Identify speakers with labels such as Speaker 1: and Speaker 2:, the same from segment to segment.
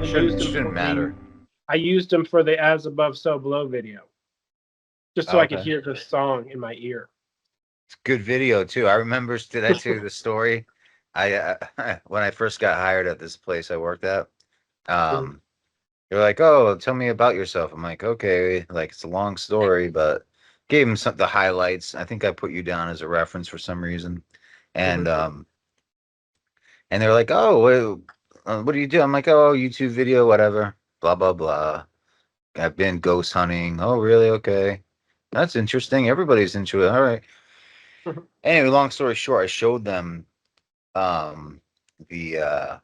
Speaker 1: Shouldn't matter.
Speaker 2: I used them for the As Above, So Below video, just so I could hear the song in my ear.
Speaker 1: It's a good video too. I remember. Did I tell you the story? I when I first got hired at this place I worked at, they're like, "Oh, tell me about yourself." I'm like, "Okay." Like it's a long story, but gave them some the highlights. I think I put you down as a reference for some reason, and and they're like, "Oh, what do you do?" I'm like, "Oh, YouTube video, whatever." Blah blah blah. I've been ghost hunting. Oh, really? Okay, that's interesting. Everybody's into it. All right. Anyway, long story short, I showed them um the uh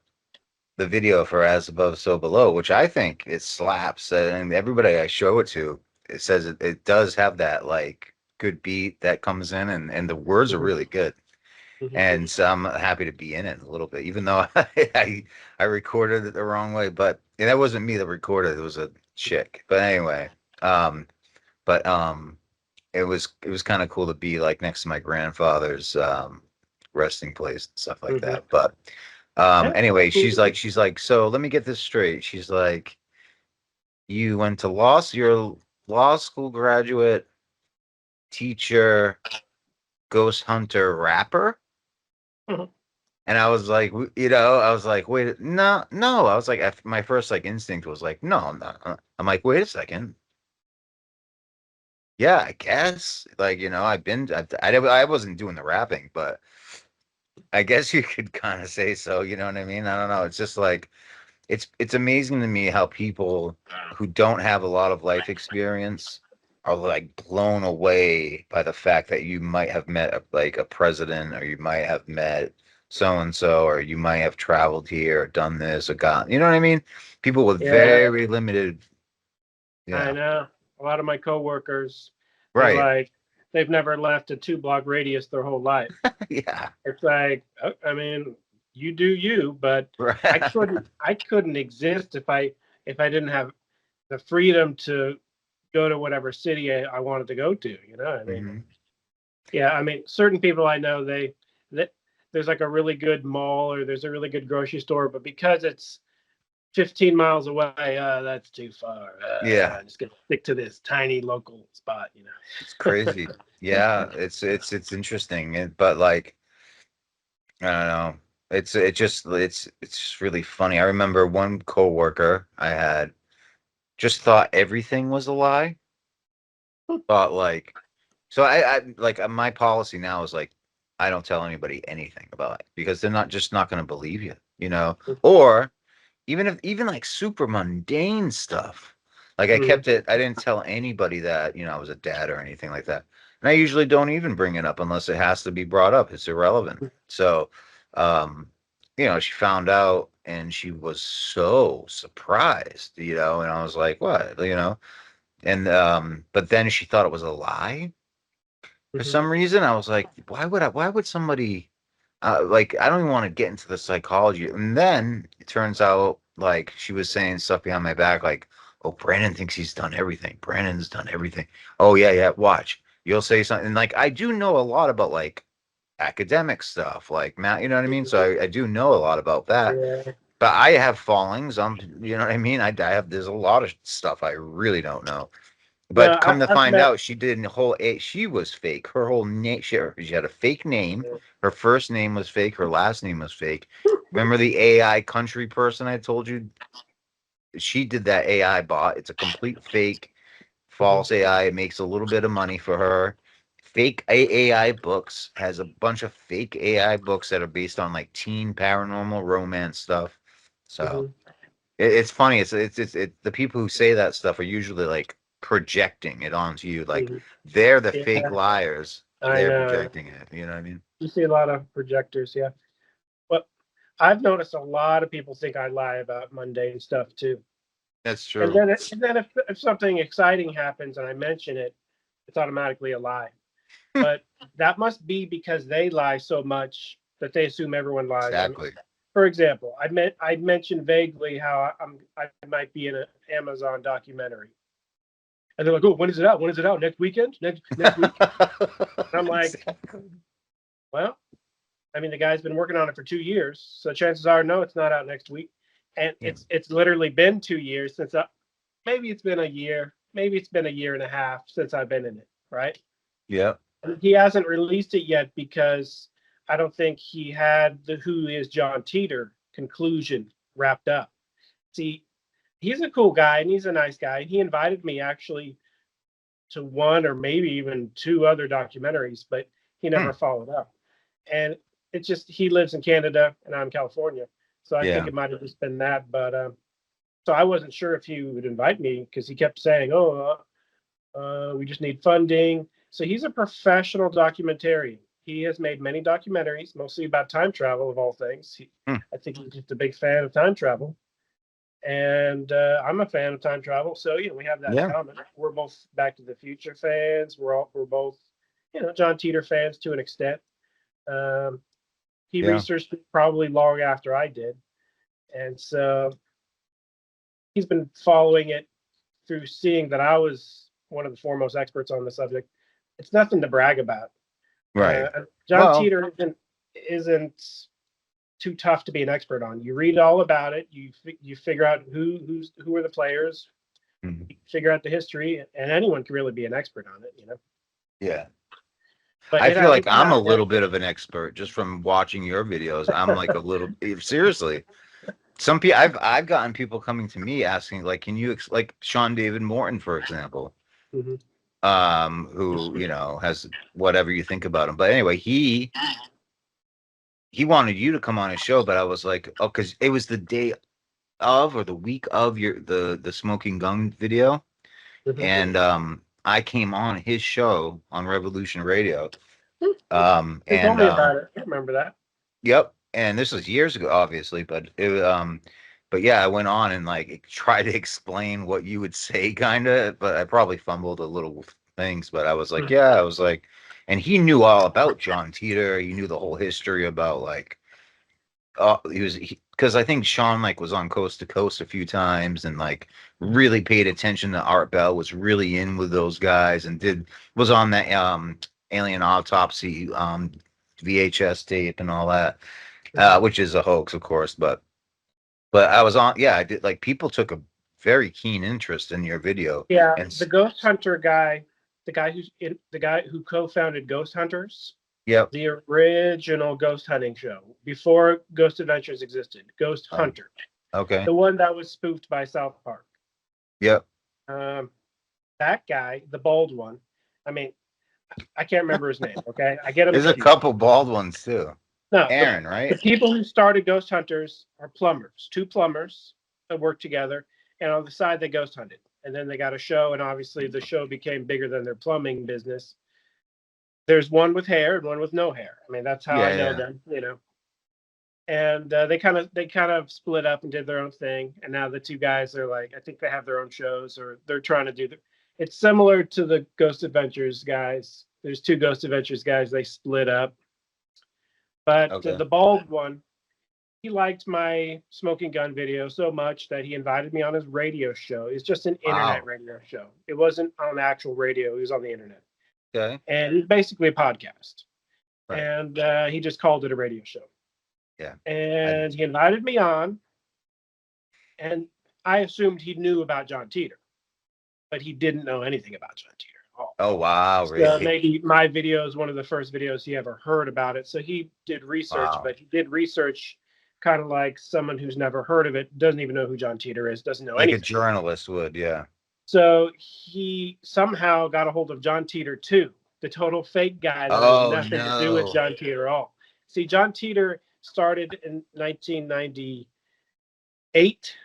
Speaker 1: the video for As Above, So Below, which I think it slaps, and everybody I show it to, it says it does have that like good beat that comes in, and the words are really good. And so I'm happy to be in it a little bit, even though I recorded it the wrong way. But and that wasn't me that recorded; it was a chick. But anyway, um, but it was kind of cool to be like next to my grandfather's resting place and stuff like that. But anyway, she's like, so let me get this straight. She's like, you went to you're a law school graduate, teacher, ghost hunter, rapper. And I was like, I was like, wait, no, no. I was like, my first like instinct was like, no, I'm not. I'm like, wait a second. Yeah, I guess. Like, I wasn't doing the rapping, but I guess you could kind of say so. You know what I mean? I don't know. It's just like, it's amazing to me how people who don't have a lot of life experience are like blown away by the fact that you might have met like a president, or you might have met so and so, or you might have traveled here or done this or you know what I mean? People with very limited. Yeah.
Speaker 2: I know. A lot of my coworkers,
Speaker 1: Right.
Speaker 2: they've never left a 2-block radius their whole life.
Speaker 1: Yeah.
Speaker 2: It's like, I mean, you do you, but I couldn't exist if I didn't have the freedom to go to whatever city I wanted to go to. You know, I mean, yeah, I mean, certain people I know, that there's like a really good mall or there's a really good grocery store, but because it's 15 miles away, that's too far. I'm just gonna stick to this tiny local spot. You know,
Speaker 1: it's crazy. Yeah, it's interesting, but like I don't know. It's really funny. I remember one coworker I had just thought everything was a lie. Thought like so I like my policy now is like I don't tell anybody anything about it because they're not going to believe you, Or even like super mundane stuff. Like I kept it, I didn't tell anybody that, I was a dad or anything like that. And I usually don't even bring it up unless it has to be brought up. It's irrelevant. So, she found out and she was so surprised, and I was like, what, And but then she thought it was a lie for some reason. I was like, why would somebody like I don't even want to get into the psychology. And then it turns out like she was saying stuff behind my back, like, oh, Brandon thinks he's done everything. Brandon's done everything. Oh yeah, watch. You'll say something. And like I do know a lot about like academic stuff, like Matt, you know what I mean? So I do know a lot about that.
Speaker 2: yeah.
Speaker 1: But I have fallings. You know what I mean? There's a lot of stuff I really don't know.
Speaker 2: No,
Speaker 1: But come to
Speaker 2: I've
Speaker 1: find
Speaker 2: met.
Speaker 1: out, she did a whole she was fake. Her whole name, she had a fake name. Her first name was fake. Her last name was fake. Remember the AI country person I told you? She did that AI bot. It's a complete fake, false AI. It makes a little bit of money for her. Fake AI books, has a bunch of fake AI books that are based on like teen paranormal romance stuff. So it's funny. The people who say that stuff are usually like projecting it onto you. Like they're the fake
Speaker 2: Yeah,
Speaker 1: liars.
Speaker 2: I
Speaker 1: They're
Speaker 2: know.
Speaker 1: projecting it. You know what I mean?
Speaker 2: You see a lot of projectors, yeah. But I've noticed a lot of people think I lie about mundane stuff too.
Speaker 1: That's
Speaker 2: And
Speaker 1: true.
Speaker 2: then, if something exciting happens and I mention it, it's automatically a lie. But that must be because they lie so much that they assume everyone lies. I mean,
Speaker 1: Exactly.
Speaker 2: for example, I mentioned vaguely how I might be in an Amazon documentary, and they're like, "Oh, when is it out? When is it out? Next weekend? Next week?" And I'm like,
Speaker 1: Exactly.
Speaker 2: "Well, I mean, the guy's been working on it for 2 years, so chances are, no, it's not out next week." And it's literally been 2 years since maybe it's been a year, maybe it's been a year and a half since I've been in it, right?
Speaker 1: Yeah.
Speaker 2: And he hasn't released it yet because I don't think he had the Who is John Titor conclusion wrapped up. See, he's a cool guy and he's a nice guy. He invited me actually to one or maybe even two other documentaries, but he never followed up. And it's just he lives in Canada and I'm in California, so I think it might have just been that. But so I wasn't sure if he would invite me because he kept saying, "Oh, we just need funding." So he's a professional documentarian. He has made many documentaries, mostly about time travel of all things. I think he's just a big fan of time travel. And I'm a fan of time travel, so we have that in common. We're both Back to the Future fans. We're both, John Titor fans to an extent. He researched it probably long after I did, and so he's been following it through seeing that I was one of the foremost experts on the subject. It's nothing to brag about,
Speaker 1: right?
Speaker 2: John Titor isn't too tough to be an expert on. You read all about it. You figure out who are the players. You figure out the history, and anyone can really be an expert on it.
Speaker 1: Yeah.
Speaker 2: But
Speaker 1: I feel like I'm a little bit of an expert just from watching your videos. I'm like a little seriously. Some people I've gotten people coming to me asking like, can you like Sean David Morton, for example, who has whatever you think about him. But anyway, he wanted you to come on his show, but I was like, oh, because it was the day of or the week of the smoking gun video, and I came on his show on Revolution Radio.
Speaker 2: They told me about it. I remember that.
Speaker 1: Yep, and this was years ago, obviously, but but yeah, I went on and like tried to explain what you would say, kind of, but I probably fumbled a little things. But I was like, I was like, and he knew all about John Titor. He knew the whole history about like, because I think Sean like was on Coast to Coast a few times and like really paid attention to Art Bell, was really in with those guys and was on that alien autopsy VHS tape and all that, which is a hoax, of course, but I was on, I did, like, people took a very keen interest in your video.
Speaker 2: Yeah, and the Ghost Hunter guy, the guy who co-founded Ghost Hunters.
Speaker 1: Yep.
Speaker 2: The original ghost hunting show before Ghost Adventures existed. Ghost Hunter.
Speaker 1: Okay.
Speaker 2: The one that was spoofed by South Park.
Speaker 1: Yep.
Speaker 2: That guy, the bald one. I mean, I can't remember his name. Okay, I get him.
Speaker 1: There's a couple bald ones too.
Speaker 2: No,
Speaker 1: Aaron, right?
Speaker 2: The people who started Ghost Hunters are plumbers. Two plumbers that work together, and on the side they ghost hunted. And then they got a show, and obviously the show became bigger than their plumbing business. There's one with hair and one with no hair. I mean, that's how I know them, And they kind of split up and did their own thing. And now the two guys are like, I think they have their own shows, or they're trying to do it's similar to the Ghost Adventures guys. There's two Ghost Adventures guys. They split up. But the bald one, he liked my smoking gun video so much that he invited me on his radio show. It's just an internet radio show. It wasn't on actual radio. It was on the internet.
Speaker 1: Okay.
Speaker 2: And it's basically a podcast. Right. And he just called it a radio show.
Speaker 1: Yeah.
Speaker 2: And he invited me on. And I assumed he knew about John Titor. But he didn't know anything about John Titor at all.
Speaker 1: Oh, wow. Really?
Speaker 2: So maybe my video is one of the first videos he ever heard about it. So he did research, but he did research kind of like someone who's never heard of it, doesn't even know who John Titor is, doesn't know anything.
Speaker 1: Like a journalist would, yeah.
Speaker 2: So he somehow got a hold of John Titor too, the total fake guy that has nothing to do with John Titor at all. See, John Titor started in 1998,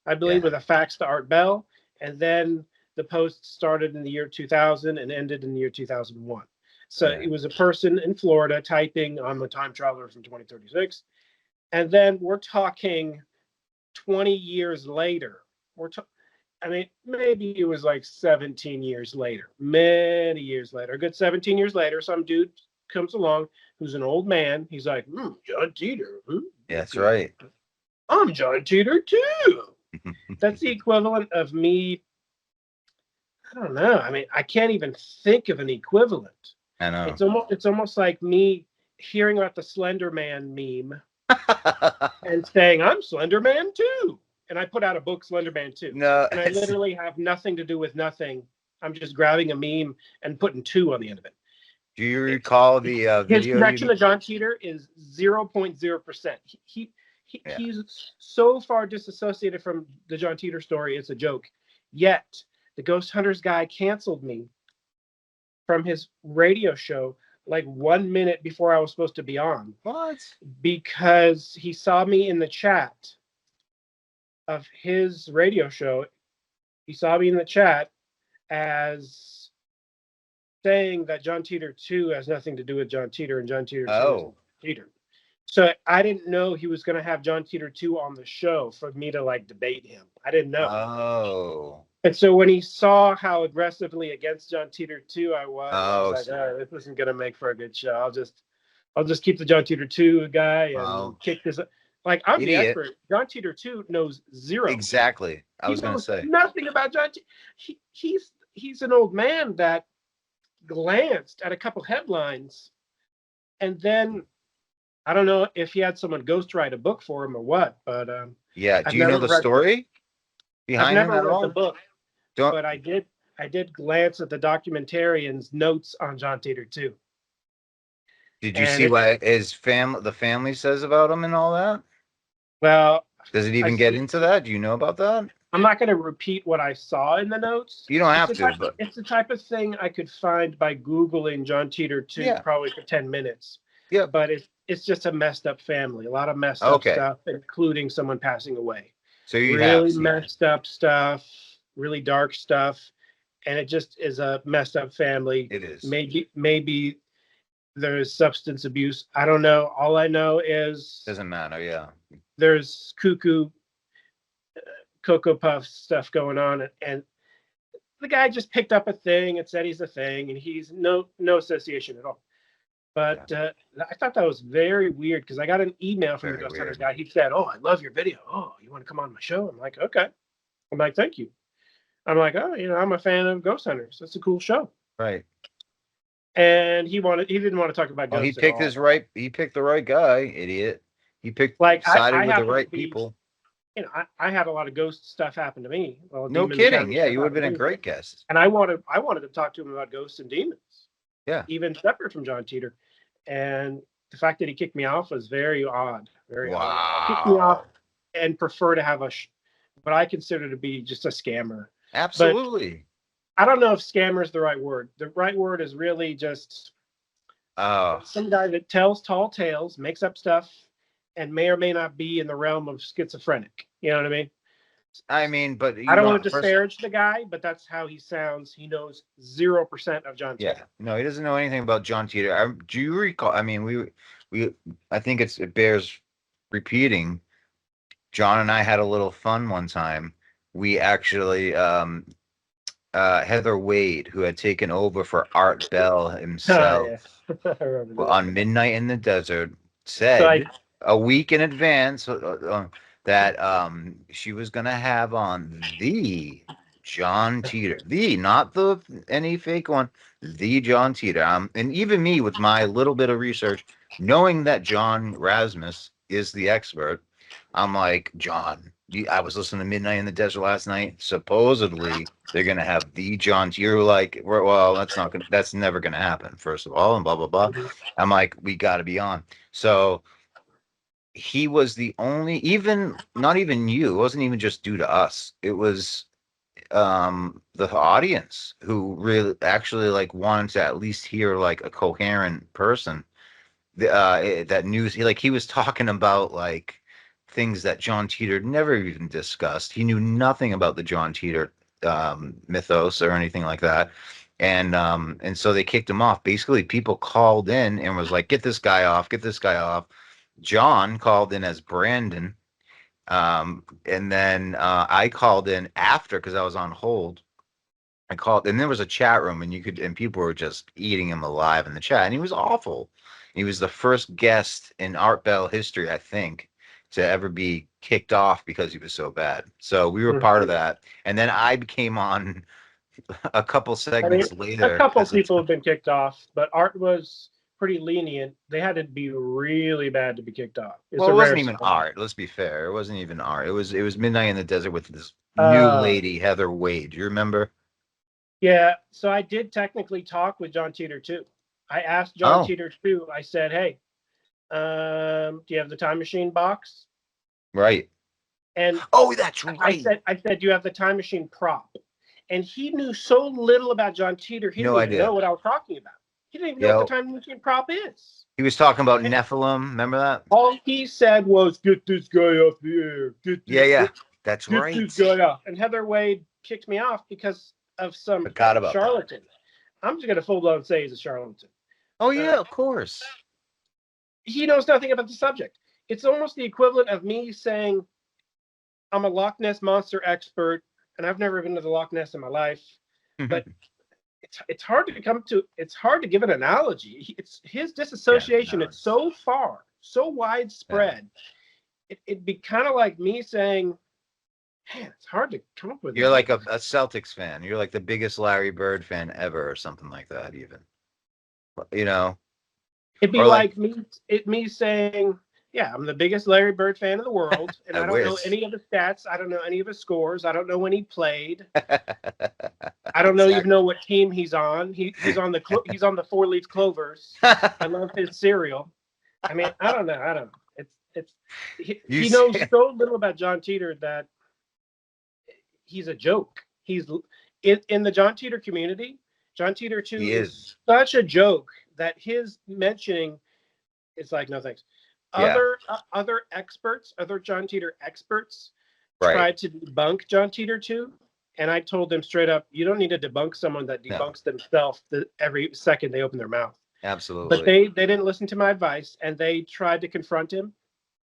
Speaker 2: I believe, with a fax to Art Bell, and then the Post started in the year 2000 and ended in the year 2001. So it was a person in Florida typing, "I'm a time traveler from 2036," and then we're talking 20 years later. I mean, maybe it was like 17 years later, many years later, a good 17 years later, some dude comes along who's an old man. He's like, John Titor.
Speaker 1: That's right.
Speaker 2: I'm John Titor too. That's the equivalent of me. I don't know. I mean, I can't even think of an equivalent.
Speaker 1: I know.
Speaker 2: It's almost like me hearing about the Slender Man meme and saying, I'm Slender Man too. And I put out a book, Slender Man 2.
Speaker 1: No.
Speaker 2: And I literally have nothing to do with nothing. I'm just grabbing a meme and putting 2 on the end of it.
Speaker 1: Do you recall the
Speaker 2: His
Speaker 1: video?
Speaker 2: connection to John Titor is 0.0%. He's so far disassociated from the John Titor story, it's a joke. Yet, the Ghost Hunters guy canceled me from his radio show like 1 minute before I was supposed to be on.
Speaker 1: What?
Speaker 2: Because he saw me in the chat of his radio show. He saw me in the chat as saying that John Titor 2 has nothing to do with John Titor, and John Titor 2 is Titor. So I didn't know he was going to have John Titor 2 on the show for me to like debate him. I didn't know.
Speaker 1: Oh.
Speaker 2: And so when he saw how aggressively against John Titor 2 I was like, oh, this isn't going to make for a good show. I'll just keep the John Titor 2 guy and kick this. Like, I'm the expert. John Titor 2 knows zero.
Speaker 1: Exactly. I was going to say
Speaker 2: nothing about John. He's an old man that glanced at a couple headlines, and then I don't know if he had someone ghostwrite a book for him or what. But
Speaker 1: yeah, do you know the story behind him at all?
Speaker 2: The book, but I did glance at the documentarian's notes on John Titor 2.
Speaker 1: Did you see what the family says about him and all that?
Speaker 2: Well,
Speaker 1: does it even get into that? Do you know about that?
Speaker 2: I'm not going to repeat what I saw in the notes.
Speaker 1: You don't have to, but
Speaker 2: it's the type of thing I could find by Googling John Titor 2 probably for 10 minutes.
Speaker 1: Yeah.
Speaker 2: But it's just a messed up family. A lot of messed up stuff, including someone passing away.
Speaker 1: So you
Speaker 2: really messed up stuff, really dark stuff. And it just is a messed up family.
Speaker 1: It is.
Speaker 2: Maybe there's substance abuse. I don't know. All I know is
Speaker 1: doesn't matter. Yeah.
Speaker 2: There's cuckoo Cocoa Puff stuff going on, and the guy just picked up a thing and said he's a thing, and he's no association at all. But I thought that was very weird because I got an email from the Ghost Hunters guy. He said, "Oh, I love your video. Oh, you want to come on my show?" I'm like, "Okay." I'm like, "Thank you." I'm like, "Oh, I'm a fan of Ghost Hunters. That's a cool show."
Speaker 1: Right.
Speaker 2: And he didn't want to talk about ghosts.
Speaker 1: He picked he picked the right guy, idiot. He picked sided with the right people.
Speaker 2: I had a lot of ghost stuff happen to me. Well,
Speaker 1: no kidding. Yeah, you would have been a great guest.
Speaker 2: And I wanted to talk to him about ghosts and demons.
Speaker 1: Yeah.
Speaker 2: Even separate from John Titor. And the fact that he kicked me off was very odd. Very odd. He kicked me off and prefer to have what I consider to be just a scammer.
Speaker 1: Absolutely.
Speaker 2: But I don't know if scammer is the right word. The right word is really just some guy that tells tall tales, makes up stuff, and may or may not be in the realm of schizophrenic. You know what I mean?
Speaker 1: I mean, but
Speaker 2: I don't want to disparage the guy, but that's how he sounds. He knows 0% of John Titor.
Speaker 1: Yeah, no, he doesn't know anything about John Titor. Do you recall? I mean, I think it bears repeating. John and I had a little fun one time. We actually, Heather Wade, who had taken over for Art Bell himself on Midnight in the Desert, said a week in advance that she was going to have on the John Titor, not any fake one, the John Titor. And even me, with my little bit of research, knowing that John Rasmus is the expert, I'm like, John, I was listening to Midnight in the Desert last night. Supposedly, they're going to have the John Titor. Like, well, that's never going to happen, first of all, and blah, blah, blah. I'm like, we got to be on. So he was the only, not even you, it wasn't even just due to us. It was the audience who really actually like wanted to at least hear like a coherent person. That news, he was talking about like things that John Titor never even discussed. He knew nothing about the John Titor mythos or anything like that. And so they kicked him off. Basically, people called in and was like, get this guy off, get this guy off. John called in as Brandon. And then I called in after because I was on hold. I called, and there was a chat room, and people were just eating him alive in the chat, and he was awful. He was the first guest in Art Bell history, I think, to ever be kicked off because he was so bad. So we were part of that, and then I came on a couple segments later.
Speaker 2: A couple people have been kicked off, but Art was pretty lenient. They had to be really bad to be kicked off. It's
Speaker 1: Well,
Speaker 2: a
Speaker 1: it wasn't
Speaker 2: rare
Speaker 1: even
Speaker 2: spot.
Speaker 1: art. Let's be fair. It wasn't even art. It was Midnight in the Desert with this new
Speaker 2: Uh,
Speaker 1: lady, Heather Wade. You remember?
Speaker 2: yeah, so I did technically talk with John Titor too. I asked John
Speaker 1: Oh,
Speaker 2: Titor too. I said, "Hey, do you have the time machine box?"
Speaker 1: right.
Speaker 2: And
Speaker 1: Oh, that's
Speaker 2: I
Speaker 1: right.
Speaker 2: said, "Do you have the time machine prop?" And he knew so little about John Titor, he
Speaker 1: No
Speaker 2: didn't even know
Speaker 1: idea.
Speaker 2: what I was talking about. He didn't even know what the
Speaker 1: Yo,
Speaker 2: time machine prop is.
Speaker 1: he was talking about
Speaker 2: And
Speaker 1: Nephilim. Remember that?
Speaker 2: all he said was, "Get this guy off the air.
Speaker 1: Yeah, yeah. That's
Speaker 2: Get
Speaker 1: right.
Speaker 2: this guy off." And Heather Wade kicked me off because of some
Speaker 1: Forgot about that.
Speaker 2: charlatan. I'm just gonna full blown say he's a charlatan.
Speaker 1: Oh, yeah, of course.
Speaker 2: He knows nothing about the subject. It's almost the equivalent of me saying I'm a Loch Ness monster expert, and I've never been to the Loch Ness in my life. But it's hard to come to. It's hard to give an analogy. It's his disassociation.
Speaker 1: Yeah, no,
Speaker 2: it's so far, so widespread.
Speaker 1: Yeah.
Speaker 2: It'd be kind of like me saying, "Man, it's hard to come up with."
Speaker 1: You're like a Celtics fan. You're like the biggest Larry Bird fan ever, or something like that, even. You know,
Speaker 2: It'd be
Speaker 1: or like,
Speaker 2: like me saying, "Yeah, I'm the biggest Larry Bird fan in the world, and
Speaker 1: I
Speaker 2: I don't know
Speaker 1: wish.
Speaker 2: any of his stats. I don't know any of his scores. I don't know when he played. I don't
Speaker 1: Exactly.
Speaker 2: even know what team he's on. He's on the 4-leaf clovers. I love his cereal. I mean, I don't know. He knows so little about John Titor that he's a joke. He's in the John Titor community. John Titor too is such a joke that his mentioning is like, no thanks.
Speaker 1: Yeah.
Speaker 2: Other experts, other John Titor experts,
Speaker 1: Right.
Speaker 2: tried to debunk John Titor too, and I told them straight up, you don't need to debunk someone that debunks themselves every second they open their mouth.
Speaker 1: Absolutely.
Speaker 2: But they didn't listen to my advice, and they tried to confront him,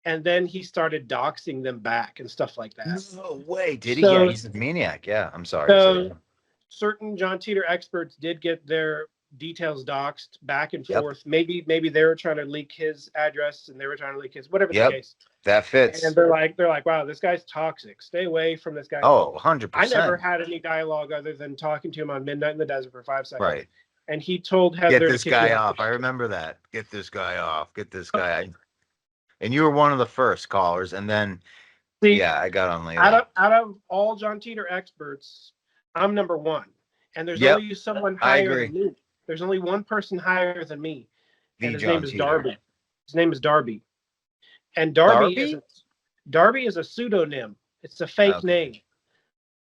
Speaker 2: and then he started doxing them back and stuff like that.
Speaker 1: No way, did he? Yeah, he's a maniac. Yeah, I'm sorry.
Speaker 2: So certain John Titor experts did get their details doxed back and forth. Maybe they were trying to leak his address and they were trying to leak his, whatever the case.
Speaker 1: That fits.
Speaker 2: And they're like, wow, this guy's toxic. Stay away from this guy.
Speaker 1: Oh, 100%.
Speaker 2: I never had any dialogue other than talking to him on Midnight in the Desert for 5 seconds.
Speaker 1: Right.
Speaker 2: And he told Heather,
Speaker 1: get this guy off. I remember that. Get this guy off. Get this guy. And you were one of the first callers, and then I got on later.
Speaker 2: Out of all John Titor experts, I'm number one. And there's only someone higher than me. There's only one person higher than me. And his name is Darby. His name is Darby. And Darby is a pseudonym. It's a fake name.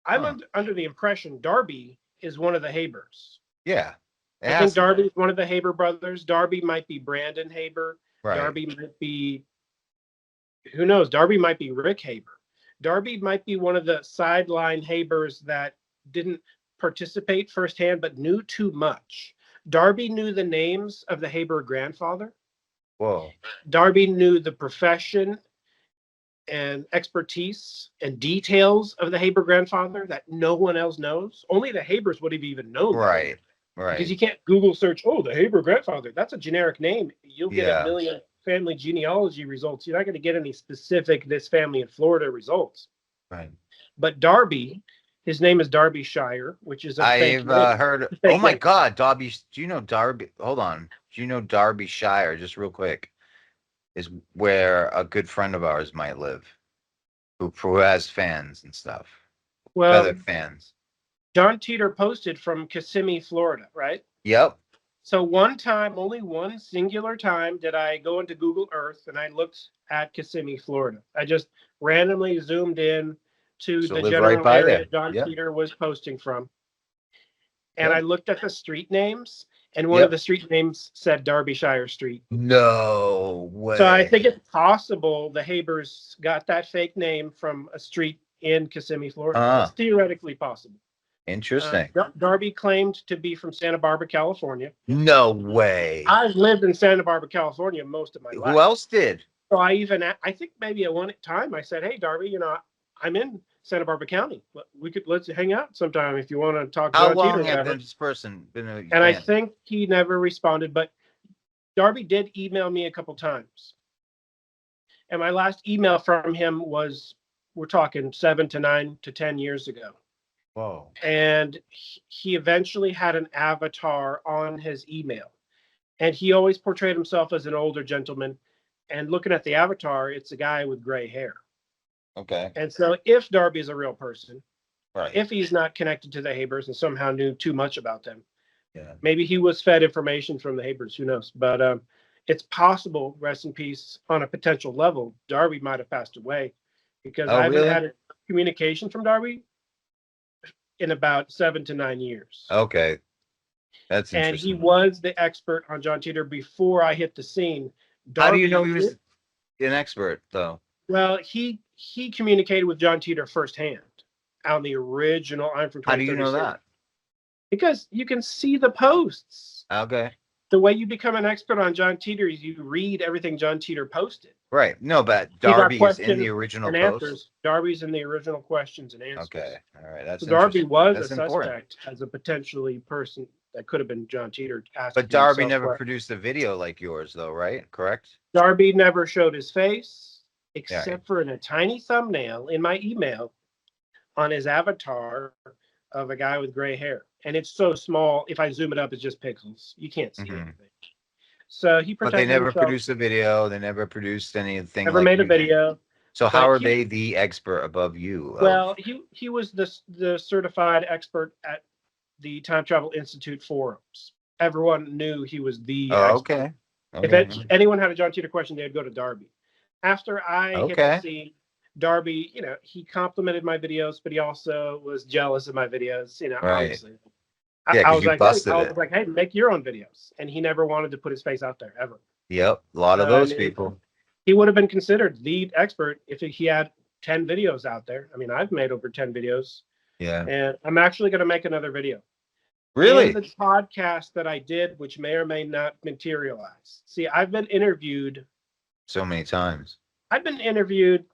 Speaker 2: I'm under the impression Darby is one of the Habers.
Speaker 1: Yeah.
Speaker 2: I think Darby is one of the Haber brothers. Darby might be Brandon Haber. Right. Darby might be, who knows? Darby might be Rick Haber. Darby might be one of the sideline Habers that didn't participate firsthand, but knew too much. Darby knew the names of the Haber grandfather.
Speaker 1: Whoa.
Speaker 2: Darby knew the profession and expertise and details of the Haber grandfather that no one else knows. Only the Habers would have even known.
Speaker 1: Right. Right.
Speaker 2: Because you can't Google search, the Haber grandfather. That's a generic name. You'll get a million family genealogy results. You're not going to get any specific this family in Florida results.
Speaker 1: Right.
Speaker 2: But Darby, his name is Darbyshire, which is
Speaker 1: I've heard. Oh my God, Darby. Do you know Darby? Hold on. Do you know Darbyshire? Just real quick, is where a good friend of ours might live, who has fans and stuff.
Speaker 2: Well,
Speaker 1: feather fans.
Speaker 2: John Titor posted from Kissimmee, Florida, right?
Speaker 1: Yep.
Speaker 2: So one time, only one singular time, did I go into Google Earth and I looked at Kissimmee, Florida. I just randomly zoomed in to the general area John Titor was posting from. And I looked at the street names, and one of the street names said Darbyshire Street.
Speaker 1: No way.
Speaker 2: So I think it's possible the Habers got that fake name from a street in Kissimmee, Florida. It's theoretically possible.
Speaker 1: Interesting.
Speaker 2: Darby claimed to be from Santa Barbara, California.
Speaker 1: No way.
Speaker 2: I've lived in Santa Barbara, California most of my life.
Speaker 1: Who else did?
Speaker 2: So I think maybe at one time I said, hey, Darby, I'm in Santa Barbara County. Let's hang out sometime if you want to talk.
Speaker 1: How long has this person been a fan?
Speaker 2: I think he never responded, but Darby did email me a couple times. And my last email from him was, we're talking 7 to 9 to 10 years ago.
Speaker 1: Whoa.
Speaker 2: And he eventually had an avatar on his email. And he always portrayed himself as an older gentleman. And looking at the avatar, it's a guy with gray hair.
Speaker 1: Okay.
Speaker 2: And so if Darby is a real person,
Speaker 1: Right.
Speaker 2: if he's not connected to the Habers and somehow knew too much about them,
Speaker 1: Yeah.
Speaker 2: maybe he was fed information from the Habers, who knows? But it's possible, rest in peace, on a potential level, Darby might have passed away, because I haven't had communication from Darby in about 7 to 9 years.
Speaker 1: Okay. That's
Speaker 2: and
Speaker 1: interesting.
Speaker 2: he was the expert on John Titor before I hit the scene.
Speaker 1: How do you know he was an expert, though?
Speaker 2: Well, he communicated with John Titor firsthand on the original I'm from 2036.
Speaker 1: How do you know that?
Speaker 2: Because you can see the posts.
Speaker 1: Okay.
Speaker 2: The way you become an expert on John Titor is you read everything John Titor posted.
Speaker 1: Right. No, but Darby is in the original post.
Speaker 2: Darby's in the original questions and answers.
Speaker 1: Okay. All right. That's
Speaker 2: so Darby was
Speaker 1: That's
Speaker 2: a suspect as a potentially person that could have been John Titor.
Speaker 1: But Darby never produced a video like yours, though, right? Correct?
Speaker 2: Darby never showed his face, except for in a tiny thumbnail in my email on his avatar of a guy with gray hair. And it's so small, if I zoom it up, it's just pixels. You can't see anything. So he
Speaker 1: But they never produced a video. They never produced anything.
Speaker 2: Never made a video.
Speaker 1: So how are they the expert above you?
Speaker 2: Well, he was the certified expert at the Time Travel Institute forums. Everyone knew he was the expert.
Speaker 1: Okay.
Speaker 2: If anyone had a John Titor question, they'd go to Darby. After I hit the scene, Darby, he complimented my videos, but he also was jealous of my videos, obviously.
Speaker 1: Yeah,
Speaker 2: I was like, hey, make your own videos. And he never wanted to put his face out there, ever.
Speaker 1: Yep, a lot of those people.
Speaker 2: He would have been considered the expert if he had 10 videos out there. I mean, I've made over 10 videos.
Speaker 1: Yeah.
Speaker 2: And I'm actually going to make another video.
Speaker 1: Really?
Speaker 2: In the podcast that I did, which may or may not materialize. See, I've been interviewed
Speaker 1: so many times.
Speaker 2: I've been interviewed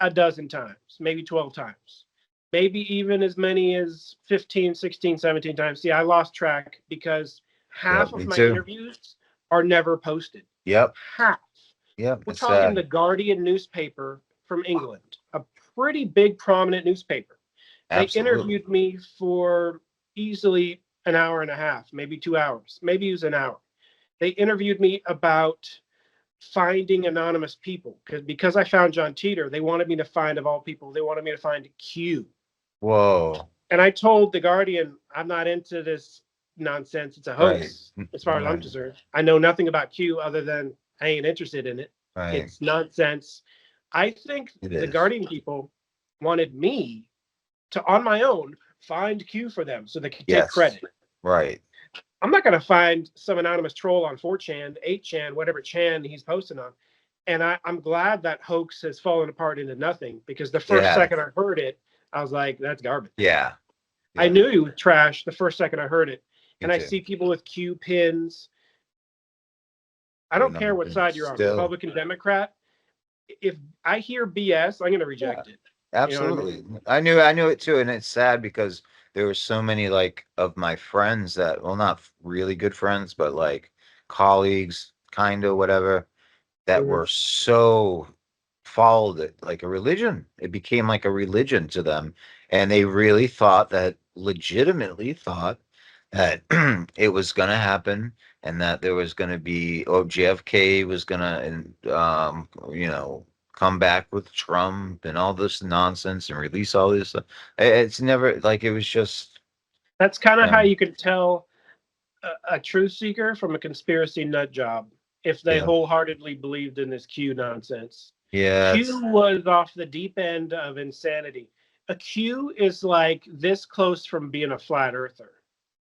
Speaker 2: a dozen times, maybe 12 times, maybe even as many as 15, 16, 17 times. See, I lost track because half of my interviews are never posted.
Speaker 1: Yep.
Speaker 2: Half.
Speaker 1: Yep.
Speaker 2: We're talking the Guardian newspaper from England, a pretty big, prominent newspaper. Absolutely. They interviewed me for easily an hour and a half, maybe 2 hours, maybe it was an hour. They interviewed me about finding anonymous people because I found John Titor. They wanted me to find, of all people, they wanted me to find Q.
Speaker 1: Whoa.
Speaker 2: And I told the Guardian, I'm not into this nonsense. It's a hoax, as far as I'm concerned. I know nothing about Q other than I ain't interested in it. It's nonsense. I think the Guardian people wanted me to, on my own, find Q for them so they could take credit.
Speaker 1: Right.
Speaker 2: I'm not going to find some anonymous troll on 4chan, 8chan, whatever chan he's posting on. And I'm glad that hoax has fallen apart into nothing, because the first second I heard it, I was like, that's garbage.
Speaker 1: Yeah.
Speaker 2: I knew he was trash the first second I heard it. And I see people with Q pins. I don't care what side you're on, Republican, Democrat. If I hear BS, I'm going to reject it.
Speaker 1: Absolutely. You know what I mean? I knew it too. And it's sad because there were so many of my friends that, well, not really good friends, but like colleagues, kind of whatever, that were so followed it like a religion. It became like a religion to them. And they really legitimately thought that it was going to happen, and that there was going to be, JFK was going to, come back with Trump and all this nonsense and release all this stuff. It's never it was just.
Speaker 2: That's kind of how you can tell a truth seeker from a conspiracy nut job, if they wholeheartedly believed in this Q nonsense.
Speaker 1: Yeah.
Speaker 2: Q was off the deep end of insanity. A Q is like this close from being a flat earther,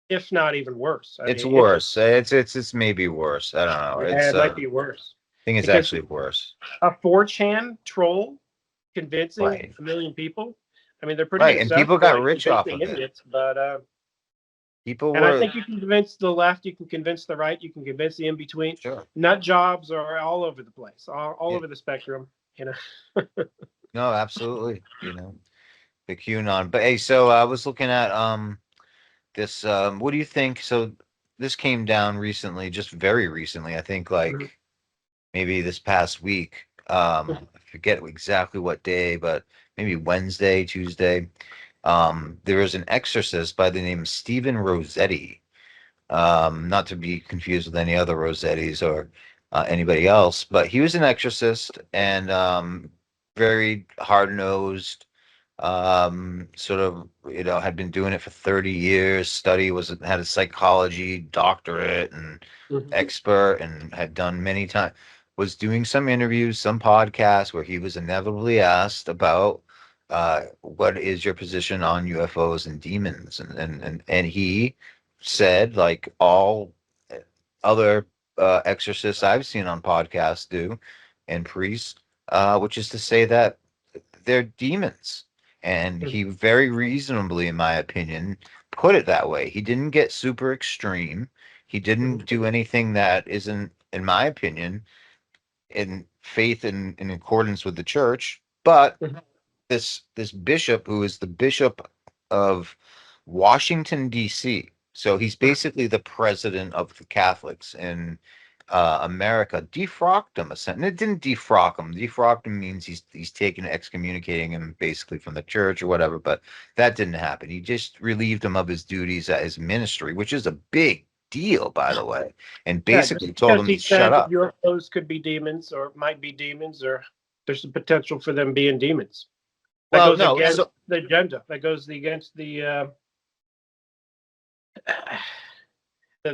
Speaker 2: if not even worse.
Speaker 1: It's worse. It's maybe worse. I don't know.
Speaker 2: It might be worse.
Speaker 1: I think it's actually worse.
Speaker 2: A 4chan troll convincing a million people. I mean, they're pretty
Speaker 1: and people got rich off of
Speaker 2: idiots, but
Speaker 1: people
Speaker 2: and I think you can convince the left, you can convince the right, you can convince the in between.
Speaker 1: Sure.
Speaker 2: Nut jobs are all over the place, all over the spectrum.
Speaker 1: No, absolutely. The QAnon. But hey, so I was looking at this. What do you think? So this came down recently, just very recently. I think maybe this past week. I forget exactly what day, but maybe Wednesday, Tuesday. There was an exorcist by the name of Steven Rossetti not to be confused with any other Rossettis or anybody else, but he was an exorcist and very hard-nosed, sort of, had been doing it for 30 years, had a psychology doctorate and
Speaker 2: Mhm.
Speaker 1: expert, and had done many times, was doing some interviews, some podcasts where he was inevitably asked about what is your position on UFOs and demons, and he said, like all other exorcists I've seen on podcasts do, and priests, which is to say that they're demons. And he very reasonably, in my opinion, put it that way. He didn't get super extreme. He didn't do anything that isn't, in my opinion, in faith and in accordance with the church. But
Speaker 2: Mhm.
Speaker 1: this bishop, who is the bishop of Washington, D.C., so he's basically the president of the Catholics in America, defrocked him. And it didn't defrock him. Defrocked him means he's taken excommunicating him basically from the church or whatever. But that didn't happen. He just relieved him of his duties at his ministry, which is a big deal, by the way, and
Speaker 2: Yeah, just
Speaker 1: basically told
Speaker 2: because
Speaker 1: him
Speaker 2: he
Speaker 1: to shut
Speaker 2: said
Speaker 1: up.
Speaker 2: UFOs could be demons or might be demons, or there's a potential for them being demons. That
Speaker 1: Well,
Speaker 2: goes
Speaker 1: no,
Speaker 2: against
Speaker 1: so
Speaker 2: the agenda. That goes against the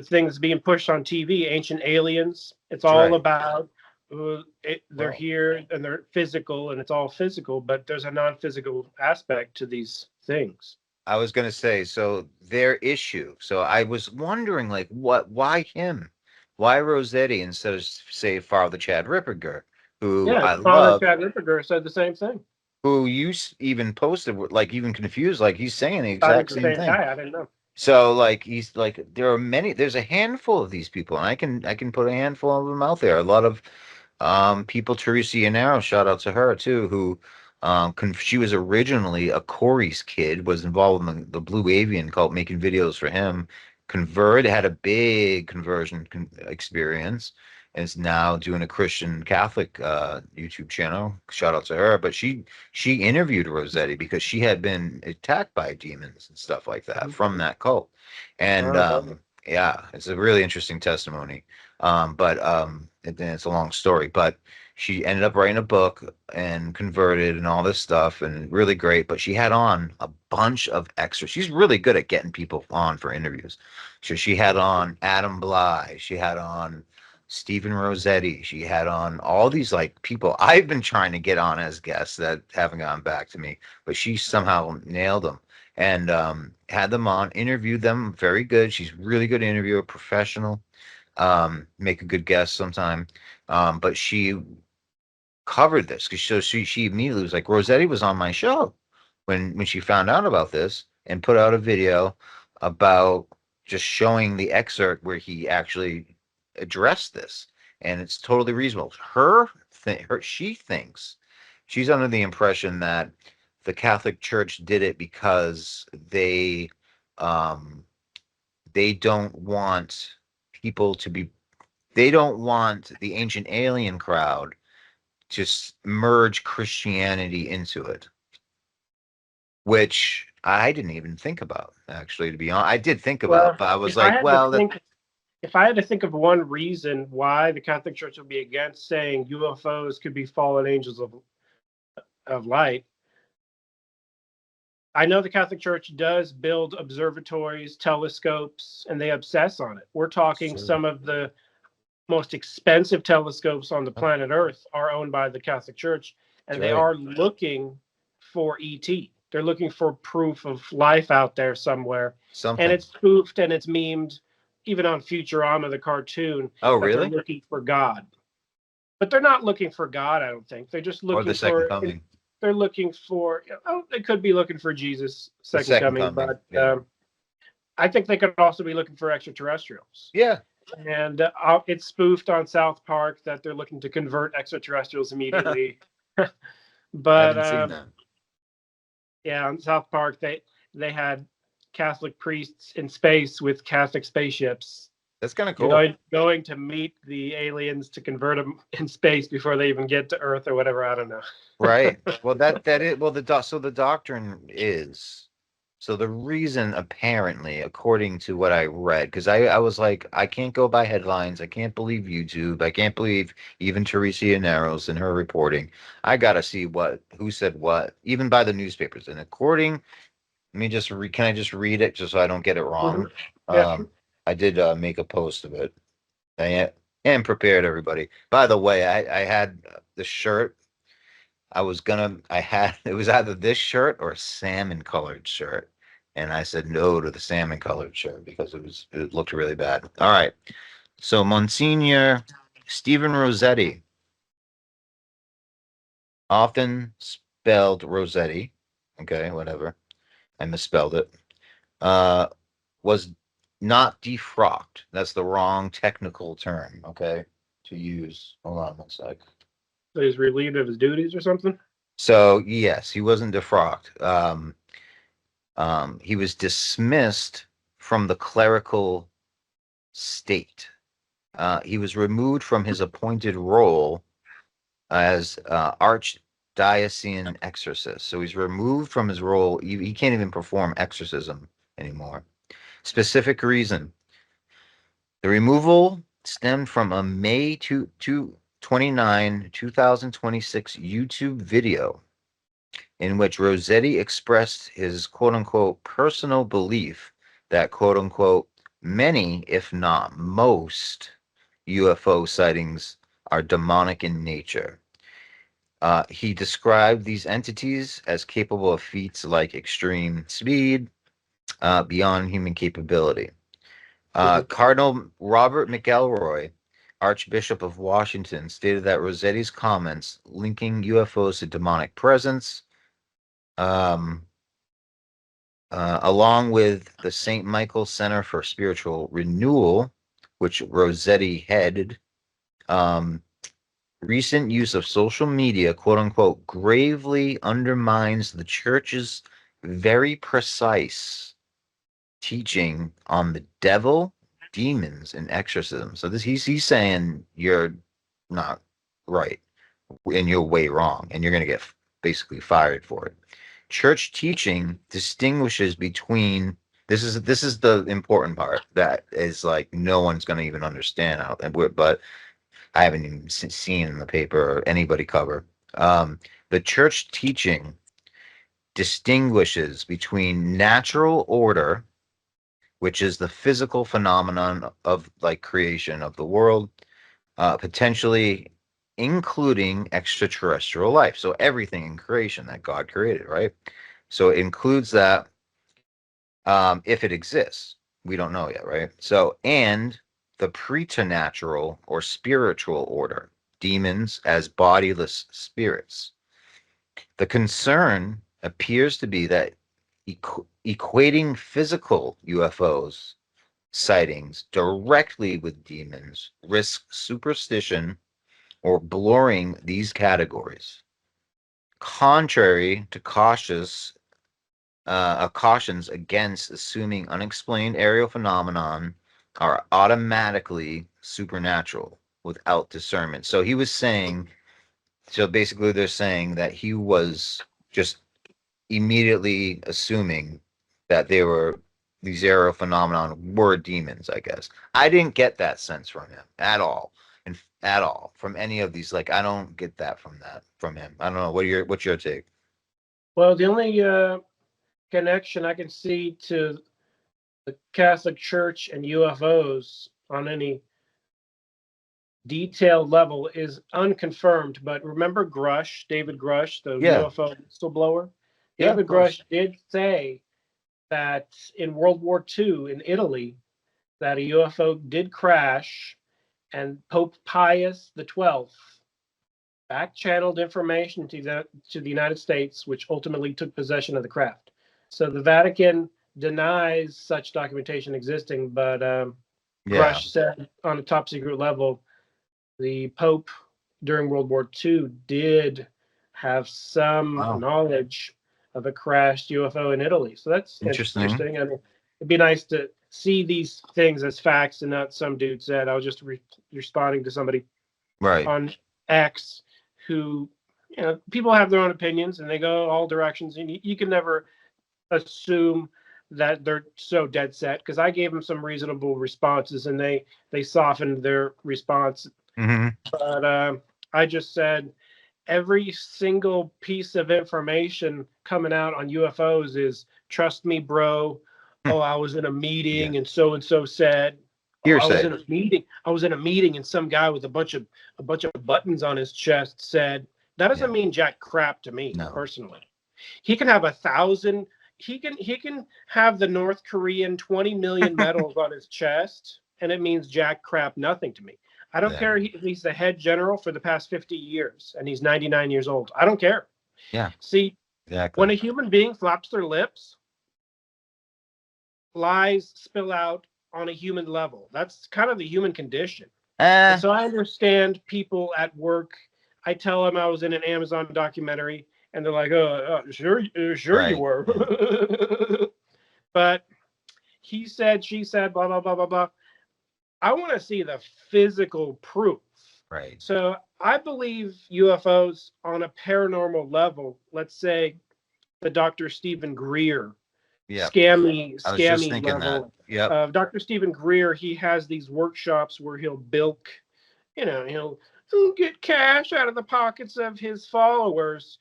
Speaker 2: things being pushed on TV, ancient aliens. It's all
Speaker 1: right.
Speaker 2: about they're
Speaker 1: Well,
Speaker 2: here and they're physical and it's all physical, but there's a non-physical aspect to these things.
Speaker 1: I was gonna say, so their issue. So I was wondering, like, why him? Why Rossetti instead of, say, Father Chad Ripperger, who
Speaker 2: Yeah,
Speaker 1: I
Speaker 2: Father
Speaker 1: love,
Speaker 2: Chad Ripperger said the same thing.
Speaker 1: who even posted, like, even confused, like he's saying the
Speaker 2: Thought he
Speaker 1: exact
Speaker 2: was the
Speaker 1: same
Speaker 2: same
Speaker 1: thing.
Speaker 2: guy. I didn't know.
Speaker 1: So, like, he's like, there's a handful of these people, and I can put a handful of them out there. A lot of people, Teresa Yanaro, shout out to her too, who she was originally a Corey's kid, was involved in the Blue Avian cult, making videos for him. Converted, had a big conversion experience, and is now doing a Christian Catholic YouTube channel. Shout out to her. But she interviewed Rossetti because she had been attacked by demons and stuff like that from that cult. And yeah, it's a really interesting testimony. But it's a long story. But she ended up writing a book and converted and all this stuff, and really great. But she had on a bunch of extras. She's really good at getting people on for interviews. So she had on Adam Bly. She had on Stephen Rossetti. She had on all these like people I've been trying to get on as guests that haven't gotten back to me, but she somehow nailed them and had them on, interviewed them. Very good. She's really good interviewer, professional. Make a good guest sometime. But she covered this because she immediately was like, Rossetti was on my show when she found out about this, and put out a video about just showing the excerpt where he actually addressed this, and it's totally reasonable. She thinks, she's under the impression that the Catholic Church did it because um they don't want people to be they don't want the ancient alien crowd just merge Christianity into it, which I didn't even think about, actually, to be honest. I did think about,
Speaker 2: Well,
Speaker 1: but I was like,
Speaker 2: if I had to think of one reason why the Catholic Church would be against saying UFOs could be fallen angels of light, I know the Catholic Church does build observatories, telescopes, and they obsess on it. We're talking
Speaker 1: sure.
Speaker 2: some of the most expensive telescopes on the planet Earth are owned by the Catholic Church, and they
Speaker 1: Right.
Speaker 2: are looking for ET. They're looking for proof of life out there somewhere. And
Speaker 1: Something.
Speaker 2: it's spoofed and it's memed, even on Futurama, the cartoon,
Speaker 1: Oh,
Speaker 2: that they're
Speaker 1: really?
Speaker 2: looking for God. But they're not looking for God, I don't think. They're just
Speaker 1: Or the
Speaker 2: looking
Speaker 1: second
Speaker 2: for,
Speaker 1: coming?
Speaker 2: they're looking for, they could be looking for Jesus'
Speaker 1: The
Speaker 2: second
Speaker 1: second
Speaker 2: coming,
Speaker 1: coming.
Speaker 2: but
Speaker 1: Yeah.
Speaker 2: I think they could also be looking for extraterrestrials.
Speaker 1: Yeah.
Speaker 2: And it's spoofed on South Park that they're looking to convert extraterrestrials
Speaker 1: I
Speaker 2: immediately. But
Speaker 1: haven't seen that.
Speaker 2: yeah, on South Park they had Catholic priests in space with Catholic spaceships
Speaker 1: That's kind of cool.
Speaker 2: going to meet the aliens to convert them in space before they even get to Earth or whatever. I don't know.
Speaker 1: Right. Well, that is, well, so the doctrine is, So the reason, apparently, according to what I read, because I was like, I can't go by headlines. I can't believe YouTube. I can't believe even Teresa Narrows and her reporting. I gotta see who said what, even by the newspapers. And according, let me just can I just read it just so I don't get it wrong?
Speaker 2: Yeah.
Speaker 1: I did make a post of it. I am prepared, everybody. By the way, I had the shirt. I had, it was either this shirt or a salmon colored shirt. And I said no to the salmon colored shirt because it looked really bad. All right. So Monsignor Steven Rossetti, often spelled Rossetti. Okay, whatever. I misspelled it. Uh, was not defrocked. That's the wrong technical term, okay, to use. Hold on one sec.
Speaker 2: So he's relieved of his duties or something?
Speaker 1: So yes, he wasn't defrocked. He was dismissed from the clerical state. He was removed from his appointed role as archdiocesan exorcist. So he's removed from his role. He can't even perform exorcism anymore. Specific reason: the removal stemmed from a May 29, 2026 YouTube video in which Rossetti expressed his quote unquote personal belief that quote unquote many, if not most, UFO sightings are demonic in nature. He described these entities as capable of feats like extreme speed, beyond human capability. Cardinal Robert McElroy, Archbishop of Washington, stated that Rossetti's comments linking UFOs to demonic presence, um, along with the St. Michael Center for Spiritual Renewal, which Rossetti headed, um, recent use of social media, quote unquote, gravely undermines the church's very precise teaching on the devil, demons, and exorcism. So he's saying you're not right and you're way wrong, and you're going to get basically fired for it. Church teaching distinguishes between this is the important part that is like no one's going to even understand out there, but I haven't even seen in the paper or anybody cover. The church teaching distinguishes between natural order, which is the physical phenomenon of like creation of the world, potentially including extraterrestrial life. So everything in creation that God created, right? So it includes that, if it exists. We don't know yet, right? So, and the preternatural or spiritual order, demons as bodiless spirits. The concern appears to be that equating physical UFOs sightings directly with demons risks superstition or blurring these categories. Contrary to cautions against assuming unexplained aerial phenomenon are automatically supernatural without discernment. So he was saying, so basically they're saying that he was just immediately assuming that they were these aerial phenomenon were demons, I guess. I didn't get that sense from him at all. And at all from any of these, like I don't get that from him. I don't know. What's your take?
Speaker 2: Well, the only connection I can see to the Catholic Church and UFOs on any detailed level is unconfirmed. But remember David Grush, the
Speaker 1: Yeah.
Speaker 2: UFO whistleblower?
Speaker 1: Yeah, of
Speaker 2: David
Speaker 1: course.
Speaker 2: Grush did say that in World War II in Italy, that a UFO did crash, and Pope Pius XII back-channeled information to the United States, which ultimately took possession of the craft. So the Vatican denies such documentation existing, but
Speaker 1: Yeah.
Speaker 2: Grush said on a top secret level, the Pope during World War II did have some
Speaker 1: Wow.
Speaker 2: knowledge of a crashed UFO in Italy. So that's
Speaker 1: Interesting.
Speaker 2: interesting. I mean, it'd be nice to see these things as facts and not some dude said. I was just responding to somebody
Speaker 1: Right.
Speaker 2: on X who, people have their own opinions and they go all directions, and you can never assume that they're so dead set, because I gave them some reasonable responses and they softened their response.
Speaker 1: Mm-hmm.
Speaker 2: But I just said every single piece of information coming out on UFOs is trust me, bro. Oh, I was in a meeting and so said. Oh, I was
Speaker 1: Hearsay.
Speaker 2: in a meeting. I was in a meeting and some guy with a bunch of buttons on his chest said. That doesn't mean jack crap to me personally. He can have 1,000. He can have the North Korean 20 million medals on his chest, and it means jack crap nothing to me. I don't care if he's the head general for the past 50 years and he's 99 years old. I don't care.
Speaker 1: Yeah.
Speaker 2: See, when a human being flaps their lips, lies spill out on a human level. That's kind of the human condition. And so I understand people at work. I tell them I was in an Amazon documentary, and they're like, sure you were. But he said, she said, blah, blah, blah, blah, blah. I want to see the physical proof.
Speaker 1: Right.
Speaker 2: So I believe UFOs on a paranormal level. Let's say the Dr. Stephen Greer scammy level.
Speaker 1: Yeah.
Speaker 2: Dr. Stephen Greer, he has these workshops where he'll bilk, he'll get cash out of the pockets of his followers,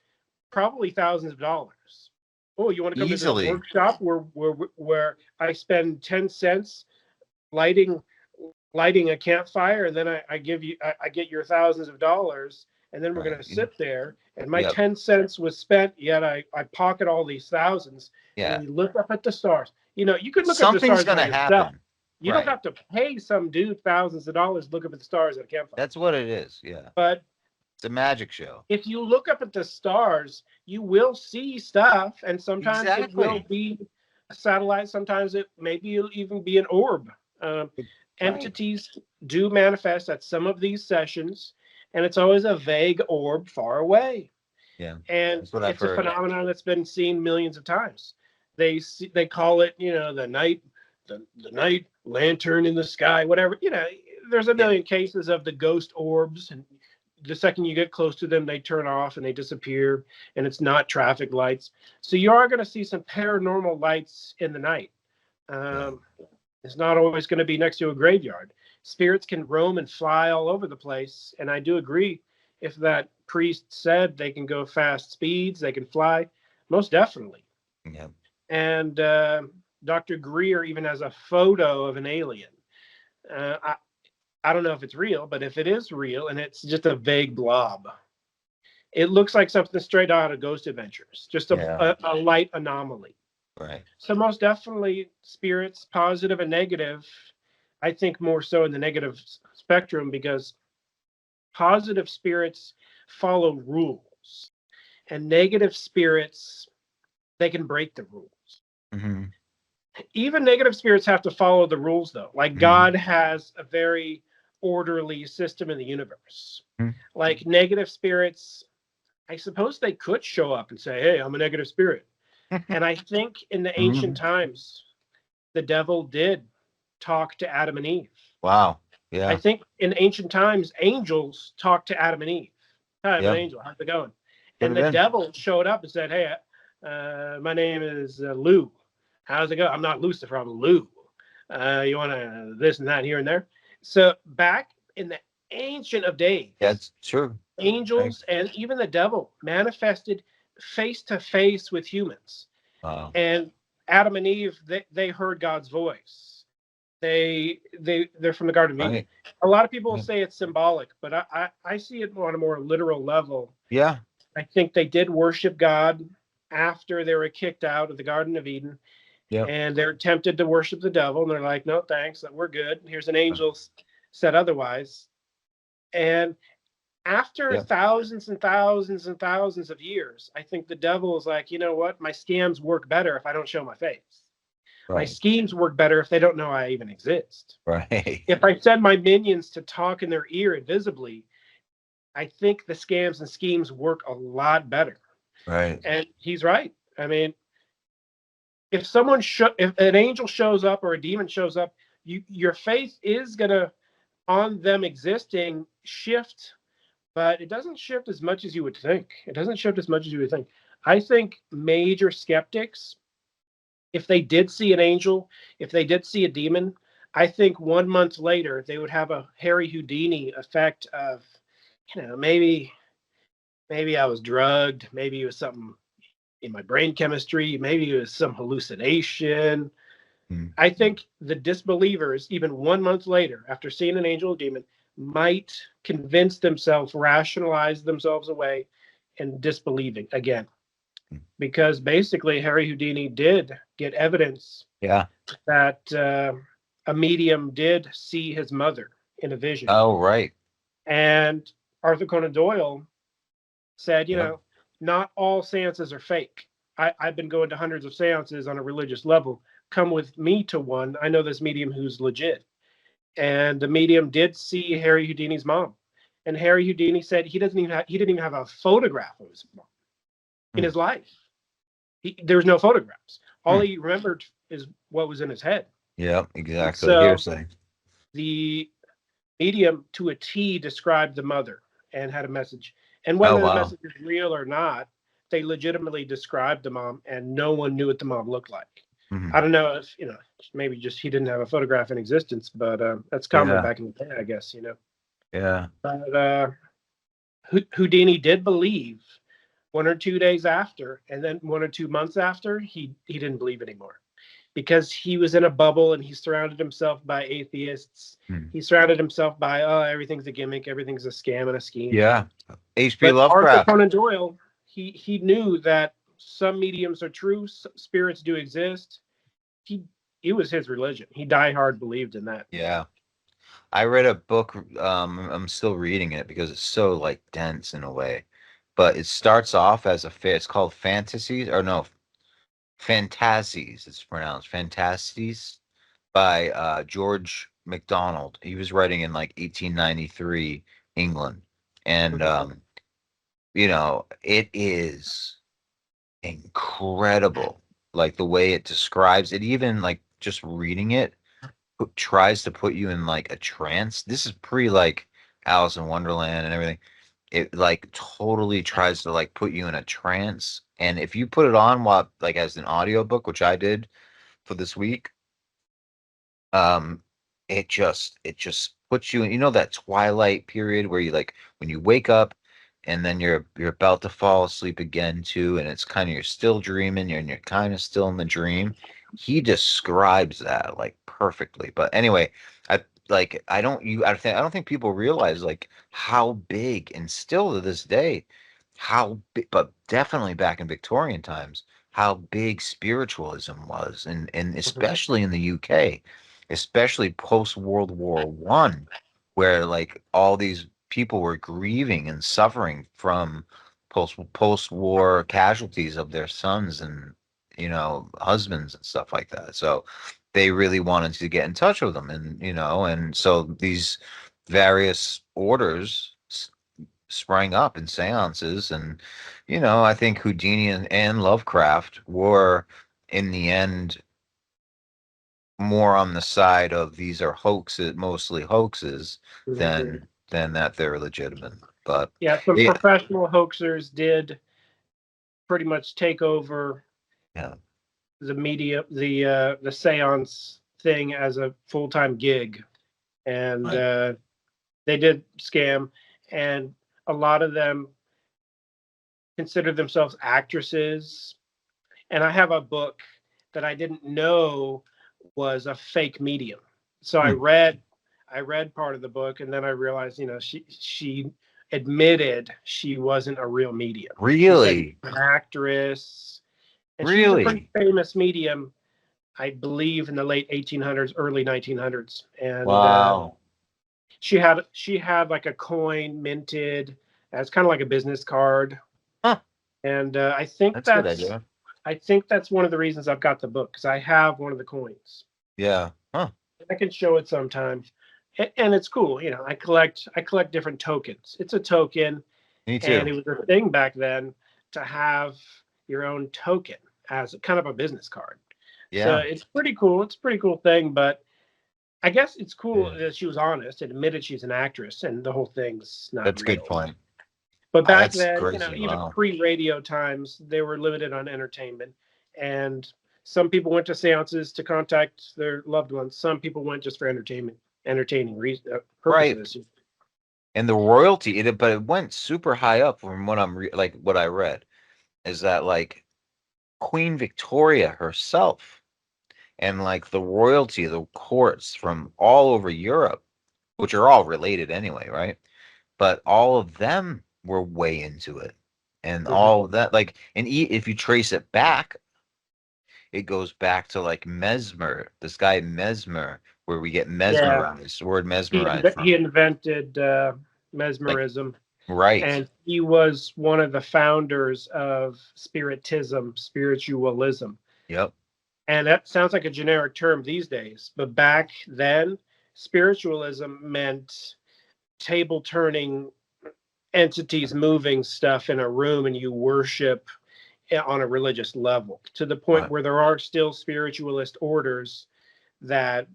Speaker 2: probably thousands of dollars. Oh, you want to come to the workshop where I spend 10 cents lighting a campfire, and then I get your thousands of dollars, and then we're going to sit there, and my 10 cents was spent, yet I pocket all these thousands.
Speaker 1: Yeah.
Speaker 2: And we look up at the stars. You could look
Speaker 1: Something's
Speaker 2: up at the stars
Speaker 1: gonna
Speaker 2: by yourself.
Speaker 1: happen.
Speaker 2: You don't have to pay some dude thousands of dollars to look up at the stars at a campfire.
Speaker 1: That's what it is. Yeah.
Speaker 2: But
Speaker 1: it's a magic show.
Speaker 2: If you look up at the stars, you will see stuff, and sometimes it will be a satellite. Sometimes it maybe it'll even be an orb. Entities do manifest at some of these sessions, and it's always a vague orb far away.
Speaker 1: Yeah,
Speaker 2: and it's a phenomenon that's been seen millions of times. They call it, the night lantern in the sky, whatever. There's a million cases of the ghost orbs, and the second you get close to them, they turn off and they disappear, and it's not traffic lights. So you are going to see some paranormal lights in the night. It's not always going to be next to a graveyard. Spirits can roam and fly all over the place, and I do agree. If that priest said they can go fast speeds, they can fly, most definitely.
Speaker 1: Yeah.
Speaker 2: And Dr. Greer even has a photo of an alien. I don't know if it's real, but if it is real and it's just a vague blob, it looks like something straight out of Ghost Adventures, just a light anomaly.
Speaker 1: Right.
Speaker 2: So most definitely spirits, positive and negative. I think more so in the negative spectrum, because positive spirits follow rules, and negative spirits, they can break the rules.
Speaker 1: Mm-hmm.
Speaker 2: Even negative spirits have to follow the rules, though. Like God has a very orderly system in the universe. Like negative spirits, I suppose they could show up and say, hey, I'm a negative spirit. And I think in the ancient times, the devil did talk to Adam and Eve.
Speaker 1: Wow. Yeah.
Speaker 2: I think in ancient times, angels talked to Adam and Eve. Hi, I'm an angel. How's it going? And the devil showed up and said, hey, my name is Lou. How's it going? I'm not Lucifer, I'm Lou. You want to this and that here and there? So back in the ancient of days,
Speaker 1: that's true.
Speaker 2: Angels and even the devil manifested face to face with humans.
Speaker 1: Wow.
Speaker 2: And Adam and Eve, they heard God's voice. They're from the Garden of Eden. A lot of people say it's symbolic, but I see it on a more literal level.
Speaker 1: Yeah.
Speaker 2: I think they did worship God after they were kicked out of the Garden of Eden. Yep. And they're tempted to worship the devil, and they're like, no, thanks, we're good. Here's an angel said otherwise. And after thousands and thousands and thousands of years, I think the devil is like, you know what? My scams work better if I don't show my face. Right. My schemes work better if they don't know I even exist.
Speaker 1: Right.
Speaker 2: If I send my minions to talk in their ear invisibly, I think the scams and schemes work a lot better.
Speaker 1: Right.
Speaker 2: And he's right. I mean, if an angel shows up or a demon shows up, your faith is gonna, on them existing, shift, but it doesn't shift as much as you would think. I think major skeptics if they did see an angel, if they did see a demon, I think 1 month later they would have a Harry Houdini effect of, maybe I was drugged, maybe it was something in my brain chemistry, maybe it was some hallucination. I think the disbelievers, even 1 month later, after seeing an angel or demon, might convince themselves, rationalize themselves away, and disbelieving again. Because basically, Harry Houdini did get evidence that a medium did see his mother in a vision.
Speaker 1: Oh, right.
Speaker 2: And Arthur Conan Doyle said, not all seances are fake. I've been going to hundreds of seances on a religious level. Come with me to one. I know this medium who's legit. And the medium did see Harry Houdini's mom. And Harry Houdini said he didn't even have a photograph of his mom in his life. There was no photographs. All he remembered is what was in his head.
Speaker 1: Yeah, exactly.
Speaker 2: So
Speaker 1: Hearsay.
Speaker 2: the medium to a T described the mother and had a message. And whether the message is real or not, they legitimately described the mom, and no one knew what the mom looked like. I don't know if, maybe just he didn't have a photograph in existence, but that's common back in the day, I guess,
Speaker 1: Yeah.
Speaker 2: But Houdini did believe 1 or 2 days after, and then 1 or 2 months after, he didn't believe anymore. Because he was in a bubble and he surrounded himself by atheists. He surrounded himself by, everything's a gimmick, everything's a scam and a scheme.
Speaker 1: Yeah. H.P. Lovecraft.
Speaker 2: Arthur Conan Doyle, he knew that some mediums are true, spirits do exist. It was his religion. He diehard believed in that.
Speaker 1: Yeah. I read a book, I'm still reading it because it's so like dense in a way. But it starts off as it's called Fantasies, or no, Fantasies, it's pronounced Fantasies, by George MacDonald. He was writing in like 1893 England. And it is incredible. Like the way it describes it, even like just reading it tries to put you in like a trance. This is pre like Alice in Wonderland and everything. It like totally tries to like put you in a trance. And if you put it on while like as an audiobook, which I did for this week, it just puts you in, that twilight period where you like when you wake up and then you're about to fall asleep again too, and it's kind of you're still dreaming, you're kind of still in the dream. He describes that like perfectly. But anyway, I don't think people realize like how big, and still to this day, how big, but definitely back in Victorian times, how big spiritualism was, and especially in the UK, especially post World War One, where like all these people were grieving and suffering from post war casualties of their sons and husbands and stuff like that. So they really wanted to get in touch with them, and so these various orders sprang up in seances, and I think Houdini and Lovecraft were in the end more on the side of these are hoaxes, mostly hoaxes, than that they're legitimate. But
Speaker 2: some professional hoaxers did pretty much take over the media, the seance thing as a full-time gig, and they did scam, and a lot of them considered themselves actresses. And I have a book that I didn't know was a fake medium. So I read part of the book, and then I realized, she admitted she wasn't a real medium.
Speaker 1: Really?
Speaker 2: An actress. And
Speaker 1: really?
Speaker 2: She was a pretty famous medium, I believe, in the late 1800s, early 1900s. And
Speaker 1: wow.
Speaker 2: She had like a coin minted as kind of like a business card.
Speaker 1: Huh.
Speaker 2: And I think
Speaker 1: that's a good idea.
Speaker 2: I think that's one of the reasons I've got the book, because I have one of the coins.
Speaker 1: Yeah. Huh.
Speaker 2: I can show it sometime, and it's cool. I collect different tokens. It's a token.
Speaker 1: Me too.
Speaker 2: And it was a thing back then to have your own token as kind of a business card. Yeah. So it's pretty cool. It's a pretty cool thing, but I guess it's cool that she was honest and admitted she's an actress, and the whole thing's not
Speaker 1: That's
Speaker 2: real.
Speaker 1: a good point.
Speaker 2: But back then,
Speaker 1: crazy.
Speaker 2: Even pre-radio times, they were limited on entertainment, and Some people went to seances to contact their loved ones. Some people went just for entertaining purposes.
Speaker 1: Right. And the royalty, but it went super high up from what what I read, is that like Queen Victoria herself and like the royalty, the courts from all over Europe, which are all related anyway, right? But all of them were way into it. And all of that, like, and if you trace it back, it goes back to like Mesmer, this guy Mesmer, where we get mesmerized, the word mesmerized from.
Speaker 2: He invented
Speaker 1: Like,
Speaker 2: mesmerism.
Speaker 1: right.
Speaker 2: And he was one of the founders of Spiritism, spiritualism.
Speaker 1: Yep.
Speaker 2: And that sounds like a generic term these days. But back then, spiritualism meant table turning entities moving stuff in a room, and you worship on a religious level, to the point where there are still spiritualist orders that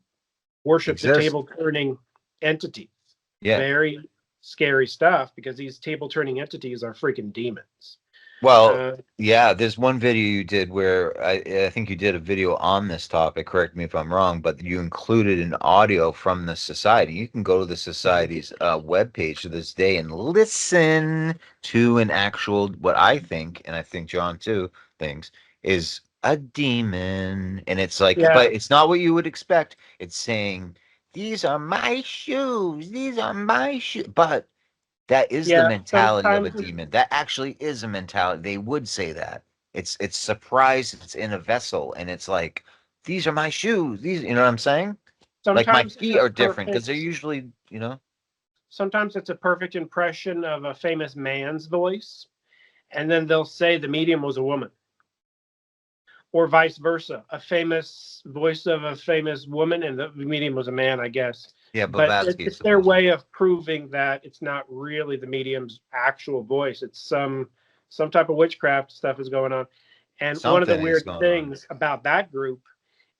Speaker 2: worship the table turning entities.
Speaker 1: Yeah.
Speaker 2: Very scary stuff, because these table turning entities are freaking demons.
Speaker 1: Well, yeah, there's one video you did where I think you did a video on this topic. Correct me if I'm wrong, but you included an audio from the society. You can go to the society's webpage to this day and listen to an actual, what I think, and I think John too thinks, is a demon. And it's like, but it's not what you would expect. It's saying, these are my shoes. These are my shoes. But that is the mentality of a demon. That actually is a mentality. They would say that. It's surprised. It's in a vessel, and it's like, these are my shoes. These, you know what I'm saying? Like my feet are different because they're usually, you know.
Speaker 2: Sometimes it's a perfect impression of a famous man's voice, and then they'll say the medium was a woman, or vice versa. A famous voice of a famous woman, and the medium was a man, I guess.
Speaker 1: Yeah,
Speaker 2: Blavatsky, but it's their way of proving that it's not really the medium's actual voice. It's some type of witchcraft stuff is going on. And one of the weird things about that group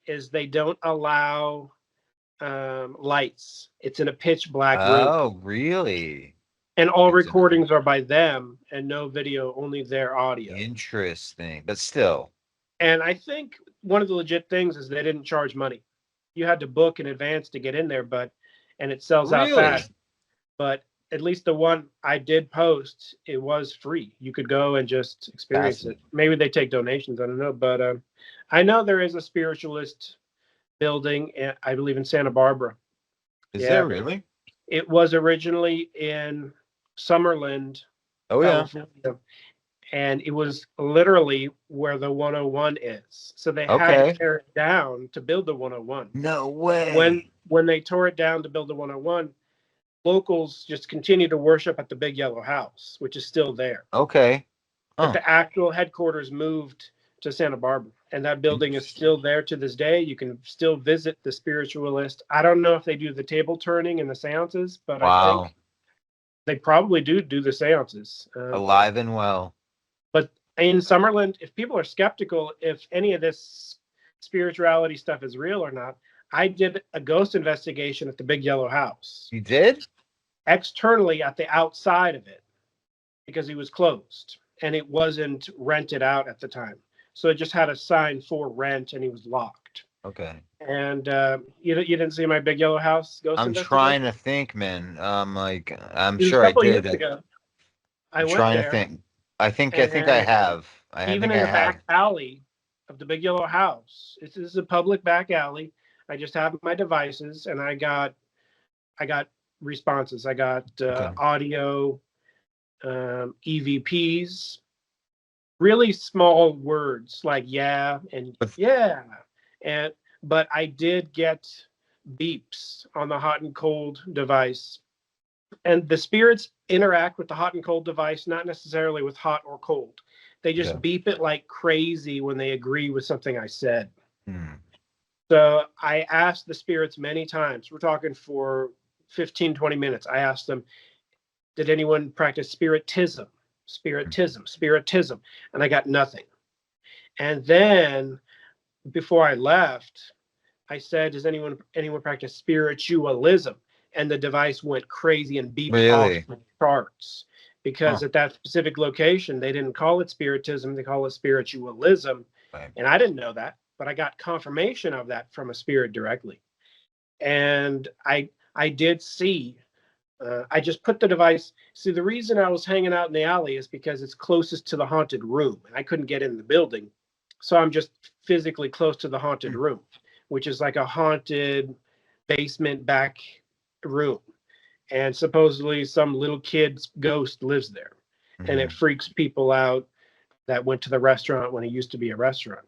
Speaker 2: is they don't allow lights. It's in a pitch black room.
Speaker 1: Oh, really?
Speaker 2: And all recordings are by them, and no video, only their audio.
Speaker 1: Interesting, but still.
Speaker 2: And I think one of the legit things is they didn't charge money. You had to book in advance to get in there, and it sells out fast. But at least the one I did post, it was free. You could go and just experience it. Maybe they take donations, I don't know. But I know there is a spiritualist building, I believe, in Santa Barbara.
Speaker 1: Is there really?
Speaker 2: It was originally in Summerland.
Speaker 1: Oh, yeah.
Speaker 2: California. And it was literally where the 101 is. So they had to tear it down to build the 101.
Speaker 1: No way.
Speaker 2: When they tore it down to build the 101, locals just continue to worship at the Big Yellow House, which is still there.
Speaker 1: Okay.
Speaker 2: But the actual headquarters moved to Santa Barbara, and that building is still there to this day. You can still visit the spiritualist. I don't know if they do the table turning and the seances, but I think they probably do the seances.
Speaker 1: Alive and well.
Speaker 2: But in Summerland, if people are skeptical if any of this spirituality stuff is real or not, I did a ghost investigation at the Big Yellow House.
Speaker 1: You did?
Speaker 2: Externally at the outside of it, because it was closed and it wasn't rented out at the time. So it just had a sign for rent, and he was locked.
Speaker 1: Okay.
Speaker 2: And you didn't see my Big Yellow House ghost
Speaker 1: investigation? I'm trying to think, man. I'm sure I did.
Speaker 2: I went
Speaker 1: trying
Speaker 2: there.
Speaker 1: To think. I think I have.
Speaker 2: Even in the back alley of the Big Yellow House. This is a public back alley. I just have my devices, and I got responses. I got audio, EVPs, really small words like yeah and yeah, but I did get beeps on the hot and cold device. And the spirits interact with the hot and cold device, not necessarily with hot or cold. They just beep it like crazy when they agree with something I said. So I asked the spirits many times. We're talking for 15, 20 minutes. I asked them, did anyone practice spiritism? Spiritism. And I got nothing. And then before I left, I said, does anyone practice spiritualism? And the device went crazy and beeped off the charts, because at that specific location, they didn't call it spiritism. They call it spiritualism. Right. And I didn't know that. but I got confirmation of that from a spirit directly. And I did see, I just put the device. See, the reason I was hanging out in the alley is because it's closest to the haunted room, and I couldn't get in the building. So I'm just physically close to the haunted room, which is like a haunted basement back room. And supposedly some little kid's ghost lives there. And it freaks people out that went to the restaurant when it used to be a restaurant.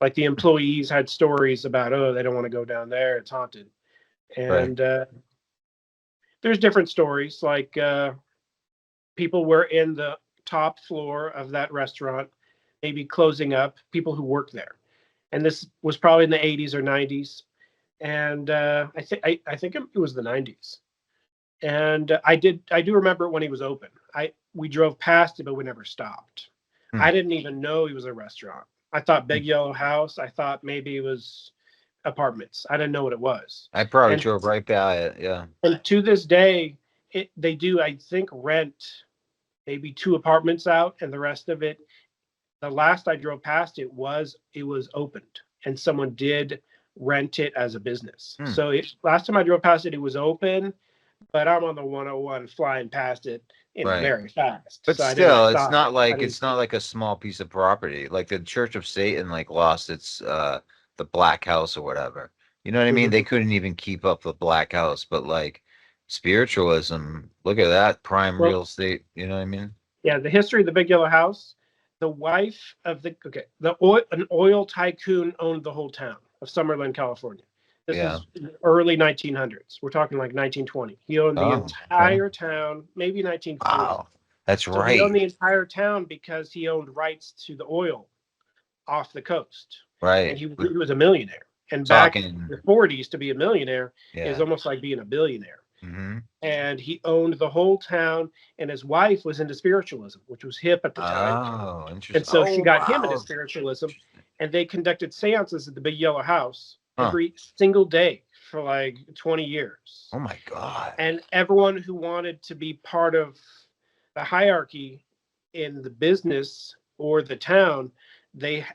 Speaker 2: Like the employees had stories about, oh, they don't want to go down there, it's haunted. And there's different stories, like people were in the top floor of that restaurant, maybe closing up, people who worked there. And this was probably in the 80s or 90s. And I think it was the 90s. And I do remember when he was open. We drove past it, but we never stopped. I didn't even know he was a restaurant. I thought Big Yellow House. I thought maybe it was apartments. I didn't know what it was.
Speaker 1: I probably drove right by it. Yeah.
Speaker 2: And to this day, they do, I think, rent maybe 2 apartments out, and the rest of it. The last I drove past it was opened, and someone did rent it as a business. So last time I drove past it, it was open, but I'm on the 101 flying past it very fast.
Speaker 1: But
Speaker 2: so
Speaker 1: still, it's not like a small piece of property. Like the Church of Satan, like lost its the Black House or whatever. You know what I mean? They couldn't even keep up the Black House, but like spiritualism, look at that prime real estate. You know what I mean? Yeah,
Speaker 2: the history of the Big Yellow House. The wife of an oil tycoon owned the whole town of Summerland, California. This is early 1900s. We're talking like 1920. He owned the entire town, maybe 1940.
Speaker 1: Wow, that's right.
Speaker 2: He owned the entire town because he owned rights to the oil off the coast.
Speaker 1: Right.
Speaker 2: And he was a millionaire. And back in the 40s, to be a millionaire is almost like being a billionaire. And he owned the whole town, and his wife was into spiritualism, which was hip at the time.
Speaker 1: Oh, interesting.
Speaker 2: And so she got him into spiritualism, and they conducted seances at the Big Yellow House every single day for like 20 years.
Speaker 1: Oh my God.
Speaker 2: And everyone who wanted to be part of the hierarchy in the business or the town, they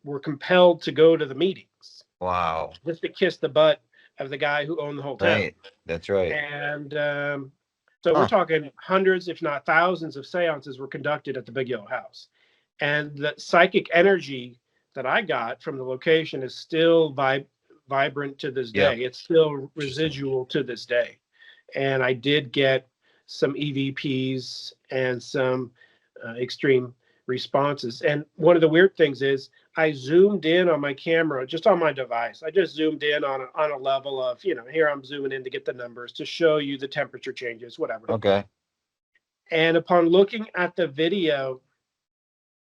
Speaker 2: were compelled to go to the meetings.
Speaker 1: Wow.
Speaker 2: Just to kiss the butt of the guy who owned the whole town.
Speaker 1: Right. That's right.
Speaker 2: And so we're talking hundreds, if not thousands, of seances were conducted at the Big Yellow House. And the psychic energy that I got from the location is still vibrant to this day. It's still residual to this day. And I did get some EVPs and some extreme responses. And one of the weird things is I zoomed in on my camera, just on my device. I just zoomed in on a level of, here I'm zooming in to get the numbers to show you the temperature changes, whatever.
Speaker 1: Okay.
Speaker 2: And upon looking at the video,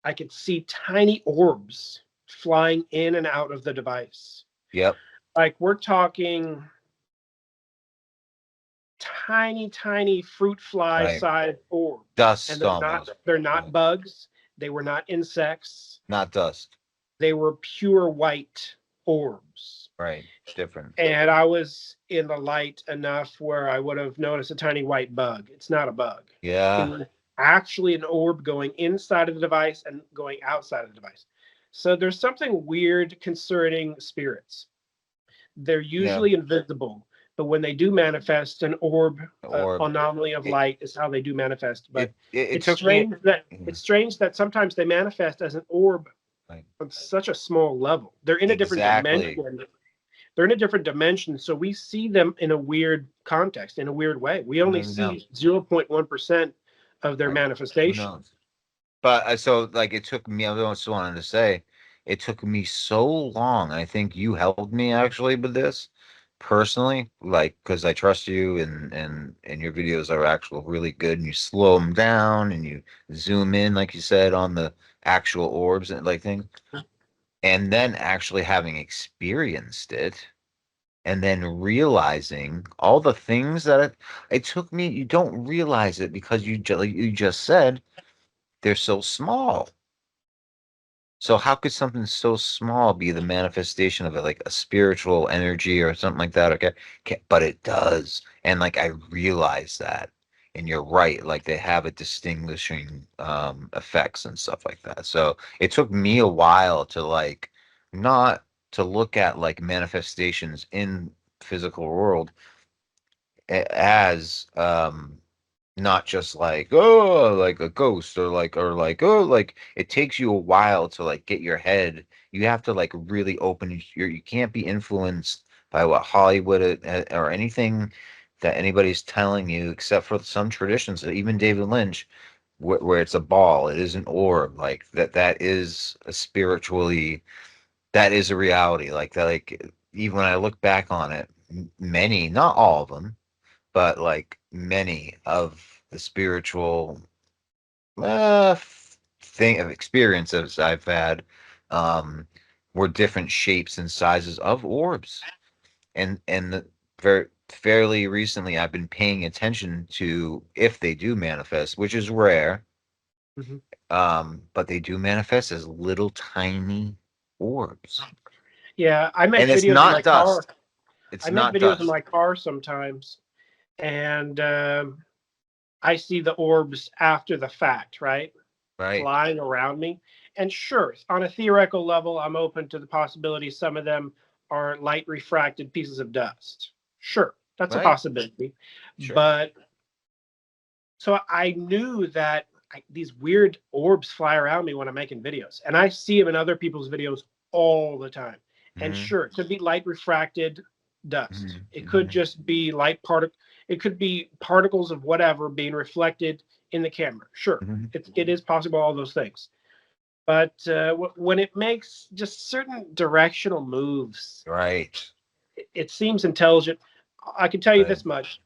Speaker 2: I could see tiny orbs flying in and out of the device.
Speaker 1: Yep.
Speaker 2: Like we're talking tiny fruit fly sized orbs.
Speaker 1: Dust.
Speaker 2: And they're not bugs. They were not insects.
Speaker 1: Not dust.
Speaker 2: They were pure white orbs.
Speaker 1: Right. Different.
Speaker 2: And I was in the light enough where I would have noticed a tiny white bug. It's not a bug.
Speaker 1: Yeah.
Speaker 2: It was actually an orb going inside of the device and going outside of the device. So there's something weird concerning spirits. They're usually invisible, but when they do manifest, an orb. Anomaly of light is how they do manifest. But it's strange that sometimes they manifest as an orb on such a small level. They're in a different dimension. They're in a different dimension, so we see them in a weird context, in a weird way. We only see 0.1% of their manifestation.
Speaker 1: But so like it took me, I just wanted to say, it took me so long. I think you helped me actually with this personally, like, because I trust you and your videos are actually really good, and you slow them down and you zoom in, like you said, on the actual orbs and like things. And then actually having experienced it and then realizing all the things that it took me, you don't realize it because you just said they're so small. So how could something so small be the manifestation of it, like a spiritual energy or something like that? Okay, but it does. And like I realize that. And you're right, like they have a distinguishing effects and stuff like that. So it took me a while to like not to look at like manifestations in physical world as not just like, oh, like a ghost, or like oh, like it takes you a while to like get your head. You have to like really open you can't be influenced by what Hollywood or anything that anybody's telling you, except for some traditions, even David Lynch, where it's a ball, it is an orb, like that is a spiritually, that is a reality, like that. Like even when I look back on it, many, not all of them, but like many of the spiritual thing of experiences I've had um, were different shapes and sizes of orbs, and very fairly recently I've been paying attention to if they do manifest, which is rare,
Speaker 2: Mhm.
Speaker 1: but they do manifest as little tiny orbs,
Speaker 2: Yeah, I
Speaker 1: and
Speaker 2: make
Speaker 1: it's
Speaker 2: videos in my
Speaker 1: not
Speaker 2: car.
Speaker 1: dust. It's
Speaker 2: I make
Speaker 1: not
Speaker 2: videos in
Speaker 1: dust,
Speaker 2: my car sometimes, and I see the orbs after the fact, right?
Speaker 1: right?
Speaker 2: Flying around me. And sure, on a theoretical level, I'm open to the possibility some of them are light refracted pieces of dust. Sure, that's a
Speaker 1: Right?
Speaker 2: possibility.
Speaker 1: Sure.
Speaker 2: But so I knew that these weird orbs fly around me when I'm making videos, and I see them in other people's videos all the time. And
Speaker 1: Hmm.
Speaker 2: sure, it could be light refracted dust. It could
Speaker 1: Hmm.
Speaker 2: just be light particle. It could be particles of whatever being reflected in the camera. Sure,
Speaker 1: Hmm.
Speaker 2: it is possible, all those things. But when it makes just certain directional moves,
Speaker 1: Right.
Speaker 2: it seems intelligent. I can tell you
Speaker 1: Right.
Speaker 2: this much: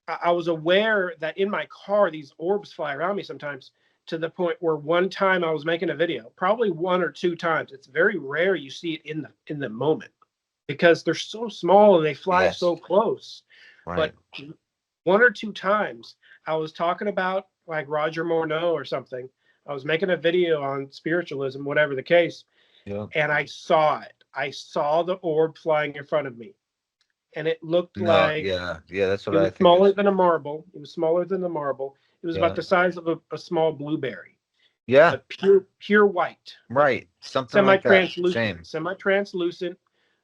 Speaker 2: I was aware that in my car these orbs fly around me sometimes, to the point where one time I was making a video, probably one or two times. It's very rare you see it in the moment because they're so small and they fly
Speaker 1: Yes.
Speaker 2: so close.
Speaker 1: Right.
Speaker 2: But one or two times I was talking about like Roger Morneau or something. I was making a video on spiritualism, whatever the case,
Speaker 1: Yep.
Speaker 2: and I saw it. I saw the orb flying in front of me, and it looked
Speaker 1: No,
Speaker 2: like
Speaker 1: yeah, yeah, that's
Speaker 2: it
Speaker 1: what
Speaker 2: was
Speaker 1: I figured.
Speaker 2: smaller than a marble. It was smaller than the marble. It was about
Speaker 1: Yeah.
Speaker 2: the size of a small blueberry,
Speaker 1: Yeah,
Speaker 2: but pure white, like
Speaker 1: right. Something like that.
Speaker 2: semi-translucent,
Speaker 1: Same.
Speaker 2: semi-translucent,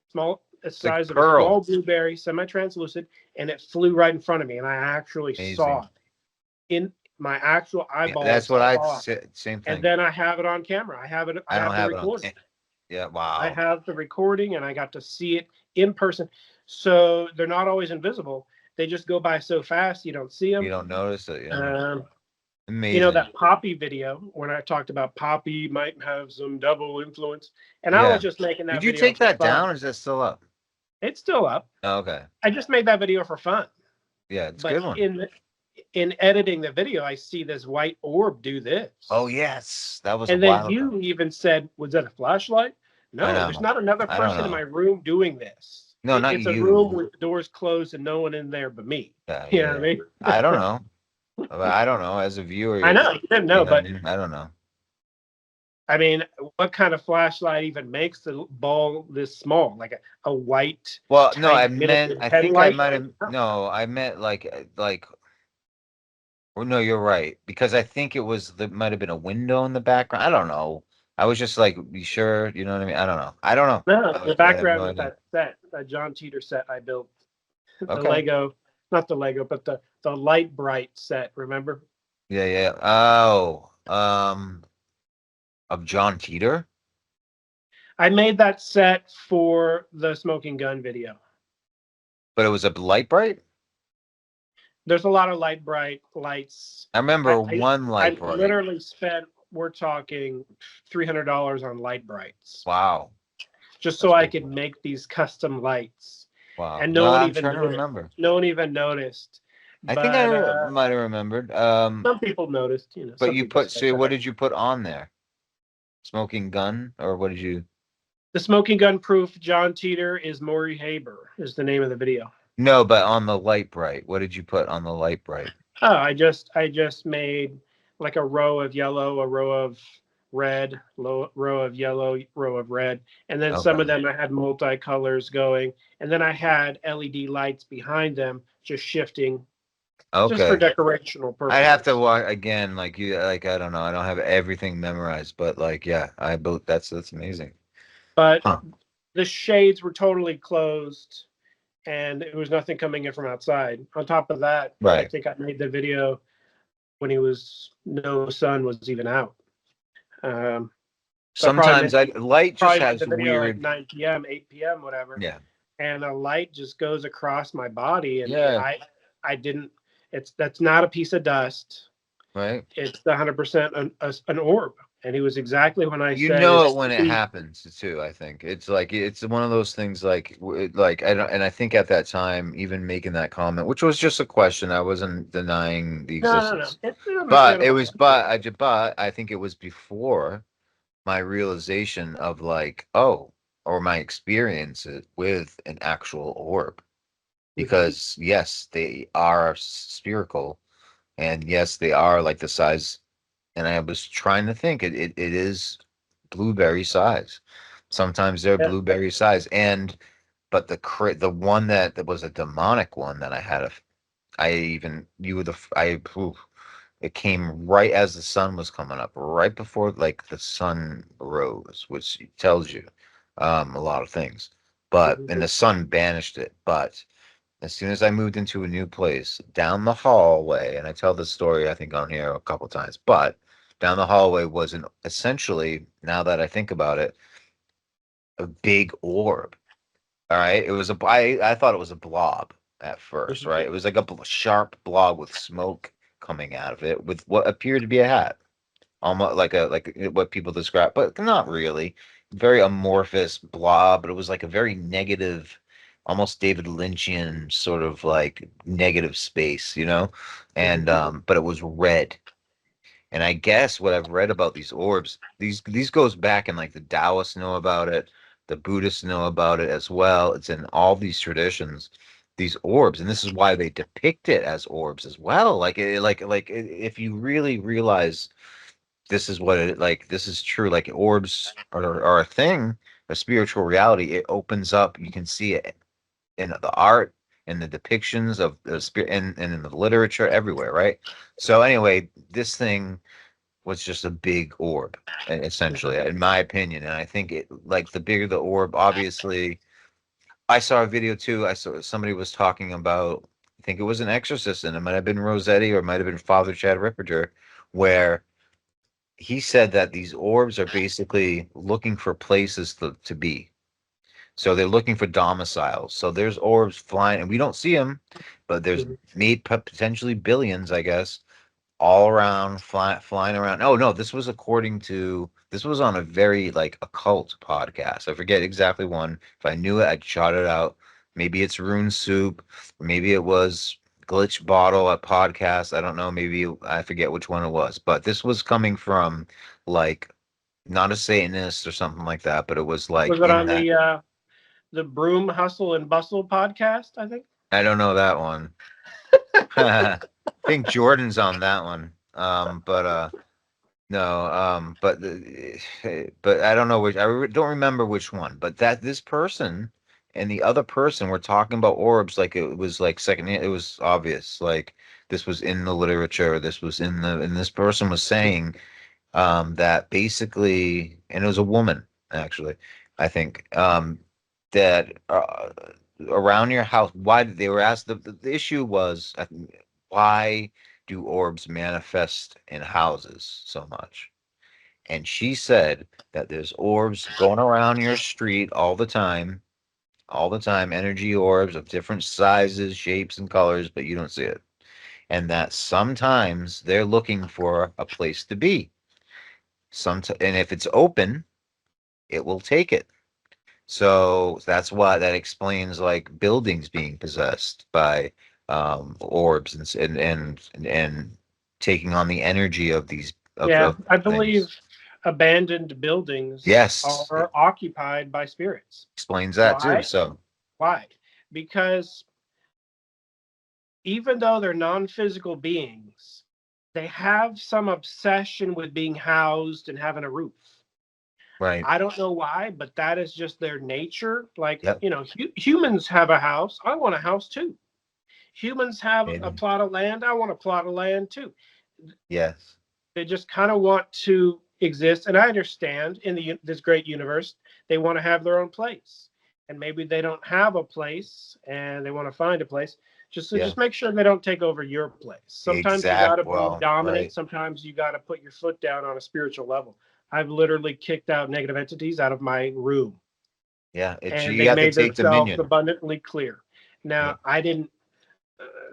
Speaker 2: small, the
Speaker 1: It's like
Speaker 2: size of a
Speaker 1: pearl.
Speaker 2: small blueberry, semi-translucent, and it flew right in front of me, and I actually saw
Speaker 1: Amazing.
Speaker 2: it in my actual
Speaker 1: Yeah, that's
Speaker 2: eyeballs.
Speaker 1: what I'd
Speaker 2: Saw it,
Speaker 1: say. Same
Speaker 2: and
Speaker 1: thing.
Speaker 2: then I have it on camera. I have it. I
Speaker 1: I don't
Speaker 2: have the
Speaker 1: have it on.
Speaker 2: recording.
Speaker 1: Yeah,
Speaker 2: I
Speaker 1: wow.
Speaker 2: have the recording, and I got to see it in person. So they're not always invisible. They just go by so fast you don't see
Speaker 1: You
Speaker 2: them.
Speaker 1: don't notice it, yeah.
Speaker 2: Um,
Speaker 1: Amazing.
Speaker 2: that Poppy video when I talked about Poppy might have some devil influence, and I was
Speaker 1: Yeah.
Speaker 2: just making
Speaker 1: Did
Speaker 2: that
Speaker 1: you
Speaker 2: video
Speaker 1: take
Speaker 2: for
Speaker 1: that
Speaker 2: fun.
Speaker 1: down or is that still up?
Speaker 2: It's still up.
Speaker 1: Oh, okay.
Speaker 2: I just made that video for fun.
Speaker 1: Yeah, it's a
Speaker 2: But
Speaker 1: good one.
Speaker 2: in editing the video, I see this white orb do
Speaker 1: Oh,
Speaker 2: this.
Speaker 1: yes. That was a
Speaker 2: And then
Speaker 1: while ago.
Speaker 2: you even said, was that a flashlight?
Speaker 1: I
Speaker 2: No, there's
Speaker 1: know.
Speaker 2: not another
Speaker 1: I don't
Speaker 2: person in my
Speaker 1: know.
Speaker 2: room doing this.
Speaker 1: No, not
Speaker 2: It's a room
Speaker 1: you.
Speaker 2: with the doors closed and no one in there but me.
Speaker 1: Yeah,
Speaker 2: You know what I
Speaker 1: yeah.
Speaker 2: mean?
Speaker 1: I don't know. I don't know. As a viewer,
Speaker 2: I know you didn't
Speaker 1: you
Speaker 2: know,
Speaker 1: know what I
Speaker 2: but
Speaker 1: mean? I don't know.
Speaker 2: I mean, what kind of flashlight even makes the ball this small? Like a white,
Speaker 1: Well, no, I
Speaker 2: tiny
Speaker 1: meant,
Speaker 2: miniature
Speaker 1: I think I
Speaker 2: headlight?
Speaker 1: might have, no, I meant like, well, no, you're right. Because I think it was, there might have been a window in the background. I don't know. I was just like, be sure, you know what I mean? I don't know. I don't know.
Speaker 2: No, the
Speaker 1: I have no
Speaker 2: background is
Speaker 1: idea.
Speaker 2: that set, that John Titor set I built. The
Speaker 1: Okay.
Speaker 2: Lego, not the Lego, but the light bright set. Remember?
Speaker 1: Yeah, yeah. Oh, of John Titor?
Speaker 2: I made that set for the smoking gun video.
Speaker 1: But it was a light bright?
Speaker 2: There's a lot of light bright lights.
Speaker 1: I
Speaker 2: I
Speaker 1: remember
Speaker 2: I,
Speaker 1: one light
Speaker 2: I
Speaker 1: bright.
Speaker 2: literally spent, we're talking $300 on light brights
Speaker 1: Wow.
Speaker 2: just
Speaker 1: That's
Speaker 2: so I
Speaker 1: pretty
Speaker 2: could
Speaker 1: cool.
Speaker 2: make these custom lights,
Speaker 1: Wow.
Speaker 2: and
Speaker 1: No,
Speaker 2: no one
Speaker 1: I'm
Speaker 2: even
Speaker 1: trying to
Speaker 2: noticed.
Speaker 1: remember.
Speaker 2: No one even noticed,
Speaker 1: I think
Speaker 2: but
Speaker 1: might have remembered.
Speaker 2: some people noticed.
Speaker 1: But
Speaker 2: Some
Speaker 1: you
Speaker 2: people
Speaker 1: put,
Speaker 2: said
Speaker 1: so what
Speaker 2: that.
Speaker 1: did you put on there? Smoking gun, or what did you?
Speaker 2: The smoking gun proof John Teeter is Maury Haber is the name of the video.
Speaker 1: No, but on the light bright. What did you put on the light bright?
Speaker 2: Oh, I just made like a row of yellow, a row of red, row of yellow, row of red, and then some
Speaker 1: Okay.
Speaker 2: of them I had multicolors going, and then I had LED lights behind them, just shifting, just for
Speaker 1: Okay.
Speaker 2: decorational
Speaker 1: I'd have to
Speaker 2: purposes.
Speaker 1: watch again, like you, like I don't know. I don't have everything memorized, but like yeah, that's amazing.
Speaker 2: But
Speaker 1: Huh.
Speaker 2: the shades were totally closed, and there was nothing coming in from outside. On top of that, I
Speaker 1: Right.
Speaker 2: think I made the video when no sun was even out. So
Speaker 1: Sometimes light just
Speaker 2: probably made
Speaker 1: has
Speaker 2: the video like
Speaker 1: weird.
Speaker 2: 9 p.m., 8 p.m., whatever.
Speaker 1: Yeah.
Speaker 2: And a light just goes across my body, and
Speaker 1: Yeah.
Speaker 2: I didn't. That's not a piece of dust.
Speaker 1: Right.
Speaker 2: It's 100% an orb, and he was exactly when I
Speaker 1: You
Speaker 2: said
Speaker 1: know
Speaker 2: it's
Speaker 1: it when it happens too. I think it's like it's one of those things like I don't, and I think at that time even making that comment, which was just a question, I wasn't denying the
Speaker 2: no.
Speaker 1: existence,
Speaker 2: It's
Speaker 1: but it
Speaker 2: understandable.
Speaker 1: was but I think it was before my realization of like, oh, or my experience with an actual orb, because yes, they are spherical, and yes, they are like the size, and I was trying to think it is blueberry size. Sometimes they're
Speaker 2: Yeah.
Speaker 1: blueberry size, and but the one that was a demonic one that I had I even you were the I oof, it came right as the sun was coming up, right before like the sun rose, which tells you a lot of things. But
Speaker 2: Mhm.
Speaker 1: and the sun banished it. But as soon as I moved into a new place, down the hallway, and I tell this story I think on here a couple times, but down the hallway was an essentially, now that I think about it, a big orb. All right, it was I thought it was a blob at first, right? It was like a sharp blob with smoke coming out of it, with what appeared to be a hat, almost like what people describe, but not really. Very amorphous blob, but it was like a very negative, almost David Lynchian sort of like negative space, you know? And but it was red. And I guess what I've read about these orbs, these goes back, and like the Taoists know about it, the Buddhists know about it as well. It's in all these traditions, these orbs, and this is why they depict it as orbs as well. If you really realize this is what it like, this is true. Like orbs are a thing, a spiritual reality. It opens up. You can see it in the art and the depictions of the spirit, and in the literature everywhere, right? So anyway, this thing was just a big orb, essentially, in my opinion. And I think it, like, the bigger the orb, obviously, I saw a video too. I saw somebody was talking about, I think it was an exorcist, and it might have been Rossetti or it might have been Father Chad Ripperger, where he said that these orbs are basically looking for places to be. So they're looking for domiciles. So there's orbs flying, and we don't see them, but there's made potentially billions, I guess, all around, flying around. Oh no, this was this was on a very like occult podcast. I forget exactly one. If I knew it, I'd shout it out. Maybe it's Rune Soup, maybe it was Glitch Bottle at podcast. I don't know. Maybe I forget which one it was. But this was coming from like not a Satanist or something like that, but it was like
Speaker 2: Was it
Speaker 1: in
Speaker 2: on
Speaker 1: that.
Speaker 2: the Broom Hustle and Bustle podcast? I think.
Speaker 1: I don't know that one. I think Jordan's on that one. But no, but I don't know which. Don't remember which one. But that this person and the other person were talking about orbs like it was like second. It was obvious. Like this was in the literature. This was in the, and this person was saying that basically, and it was a woman actually, I think, that around your house. Why did they were asked? The issue was why do orbs manifest in houses so much? And she said that there's orbs going around your street all the time, energy orbs of different sizes, shapes, and colors, but you don't see it. And that sometimes they're looking for a place to be. And if it's open, it will take it. So that's why that explains like buildings being possessed by orbs, and taking on the energy of these
Speaker 2: Yeah,
Speaker 1: of
Speaker 2: I believe
Speaker 1: things.
Speaker 2: abandoned buildings
Speaker 1: Yes, it
Speaker 2: are occupied by spirits.
Speaker 1: explains that too.
Speaker 2: Why?
Speaker 1: So
Speaker 2: Why? Because even though they're non-physical beings, they have some obsession with being housed and having a roof.
Speaker 1: right.
Speaker 2: I don't know why, but that is just their nature. Like,
Speaker 1: Yep.
Speaker 2: humans have a house. I want a house too. Humans have a
Speaker 1: Maybe.
Speaker 2: plot of land. I want a plot of land too.
Speaker 1: Yes.
Speaker 2: They just kind of want to exist. And I understand in this great universe, they want to have their own place. And maybe they don't have a place and they want to find a place. Just make sure they don't take over your place. Sometimes you got to be dominant.
Speaker 1: Right.
Speaker 2: Sometimes you got to put your foot down on a spiritual level. I've literally kicked out negative entities out of my room.
Speaker 1: Yeah,
Speaker 2: and
Speaker 1: you
Speaker 2: they
Speaker 1: have to
Speaker 2: made
Speaker 1: take
Speaker 2: themselves
Speaker 1: dominion.
Speaker 2: abundantly clear. Now,
Speaker 1: Yeah.
Speaker 2: I didn't,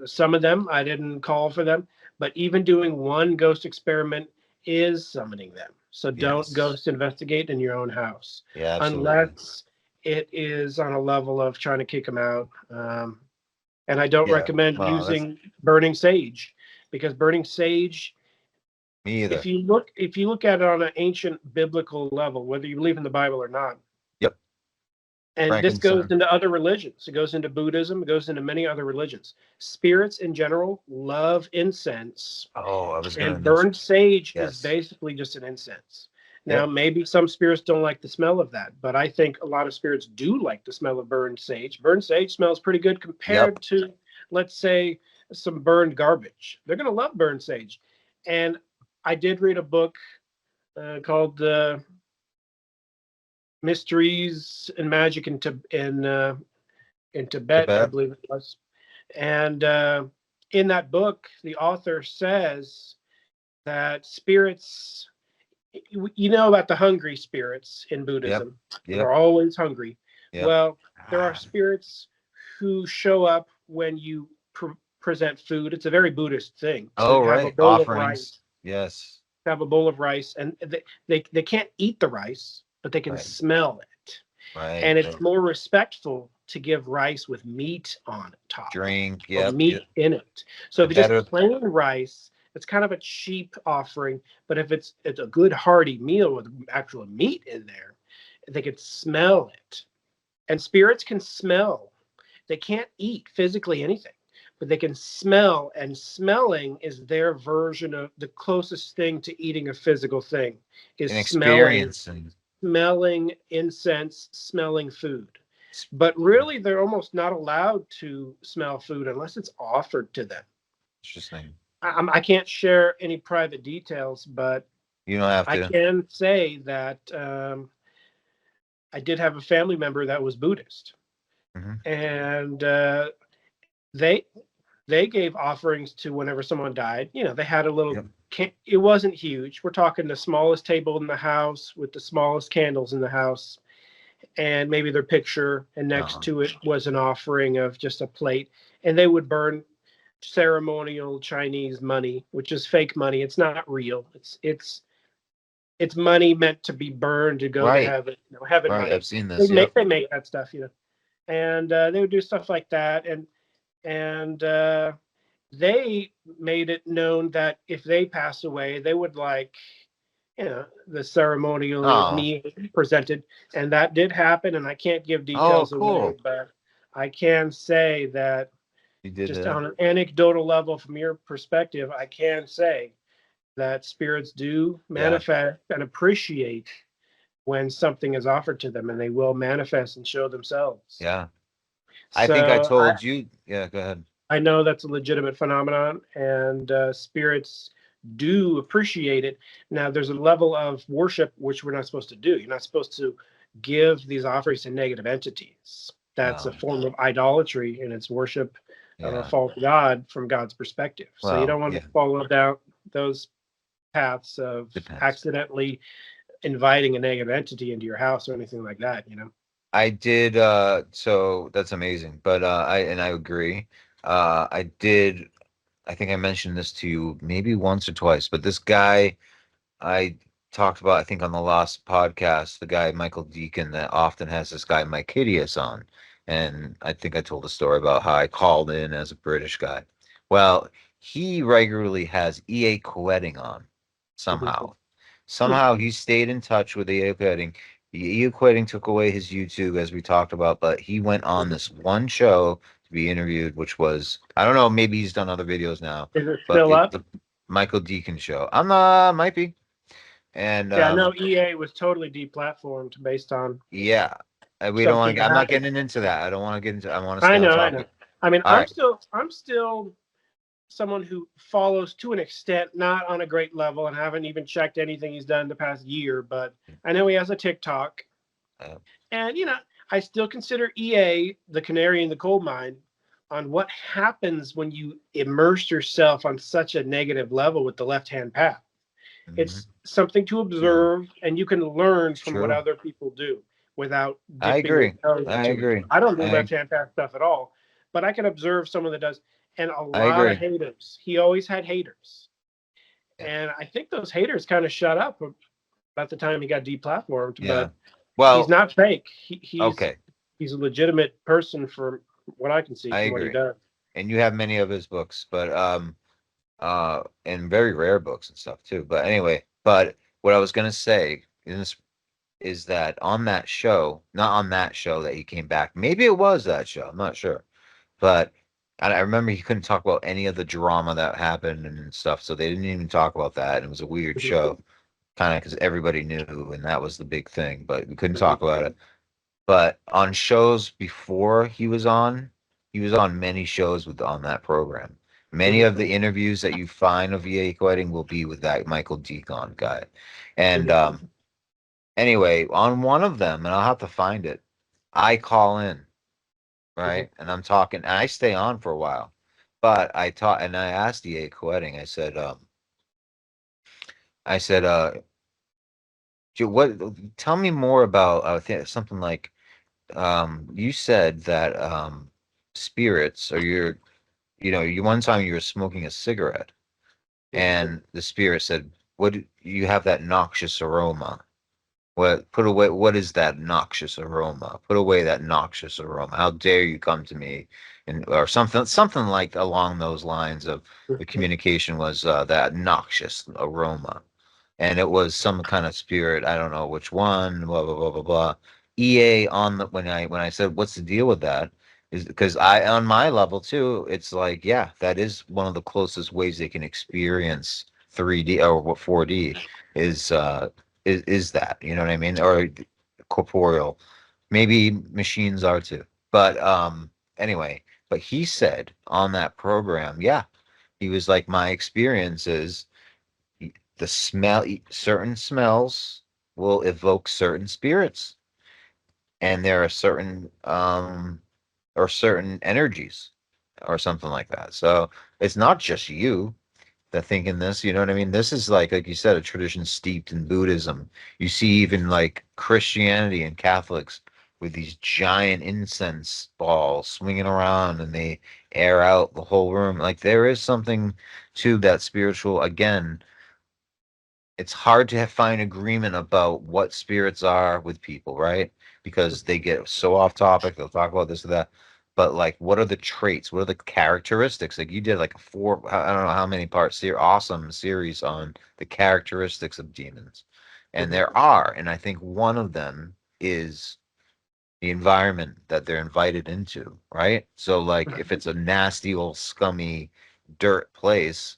Speaker 2: some of them, I didn't call for them, but even doing one ghost experiment is summoning them. So don't
Speaker 1: Yes.
Speaker 2: ghost investigate in your own house.
Speaker 1: Yeah, absolutely.
Speaker 2: Unless it is on a level of trying to kick them out. And I don't recommend using burning sage, because burning sage,
Speaker 1: me either.
Speaker 2: if you look at it on an ancient biblical level, whether you believe in the Bible or not,
Speaker 1: Yep.
Speaker 2: and this goes into other religions. It goes into Buddhism. It goes into many other religions. Spirits in general love incense.
Speaker 1: Oh, I was going to.
Speaker 2: And burned sage
Speaker 1: Yes.
Speaker 2: is basically just an incense. Now, maybe some spirits don't like the smell of that, but I think a lot of spirits do like the smell of burned sage. Burned sage smells pretty good compared to, let's say, some burned garbage. They're going to love burned sage. And I did read a book called Mysteries and Magic in Tibet, I believe it was. And in that book, the author says that spirits, you know about the hungry spirits in Buddhism. They're always hungry. Well, there are spirits who show up when you present food. It's a very Buddhist thing.
Speaker 1: So
Speaker 2: have a bowl of rice.
Speaker 1: Yes.
Speaker 2: Have a bowl of rice, and they can't eat the rice, but they can smell it.
Speaker 1: Right.
Speaker 2: And it's more respectful to give rice with meat on top.
Speaker 1: Drink,
Speaker 2: or meat in it. So if it's just plain rice, it's kind of a cheap offering. But if it's a good hearty meal with actual meat in there, they can smell it. And spirits can smell. They can't eat physically anything, but they can smell, and smelling is their version of the closest thing to eating a physical thing is smelling incense, smelling food. But really, they're almost not allowed to smell food unless it's offered to them.
Speaker 1: Interesting.
Speaker 2: I can't share any private details, but
Speaker 1: you don't have to.
Speaker 2: I can say that I did have a family member that was Buddhist, and they gave offerings to whenever someone died. You know, they had a little. It wasn't huge. We're talking the smallest table in the house with the smallest candles in the house, and maybe their picture, and next to it was an offering of just a plate. And they would burn ceremonial Chinese money, which is fake money. It's not real. It's money meant to be burned to go to heaven. You know, heaven money.
Speaker 1: I've seen this.
Speaker 2: They make that stuff, you know, and they would do stuff like that, and they made it known that if they pass away, they would like, you know, the ceremonial meal presented, and that did happen. And I can't give details away, but I can say that on an anecdotal level, from your perspective, I can say that spirits do manifest and appreciate when something is offered to them, and they will manifest and show themselves.
Speaker 1: Yeah. I think I told you. Yeah, go ahead.
Speaker 2: I know that's a legitimate phenomenon, and spirits do appreciate it. Now, there's a level of worship which we're not supposed to do. You're not supposed to give these offerings to negative entities. That's a form of idolatry, and it's worship of a false god from God's perspective. So you don't want to follow down those paths of accidentally inviting a negative entity into your house or anything like that, you know.
Speaker 1: I did so that's amazing. But I agree. I think I mentioned this to you maybe once or twice, but this guy I talked about, I think on the last podcast, the guy Michael Deacon that often has this guy Mike Hideous on. And I think I told a story about how I called in as a British guy. Well, he regularly has E.A. Coetting on somehow. Somehow he stayed in touch with E.A. Coetting. E.A. Coetting took away his YouTube, as we talked about, but he went on this one show to be interviewed, which was, I don't know, maybe he's done other videos now.
Speaker 2: Is it still up?
Speaker 1: The Michael Deacon show. Might be. And
Speaker 2: I know EA was totally deplatformed based on.
Speaker 1: Yeah. We don't want to. I'm not getting into that. I don't want to get into. I want to.
Speaker 2: I know. I mean, I'm still someone who follows to an extent, not on a great level, and haven't even checked anything he's done in the past year. But I know he has a TikTok, And, I still consider EA the canary in the coal mine on what happens when you immerse yourself on such a negative level with the left-hand path. It's something to observe, and you can learn from what other people do without dipping your toes into it. I don't do left-hand path stuff at all, but I can observe someone that does. And a lot of haters. He always had haters. And I think those haters kind of shut up about the time he got deplatformed.
Speaker 1: Yeah.
Speaker 2: But he's not fake. He's
Speaker 1: okay.
Speaker 2: He's a legitimate person from what I can see from what he does.
Speaker 1: And you have many of his books, but and very rare books and stuff too. But anyway, what I was gonna say is that on that show, not on that show that he came back, maybe it was that show, I'm not sure. But I remember he couldn't talk about any of the drama that happened and stuff, so they didn't even talk about that. And it was a weird show, kind of because everybody knew, and that was the big thing. But we couldn't talk about it. But on shows before he was on many shows on that program. Many of the interviews that you find of EA Quitting will be with that Michael Deacon guy. And anyway, on one of them, and I'll have to find it, I call in, right? And I'm talking, and I stay on for a while. But I asked EA Quitting, I said, tell me more about something like, you said that spirits, or you one time you were smoking a cigarette, and the spirit said, "What, you have that noxious aroma? What is that noxious aroma? Put away that noxious aroma. How dare you come to me?" Or something like along those lines of the communication was that noxious aroma. And it was some kind of spirit. I don't know which one. Blah blah blah blah blah. EA on when I said what's the deal with that, is because on my level too, it's like, yeah, that is one of the closest ways they can experience 3D or 4D is that, you know what I mean, or corporeal. Maybe machines are too, but anyway. But he said on that program, yeah, he was like, my experience is certain smells will evoke certain spirits, and there are certain or certain energies or something like that. So it's not just you that thinking this, you know what I mean? This is like you said, a tradition steeped in Buddhism. You see even like Christianity and Catholics with these giant incense balls swinging around, and they air out the whole room. Like there is something to that spiritual. Again, it's hard to find agreement about what spirits are with people, right? Because they get so off topic. They'll talk about this or that. But like, what are the traits? What are the characteristics? Like you did like I don't know how many parts here, awesome series on the characteristics of demons. And there are, and I think one of them is the environment that they're invited into, right? So like if it's a nasty old scummy dirt place,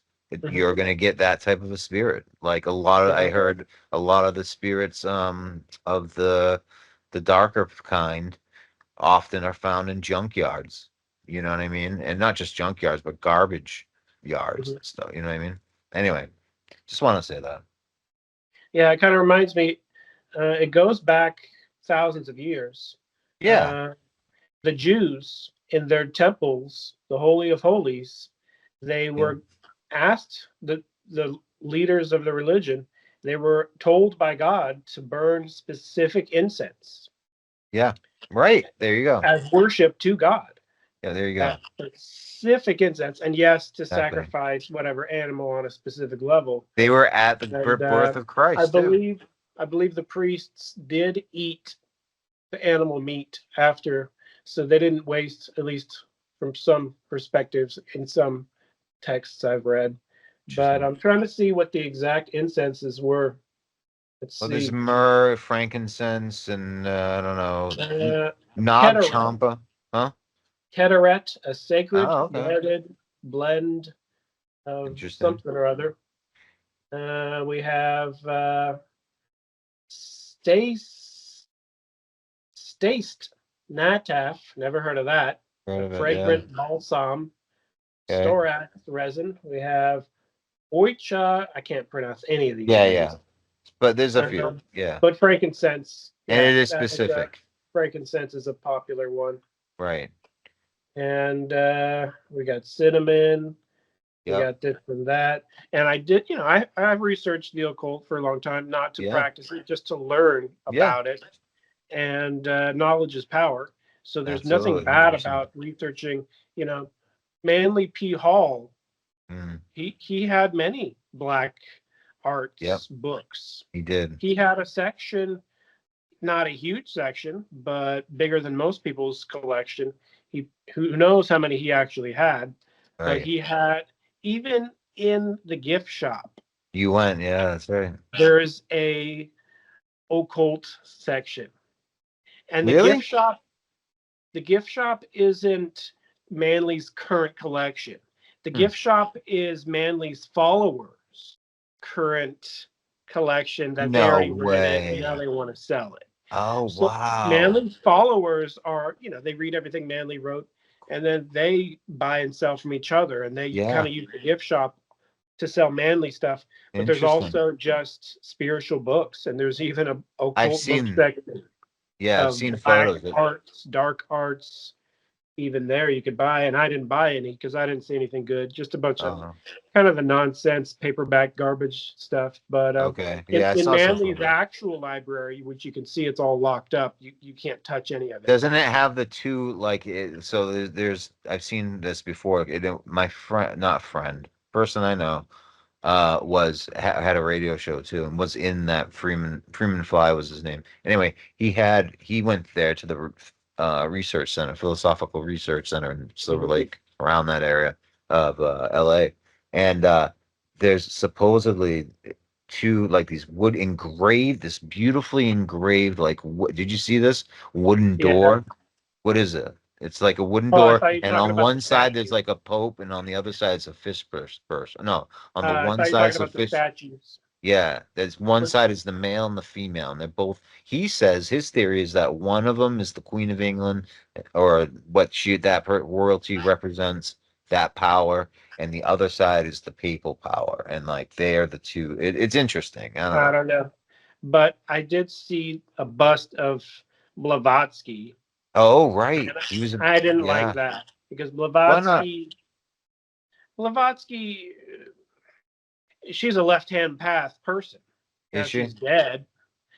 Speaker 1: you're gonna get that type of a spirit. Like I heard a lot of the spirits of the darker kind often are found in junkyards. You know what I mean? And not just junkyards, but garbage yards and stuff. You know what I mean? Anyway, just want to say that.
Speaker 2: Yeah, it kind of reminds me. It goes back thousands of years.
Speaker 1: Yeah.
Speaker 2: The Jews in their temples, the Holy of Holies, they were asked, the leaders of the religion, they were told by God to burn specific incense.
Speaker 1: Yeah. Right. There you go.
Speaker 2: As worship to God.
Speaker 1: Yeah, there you go.
Speaker 2: Specific incense, and yes, to sacrifice whatever animal on a specific level.
Speaker 1: They were at the birth of Christ.
Speaker 2: I believe the priests did eat the animal meat after, so they didn't waste, at least from some perspectives in some texts I've read. But I'm trying to see what the exact incenses were. Let's see.
Speaker 1: There's myrrh, frankincense, and I don't know, knob champa, huh?
Speaker 2: Keteret, a sacred guarded blend of something or other. We have Stased Nataf, never heard of that. Fragrant balsam, storax resin. We have Oicha, I can't pronounce any of these.
Speaker 1: Yeah. But there's a few. Yeah.
Speaker 2: But frankincense
Speaker 1: And it is
Speaker 2: that was,
Speaker 1: specific.
Speaker 2: frankincense is a popular one.
Speaker 1: Right.
Speaker 2: And we got cinnamon. We
Speaker 1: Yep.
Speaker 2: got this and that. And I did, I've researched the occult for a long time, not to practice it, just to learn about it. And knowledge is power. So there's nothing bad
Speaker 1: 100%.
Speaker 2: about researching, Manly P. Hall. He had many black arts books.
Speaker 1: He did.
Speaker 2: He had a section, not a huge section, but bigger than most people's collection. Who knows how many he actually had, but he had, even in the gift shop.
Speaker 1: You went, yeah, that's right.
Speaker 2: There's a occult section. And the gift shop isn't Manly's current collection. The gift shop is Manly's followers' current collection that they already read it, and now they want to sell it.
Speaker 1: Oh,
Speaker 2: so
Speaker 1: wow.
Speaker 2: Manly's followers are, they read everything Manly wrote, and then they buy and sell from each other, and they kind of use the gift shop to sell Manly stuff. But there's also just spiritual books, and there's even a occult book section.
Speaker 1: Yeah, I've seen photos.
Speaker 2: Arts, dark arts, even there you could buy, and I didn't buy any because I didn't see anything good. Just a bunch of kind of the nonsense paperback garbage stuff. But in Manly's actual library, which you can see, it's all locked up. You can't touch any of it.
Speaker 1: Doesn't it have the two, so there's I've seen this before. My person I know had a radio show too, and was in that Freeman Fly was his name. Anyway, he went there to the research center, philosophical research center in Silver Lake, around that area of LA. And there's supposedly two, these this beautifully engraved, did you see this wooden door? What is it? It's like a wooden door, and on one side there's like a pope, and on the other side it's a fish person. No, on the one side it's a fish. Yeah, there's one side is the male and the female, and they're both. He says his theory is that one of them is the Queen of England, or what royalty represents, that power, and the other side is the papal power, and they are the two. It's interesting.
Speaker 2: I don't know, but I did see a bust of Blavatsky.
Speaker 1: Oh, right.
Speaker 2: I didn't like that because Blavatsky, she's a left-hand path person. Now she's dead.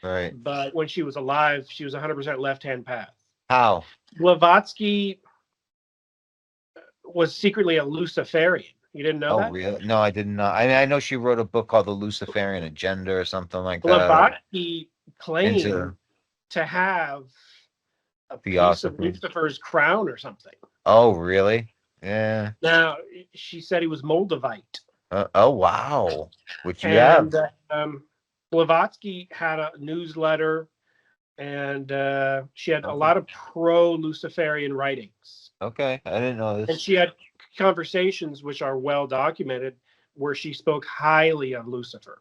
Speaker 1: Right.
Speaker 2: But when she was alive, she was 100% left-hand path.
Speaker 1: How?
Speaker 2: Blavatsky was secretly a Luciferian. You didn't know that?
Speaker 1: Oh, really? No, I did not. I know she wrote a book called The Luciferian Agenda or something like that.
Speaker 2: Blavatsky claimed to have a piece of Lucifer's crown or something.
Speaker 1: Oh, really? Yeah.
Speaker 2: Now, she said he was Moldavite.
Speaker 1: Oh, wow. Which you have.
Speaker 2: Blavatsky had a newsletter, and she had a lot of pro-Luciferian writings.
Speaker 1: Okay, I didn't know this.
Speaker 2: And she had conversations, which are well documented, where she spoke highly of Lucifer.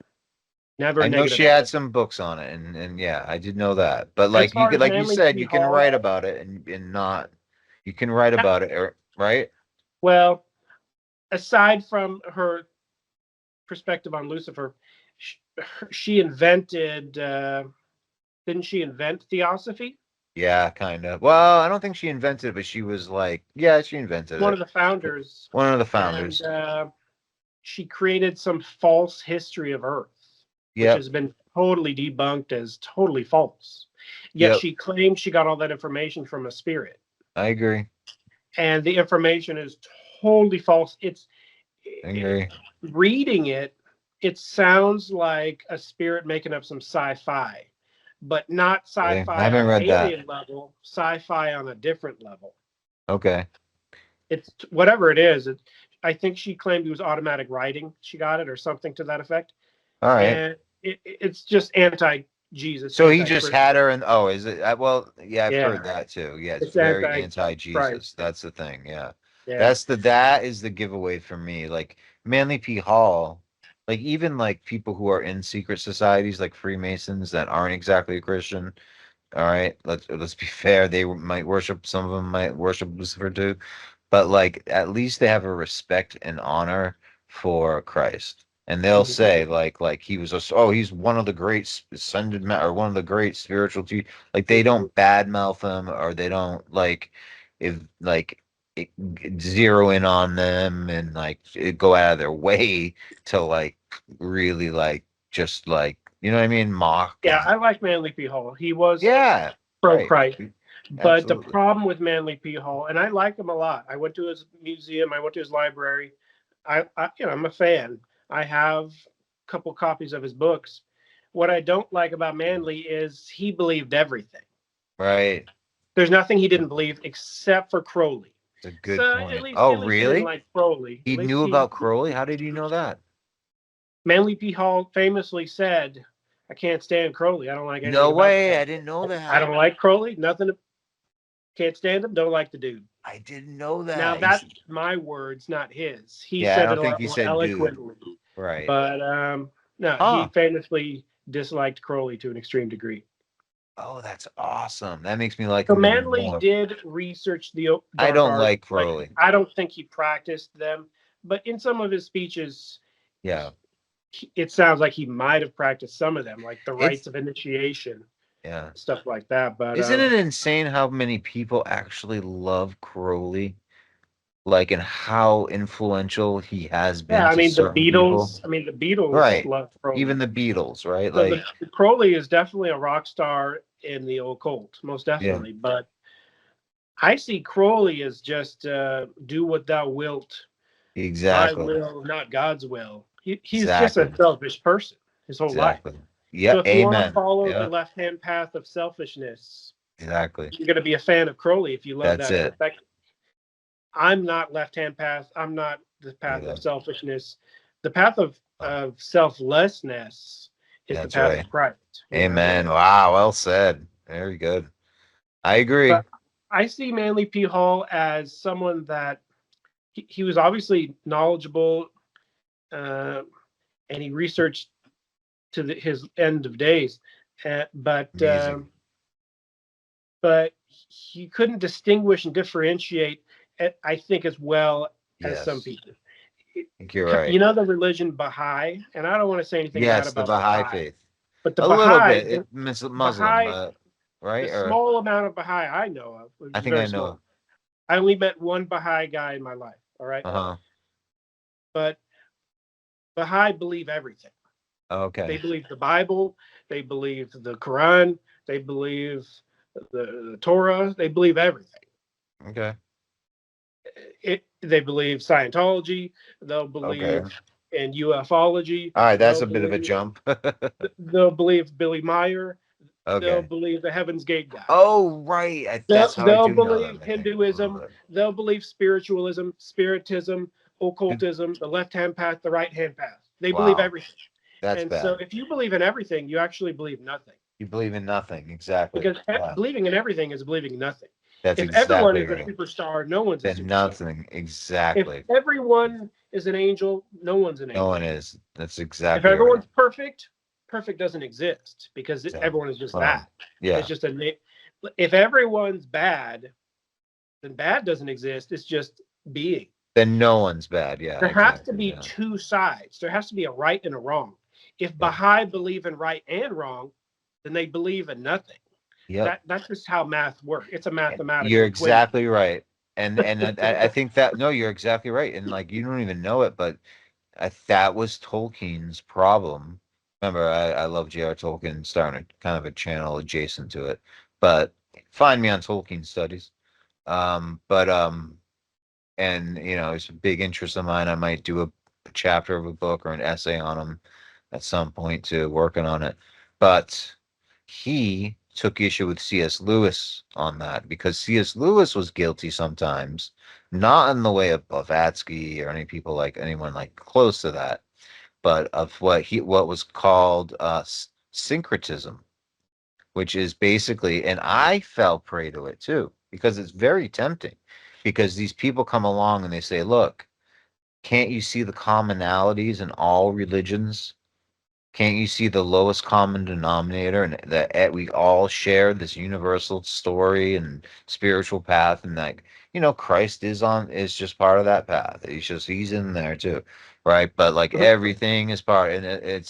Speaker 1: I know she had some books on it, and yeah, I did know that. But like you said, you can write about it and not. You can write about it, right?
Speaker 2: Well, aside from her perspective on Lucifer, she invented. Didn't she invent Theosophy?
Speaker 1: Yeah, kind of. Well, I don't think she invented it, but she was she invented it.
Speaker 2: One of the founders.
Speaker 1: One of the founders.
Speaker 2: And, she created some false history of Earth, which has been totally debunked as totally false. Yet she claimed she got all that information from a spirit.
Speaker 1: I agree.
Speaker 2: And the information is totally false.
Speaker 1: I agree.
Speaker 2: Reading it, it sounds like a spirit making up some sci-fi, but not sci-fi
Speaker 1: I haven't read
Speaker 2: alien level, sci-fi on a different level.
Speaker 1: Okay.
Speaker 2: It's whatever it is. I think she claimed it was automatic writing. She got it or something to that effect.
Speaker 1: All right.
Speaker 2: And it's just anti-Jesus.
Speaker 1: So he just had her, and is it? Well, yeah, I've heard that too. Yeah, it's very anti-Jesus. That's the thing. Yeah. That is the giveaway for me. Like Manly P. Hall, even people who are in secret societies, like Freemasons, that aren't exactly a Christian. All right, let's be fair. They might worship. Some of them might worship Lucifer too, but at least they have a respect and honor for Christ. and they'll say like he was he's one of the great ascended or one of the great spiritual like they don't badmouth him, or they don't like if like zero in on them and like go out of their way to like really like just like, you know what I mean, mock.
Speaker 2: Yeah, I like Manly P. Hall. He was
Speaker 1: Yeah,
Speaker 2: pro
Speaker 1: right.
Speaker 2: Christ. But the
Speaker 1: Absolutely.
Speaker 2: problem with Manly P. Hall, and I like him a lot. I went to his museum. I went to his library. I'm a fan. I have a couple copies of his books. What I don't like about Manly is he believed everything.
Speaker 1: Right.
Speaker 2: There's nothing he didn't believe except for Crowley.
Speaker 1: It's a good
Speaker 2: So
Speaker 1: point.
Speaker 2: at
Speaker 1: Oh,
Speaker 2: least he didn't
Speaker 1: really?
Speaker 2: like Crowley.
Speaker 1: He
Speaker 2: At least
Speaker 1: knew about Crowley? How did you know that?
Speaker 2: Manly P. Hall famously said, "I can't stand Crowley. I don't like anything
Speaker 1: No
Speaker 2: about the
Speaker 1: way.
Speaker 2: guy.
Speaker 1: I didn't know
Speaker 2: I
Speaker 1: that.
Speaker 2: don't like Crowley. Nothing. Can't stand him. Don't like the dude."
Speaker 1: I didn't know that.
Speaker 2: Now that's my words, not his. He
Speaker 1: Yeah, I
Speaker 2: said it
Speaker 1: don't
Speaker 2: a
Speaker 1: think
Speaker 2: lot
Speaker 1: he
Speaker 2: more
Speaker 1: said dude.
Speaker 2: eloquently,
Speaker 1: Right.
Speaker 2: but no, he
Speaker 1: Huh.
Speaker 2: famously disliked Crowley to an extreme degree.
Speaker 1: Oh, that's awesome. That makes me like
Speaker 2: So
Speaker 1: him even
Speaker 2: Manley
Speaker 1: more.
Speaker 2: did research the
Speaker 1: I
Speaker 2: dark
Speaker 1: don't
Speaker 2: arts.
Speaker 1: like Crowley.
Speaker 2: I don't think he practiced them, but in some of his speeches,
Speaker 1: Yeah.
Speaker 2: it sounds like he might have practiced some of them, like the rites
Speaker 1: It's
Speaker 2: of initiation,
Speaker 1: yeah.
Speaker 2: stuff like that. But
Speaker 1: Isn't it insane how many people actually love Crowley? Like, and how influential he has
Speaker 2: yeah,
Speaker 1: been to certain people?
Speaker 2: The Beatles
Speaker 1: Right.
Speaker 2: love Crowley.
Speaker 1: Even the Beatles, right?
Speaker 2: So
Speaker 1: Like,
Speaker 2: the Crowley is definitely a rock star in the occult, most
Speaker 1: yeah,
Speaker 2: definitely. But I see Crowley as just do what thou wilt, my
Speaker 1: exactly.
Speaker 2: will, not God's will. He's just a
Speaker 1: Exactly.
Speaker 2: selfish person his whole life.
Speaker 1: Exactly.
Speaker 2: So
Speaker 1: Yeah,
Speaker 2: if you want to
Speaker 1: amen.
Speaker 2: follow the
Speaker 1: Yeah,
Speaker 2: left-hand path of selfishness,
Speaker 1: exactly.
Speaker 2: you're going to be a fan of Crowley if you love
Speaker 1: That's
Speaker 2: that
Speaker 1: it.
Speaker 2: perspective. I'm not left-hand path. I'm not the path
Speaker 1: Yeah,
Speaker 2: of selfishness. The path of selflessness is the
Speaker 1: that's
Speaker 2: path
Speaker 1: right.
Speaker 2: of Christ.
Speaker 1: Amen. Wow, well said. Very good. I agree.
Speaker 2: But I see Manly P. Hall as someone that he was obviously knowledgeable, uh, and he researched to his end of days, uh, but
Speaker 1: Amazing.
Speaker 2: um, but he couldn't distinguish and differentiate, I think, as well as some
Speaker 1: Yes,
Speaker 2: people.
Speaker 1: I think you're right.
Speaker 2: You know the religion Baha'i, and I don't want to say anything bad
Speaker 1: Yes, the
Speaker 2: about
Speaker 1: Baha'i
Speaker 2: Baha'i,
Speaker 1: faith.
Speaker 2: but the
Speaker 1: A little
Speaker 2: Baha'i,
Speaker 1: bit. Muslim,
Speaker 2: Baha'i, the
Speaker 1: right? Or
Speaker 2: small amount of Baha'i I know of, which
Speaker 1: I
Speaker 2: is
Speaker 1: think I
Speaker 2: very small.
Speaker 1: know.
Speaker 2: I only met one Baha'i guy in my life. All right,
Speaker 1: Uh-huh.
Speaker 2: but Baha'i believe everything. They
Speaker 1: Okay.
Speaker 2: believe the Bible. They believe the Quran. They believe the Torah. They believe everything.
Speaker 1: Okay.
Speaker 2: They believe Scientology. They'll
Speaker 1: Okay.
Speaker 2: believe in ufology.
Speaker 1: All right, that's
Speaker 2: They'll
Speaker 1: a bit of a
Speaker 2: believe
Speaker 1: jump.
Speaker 2: they'll believe Billy Meyer. They'll
Speaker 1: Okay.
Speaker 2: believe the Heaven's Gate guy.
Speaker 1: Oh, right.
Speaker 2: They'll,
Speaker 1: That's how I
Speaker 2: they'll
Speaker 1: do know them,
Speaker 2: believe
Speaker 1: I think. A little
Speaker 2: Hinduism.
Speaker 1: bit.
Speaker 2: They'll believe spiritualism, spiritism,
Speaker 1: Dude,
Speaker 2: occultism, the left hand path, the right hand path. They believe
Speaker 1: wow.
Speaker 2: everything.
Speaker 1: That's
Speaker 2: And so
Speaker 1: bad.
Speaker 2: if you believe in everything, you actually believe nothing.
Speaker 1: You believe in nothing. Exactly.
Speaker 2: Because
Speaker 1: Yeah.
Speaker 2: believing in everything is believing in nothing.
Speaker 1: That's
Speaker 2: If everyone
Speaker 1: exactly
Speaker 2: is a
Speaker 1: right.
Speaker 2: superstar, no one's a
Speaker 1: Then
Speaker 2: superstar.
Speaker 1: nothing.
Speaker 2: If
Speaker 1: Exactly.
Speaker 2: everyone is an angel, no one's an
Speaker 1: No
Speaker 2: angel.
Speaker 1: one is. That's
Speaker 2: If
Speaker 1: exactly right.
Speaker 2: everyone's perfect, perfect doesn't exist because
Speaker 1: Exactly.
Speaker 2: everyone is just
Speaker 1: Well,
Speaker 2: that.
Speaker 1: yeah.
Speaker 2: It's just a. If everyone's bad, then bad doesn't exist. It's just being.
Speaker 1: Then no one's bad. Yeah,
Speaker 2: There has to
Speaker 1: exactly.
Speaker 2: be
Speaker 1: Yeah.
Speaker 2: two sides. There has to be a right and a wrong. If
Speaker 1: Yeah.
Speaker 2: Baha'i believe in right and wrong, then they believe in nothing.
Speaker 1: Yep.
Speaker 2: That's just how math works. It's a mathematical
Speaker 1: You're
Speaker 2: equation.
Speaker 1: exactly right. And I think that no, you're exactly right. And like you don't even know it, but that was Tolkien's problem. Remember, I love J.R. Tolkien, starting a kind of a channel adjacent to it. But find me on Tolkien studies. But and it's a big interest of mine. I might do a chapter of a book or an essay on him at some point too, working on it. But he took issue with C.S. Lewis on that because C.S. Lewis was guilty sometimes, not in the way of Blavatsky or anyone like close to that, but of what was called syncretism, which is basically, and I fell prey to it too because it's very tempting because these people come along and they say, look, can't you see the commonalities in all religions? Can't you see the lowest common denominator, and that we all share this universal story and spiritual path, and like, Christ is just part of that path. He's in there too, right? But like everything is part, and it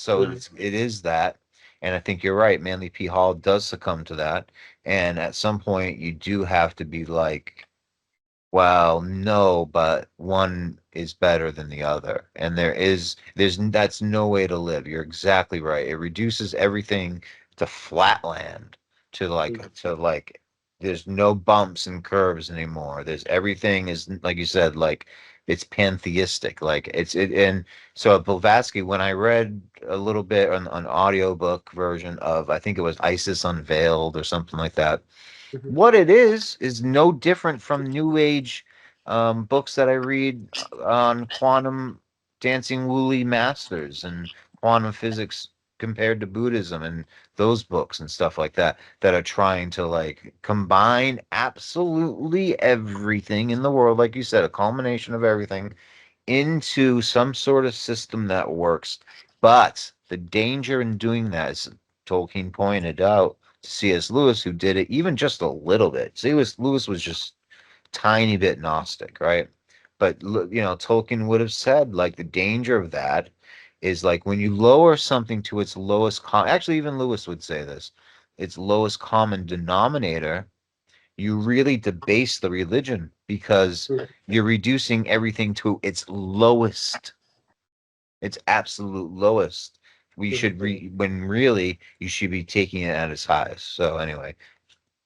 Speaker 1: is that. And I think you're right. Manly P. Hall does succumb to that, and at some point you do have to be like, well, no, but one is better than the other. And that's no way to live. You're exactly right. It reduces everything to flatland, to like there's no bumps and curves anymore. Everything is, like you said, like it's pantheistic. And so Blavatsky, when I read a little bit on an audiobook version of, I think it was Isis Unveiled or something like that, what it is no different from New Age books that I read on quantum dancing woolly masters and quantum physics compared to Buddhism and those books and stuff like that are trying to like combine absolutely everything in the world, like you said, a culmination of everything into some sort of system that works. But the danger in doing that, as Tolkien pointed out to C.S. Lewis, who did it even just a little bit. C.S. Lewis was just tiny bit Gnostic, right? But Tolkien would have said like the danger of that is like when you lower something to its actually even Lewis would say this, its lowest common denominator, you really debase the religion because you're reducing everything to its absolute lowest. When really you should be taking it at its highest. So anyway,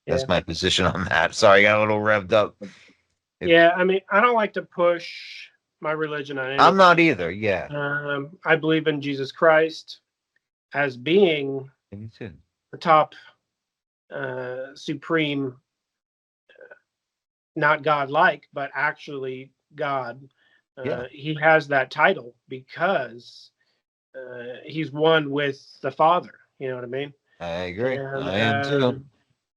Speaker 1: that's my position on that. Sorry, I got a little revved up.
Speaker 2: Yeah, I mean, I don't like to push my religion on anyone.
Speaker 1: I'm not either. Yeah.
Speaker 2: I believe in Jesus Christ as being the top supreme, not God-like, but actually God. He has that title because he's one with the Father. You know what I mean?
Speaker 1: I agree.
Speaker 2: And,
Speaker 1: I am too.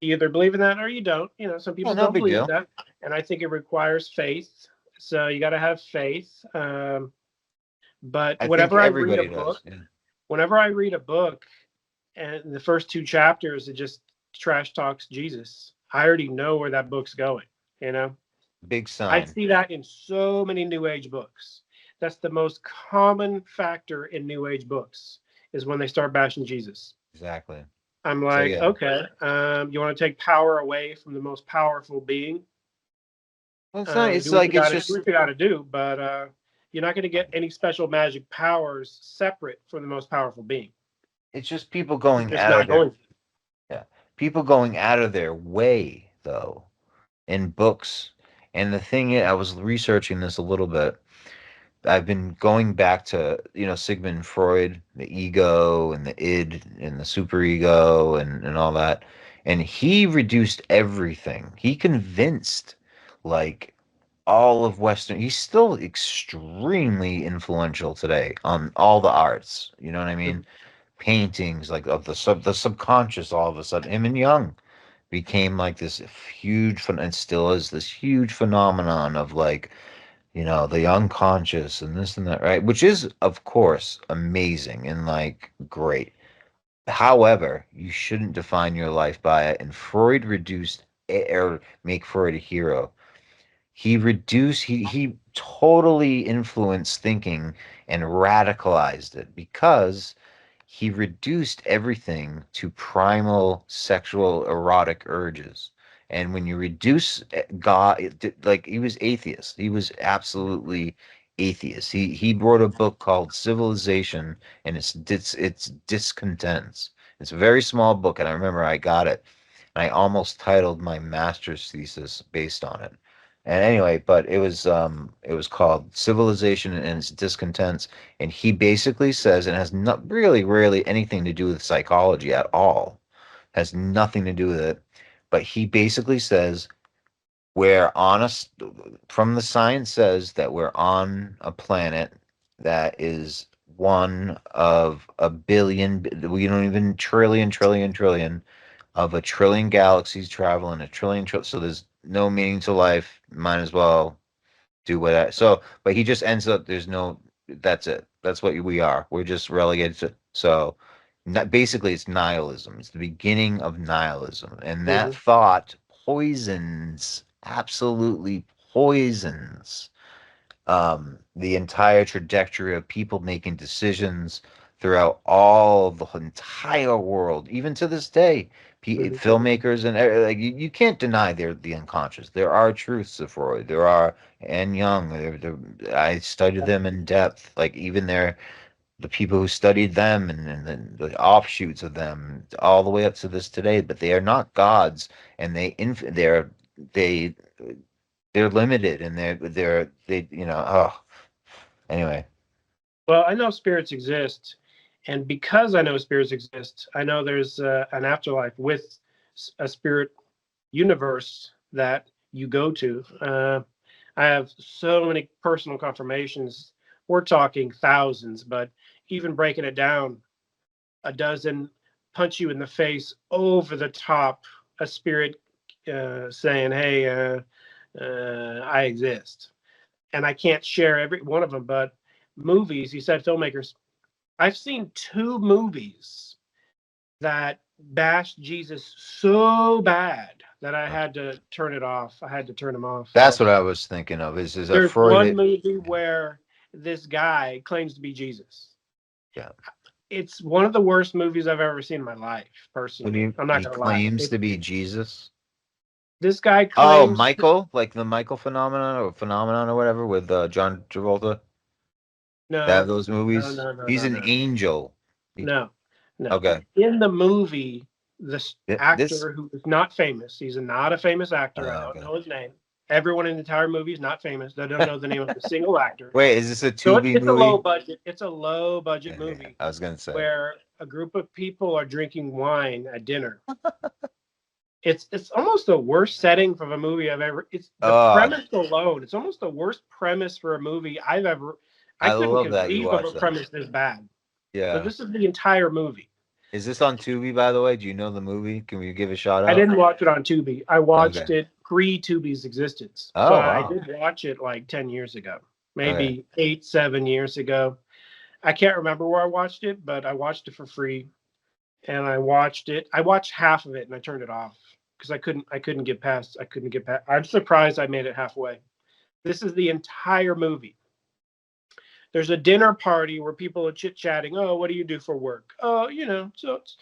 Speaker 2: You either believe in that or you don't. Some people don't believe that, and I think it requires faith. So you got to have faith. But whenever I read a book, whenever I read a book, and the first 2 chapters it just trash talks Jesus, I already know where that book's going.
Speaker 1: Big sign.
Speaker 2: I see that in so many New Age books. That's the most common factor in New Age books is when they start bashing Jesus.
Speaker 1: Exactly.
Speaker 2: I'm like, okay, you want to take power away from the most powerful being?
Speaker 1: Well, it's not. It's like it's just
Speaker 2: what you got to do, but you're not going to get any special magic powers separate from the most powerful being.
Speaker 1: It's just people going out of their way, though, in books. And the thing is, I was researching this a little bit. I've been going back to, Sigmund Freud, the ego and the id and the superego and all that. And he reduced everything. He convinced like all of Western, he's still extremely influential today on all the arts. You know what I mean? Paintings like of the subconscious, all of a sudden, him and Jung became like this huge, and still is this huge phenomenon of like, the unconscious and this and that, right? Which is, of course, amazing and like great. However, you shouldn't define your life by it. And Freud reduced or make Freud a hero. He totally influenced thinking and radicalized it because he reduced everything to primal sexual erotic urges. And when you reduce God, like he was atheist, he was absolutely atheist. He wrote a book called Civilization, and it's discontents. It's a very small book, and I remember I got it, and I almost titled my master's thesis based on it. And anyway, but it was called Civilization and its Discontents, and he basically says, and it has not really rarely anything to do with psychology at all, has nothing to do with it, but he basically says we're on from the science says that we're on a planet that is one of a billion, we don't even trillion of a trillion galaxies traveling a trillion, so there's no meaning to life. Might as well do what so, but he just ends up, that's it. That's what we are. We're just relegated So basically, it's nihilism. It's the beginning of nihilism, and that
Speaker 2: Mm-hmm.
Speaker 1: thought poisons, absolutely poisons, the entire trajectory of people making decisions throughout all the entire world, even to this day.
Speaker 2: Mm-hmm.
Speaker 1: Filmmakers and like you can't deny they're the unconscious. There are truths of Freud. There are and Jung. I studied them in depth. Like even the people who studied them and the offshoots of them all the way up to this today. But they are not gods, and they they're limited, and they oh anyway.
Speaker 2: Well, I know spirits exist, and because I know spirits exist, I know there's an afterlife with a spirit universe that you go to. I have so many personal confirmations. We're talking thousands, but even breaking it down, a dozen punch you in the face over the top, a spirit saying, "Hey, I exist," and I can't share every one of them. But movies, you said filmmakers. I've seen two movies that bashed Jesus so bad that I had to turn it off. I had to turn them off.
Speaker 1: That's what I was thinking of. Is a
Speaker 2: There's one
Speaker 1: Freud?
Speaker 2: movie where this guy claims to be Jesus.
Speaker 1: Yeah.
Speaker 2: It's one of the worst movies I've ever seen in my life,
Speaker 1: What do
Speaker 2: personally.
Speaker 1: you?
Speaker 2: I'm not
Speaker 1: He
Speaker 2: gonna lie.
Speaker 1: claims to be Jesus.
Speaker 2: This guy
Speaker 1: Oh,
Speaker 2: claims
Speaker 1: Michael, like the Michael phenomenon or whatever with John Travolta. That
Speaker 2: no,
Speaker 1: those
Speaker 2: no,
Speaker 1: movies.
Speaker 2: no, no,
Speaker 1: He's
Speaker 2: no,
Speaker 1: an
Speaker 2: no,
Speaker 1: angel.
Speaker 2: no, no.
Speaker 1: Okay.
Speaker 2: In the movie, this
Speaker 1: This.
Speaker 2: actor who is not famous, he's not a famous actor. I don't
Speaker 1: Okay.
Speaker 2: know his name. Everyone in the entire movie is not famous. They don't know the name of a single actor.
Speaker 1: Wait, is this a
Speaker 2: So
Speaker 1: Tubi
Speaker 2: it's a low
Speaker 1: movie?
Speaker 2: budget. It's a low budget
Speaker 1: Yeah, yeah,
Speaker 2: movie
Speaker 1: I was gonna say.
Speaker 2: where a group of people are drinking wine at dinner. It's almost the worst setting for a movie I've ever. It's the
Speaker 1: Oh,
Speaker 2: premise alone. It's almost the worst premise for a movie I've ever. I
Speaker 1: I
Speaker 2: couldn't
Speaker 1: love that you
Speaker 2: conceive of a
Speaker 1: watched that.
Speaker 2: premise this bad. But
Speaker 1: Yeah.
Speaker 2: this is the entire movie.
Speaker 1: Is this on Tubi, by the way? Do you know the movie? Can we give a shout
Speaker 2: I
Speaker 1: out?
Speaker 2: didn't watch it on Tubi. I
Speaker 1: Okay.
Speaker 2: watched it pre Tubi's existence. So
Speaker 1: Oh,
Speaker 2: I
Speaker 1: wow.
Speaker 2: did watch it like 10 years ago,
Speaker 1: Okay.
Speaker 2: maybe 8, 7 years ago. I can't remember where I watched it, but I watched it for free, and I watched it. I watched half of it and I turned it off because I couldn't get past. I couldn't get past. I'm surprised I made it halfway. This is the entire movie. There's a dinner party where people are chit chatting. Oh, what do you do for work? Oh, so it's,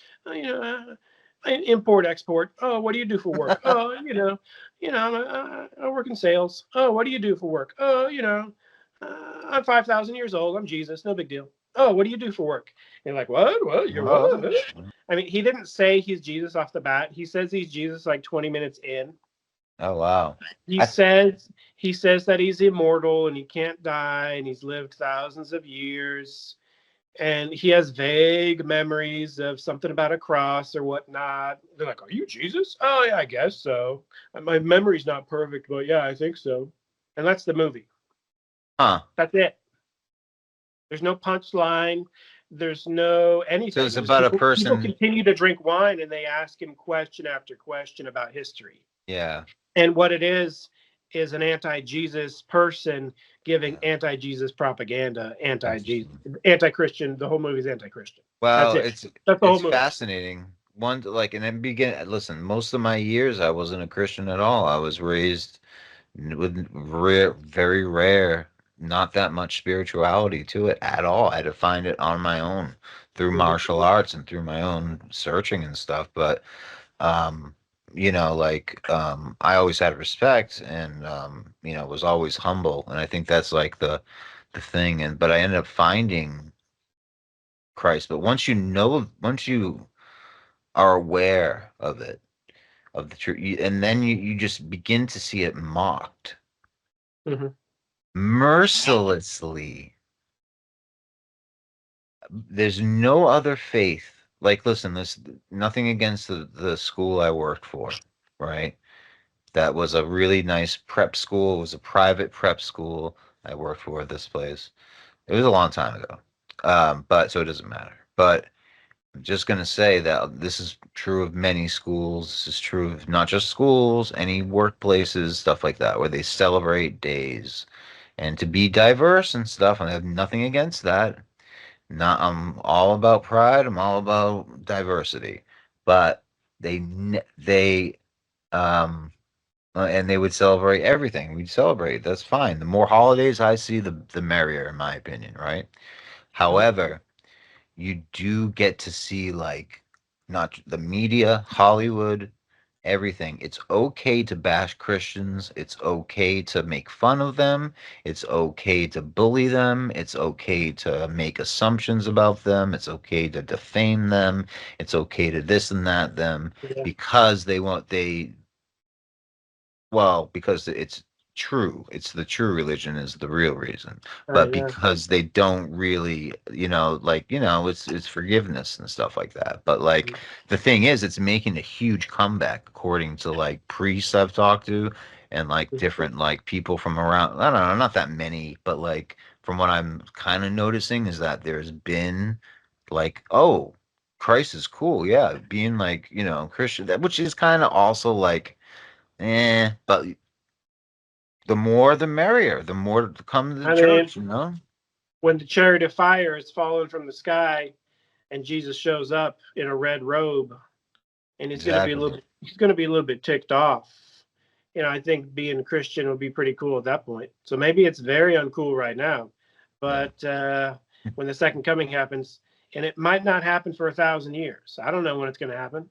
Speaker 2: import export. Oh, what do you do for work? Oh, I work in sales. Oh, what do you do for work? Oh, I'm 5,000 years old. I'm Jesus. No big deal. Oh, what do you do for work? And you're like, what? You're
Speaker 1: Oh,
Speaker 2: what? I mean, he didn't say he's Jesus off the bat. He says he's Jesus like 20 minutes in.
Speaker 1: oh wow.
Speaker 2: He
Speaker 1: I
Speaker 2: says he says that he's immortal and he can't die and he's lived thousands of years and he has vague memories of something about a cross or whatnot. They're like, "Are you Jesus?" "Oh yeah, I guess so. My memory's not perfect, but yeah, I think so." And that's the movie.
Speaker 1: huh.
Speaker 2: That's it. There's no punchline. There's no
Speaker 1: So
Speaker 2: anything.
Speaker 1: it's
Speaker 2: It's just
Speaker 1: about a
Speaker 2: people
Speaker 1: person.
Speaker 2: continue to drink wine and they ask him question after question about history.
Speaker 1: Yeah.
Speaker 2: And what it is an anti-Jesus person giving
Speaker 1: Yeah.
Speaker 2: anti-Jesus propaganda, anti-Jesus,
Speaker 1: Interesting.
Speaker 2: anti-Christian. The whole movie's anti-Christian. That's
Speaker 1: Well,
Speaker 2: it. That's the whole
Speaker 1: it's
Speaker 2: movie.
Speaker 1: fascinating. One like and then begin. Listen, most of my years I wasn't a Christian at all. I was raised with very rare, not that much spirituality to it at all. I had to find it on my own through
Speaker 2: Mhm.
Speaker 1: martial arts and through my own searching and stuff. But um, I always had respect and was always humble. And I think that's like the thing. And but I ended up finding Christ. But once you are aware of it, of the truth, and then you just begin to see it mocked
Speaker 2: Mhm.
Speaker 1: mercilessly. There's no other faith. Like, listen, there's nothing against the school I worked for, right? That was a really nice prep school. It was a private prep school I worked for at this place. It was a long time ago. But so it doesn't matter. But I'm just going to say that this is true of many schools. This is true of not just schools, any workplaces, stuff like that, where they celebrate days and to be diverse and stuff. And I have nothing against that. Not, I'm all about pride. I'm all about diversity, but they and they would celebrate everything. We'd celebrate. That's fine. The more holidays I see, the merrier, in my opinion, right?
Speaker 2: Mhm.
Speaker 1: However, you do get to see like not the media, Hollywood, everything. It's okay to bash Christians. It's okay to make fun of them. It's okay to bully them. It's okay to make assumptions about them. It's okay to defame them. It's okay to this and that them
Speaker 2: Yeah,
Speaker 1: because because it's true. It's the true religion is the real reason.
Speaker 2: I
Speaker 1: But
Speaker 2: know.
Speaker 1: because they don't really, it's forgiveness and stuff like that. But like the thing is, it's making a huge comeback according to like priests I've talked to and like different like people from around, I don't know, not that many, but like from what I'm kind of noticing is that there's been like, oh, Christ is cool. Yeah, being like, Christian, which is kind of also like but the more the merrier. The more to come to the
Speaker 2: I mean,
Speaker 1: church.
Speaker 2: when the chariot of fire is falling from the sky and Jesus shows up in a red robe, and
Speaker 1: Exactly.
Speaker 2: he's going to be a little bit ticked off. I think being a Christian would be pretty cool at that point. So maybe it's very uncool right now,
Speaker 1: Yeah.
Speaker 2: but when the second coming happens, and it might not happen for 1,000 years. I don't know when it's going to happen.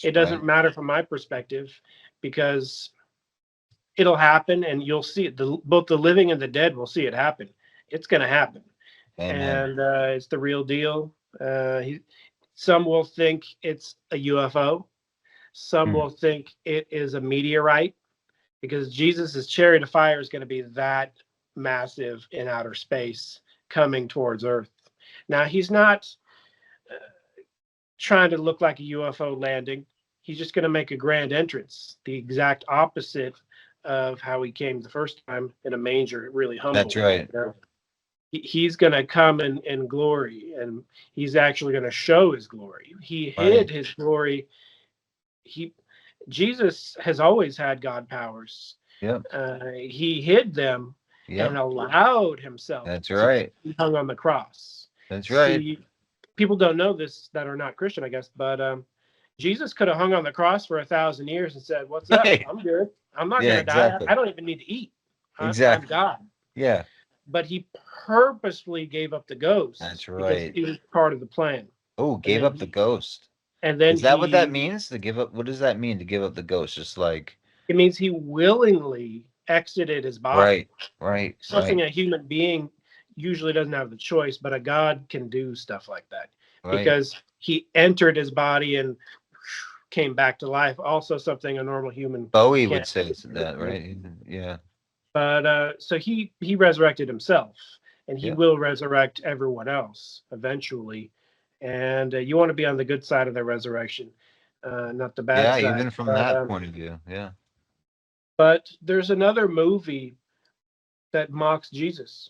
Speaker 2: It doesn't
Speaker 1: Right.
Speaker 2: matter from my perspective because it'll happen, and you'll see it. Both the living and the dead will see it happen. It's going to happen,
Speaker 1: Amen.
Speaker 2: and it's the real deal. Some will think it's a UFO. Some
Speaker 1: Hmm.
Speaker 2: will think it is a meteorite because Jesus' chariot of fire is going to be that massive in outer space coming towards Earth. Now, he's not trying to look like a UFO landing. He's just going to make a grand entrance, the exact opposite of how he came the first time in a manger, really
Speaker 1: That's
Speaker 2: humble.
Speaker 1: right.
Speaker 2: He's going to come in glory, and he's actually going to show his glory. He hid
Speaker 1: Right.
Speaker 2: his glory. He Jesus has always had God powers.
Speaker 1: Yep.
Speaker 2: He hid them and
Speaker 1: Yep.
Speaker 2: allowed himself
Speaker 1: That's
Speaker 2: to
Speaker 1: right.
Speaker 2: be hung on the cross.
Speaker 1: That's right.
Speaker 2: See, people don't know this that are not Christian, I guess, but Jesus could have hung on the cross for 1,000 years and said, "What's up?
Speaker 1: Right.
Speaker 2: I'm good. I'm not
Speaker 1: Yeah,
Speaker 2: going to die.
Speaker 1: exactly.
Speaker 2: I don't even need to eat. I'm
Speaker 1: Exactly.
Speaker 2: God."
Speaker 1: Yeah.
Speaker 2: But he purposefully gave up the ghost
Speaker 1: That's
Speaker 2: because
Speaker 1: right.
Speaker 2: it was part of the plan.
Speaker 1: Oh,
Speaker 2: And
Speaker 1: gave
Speaker 2: then
Speaker 1: up the
Speaker 2: he,
Speaker 1: ghost.
Speaker 2: and then
Speaker 1: Is that what that
Speaker 2: he,
Speaker 1: means? To give up? What does that mean to give up the ghost? Just like,
Speaker 2: it means he willingly exited his body.
Speaker 1: right, right,
Speaker 2: Something
Speaker 1: right,
Speaker 2: a human being usually doesn't have the choice, but a God can do stuff like that
Speaker 1: right.
Speaker 2: because he entered his body and came back to life. Also, something a normal human
Speaker 1: Bowie would
Speaker 2: can't
Speaker 1: say
Speaker 2: do.
Speaker 1: that, right? Yeah.
Speaker 2: But so he resurrected himself, and he
Speaker 1: Yeah.
Speaker 2: will resurrect everyone else eventually. And you want to be on the good side of the resurrection, not the bad
Speaker 1: Yeah.
Speaker 2: side.
Speaker 1: Even from that point of view. Yeah.
Speaker 2: But there's another movie that mocks Jesus.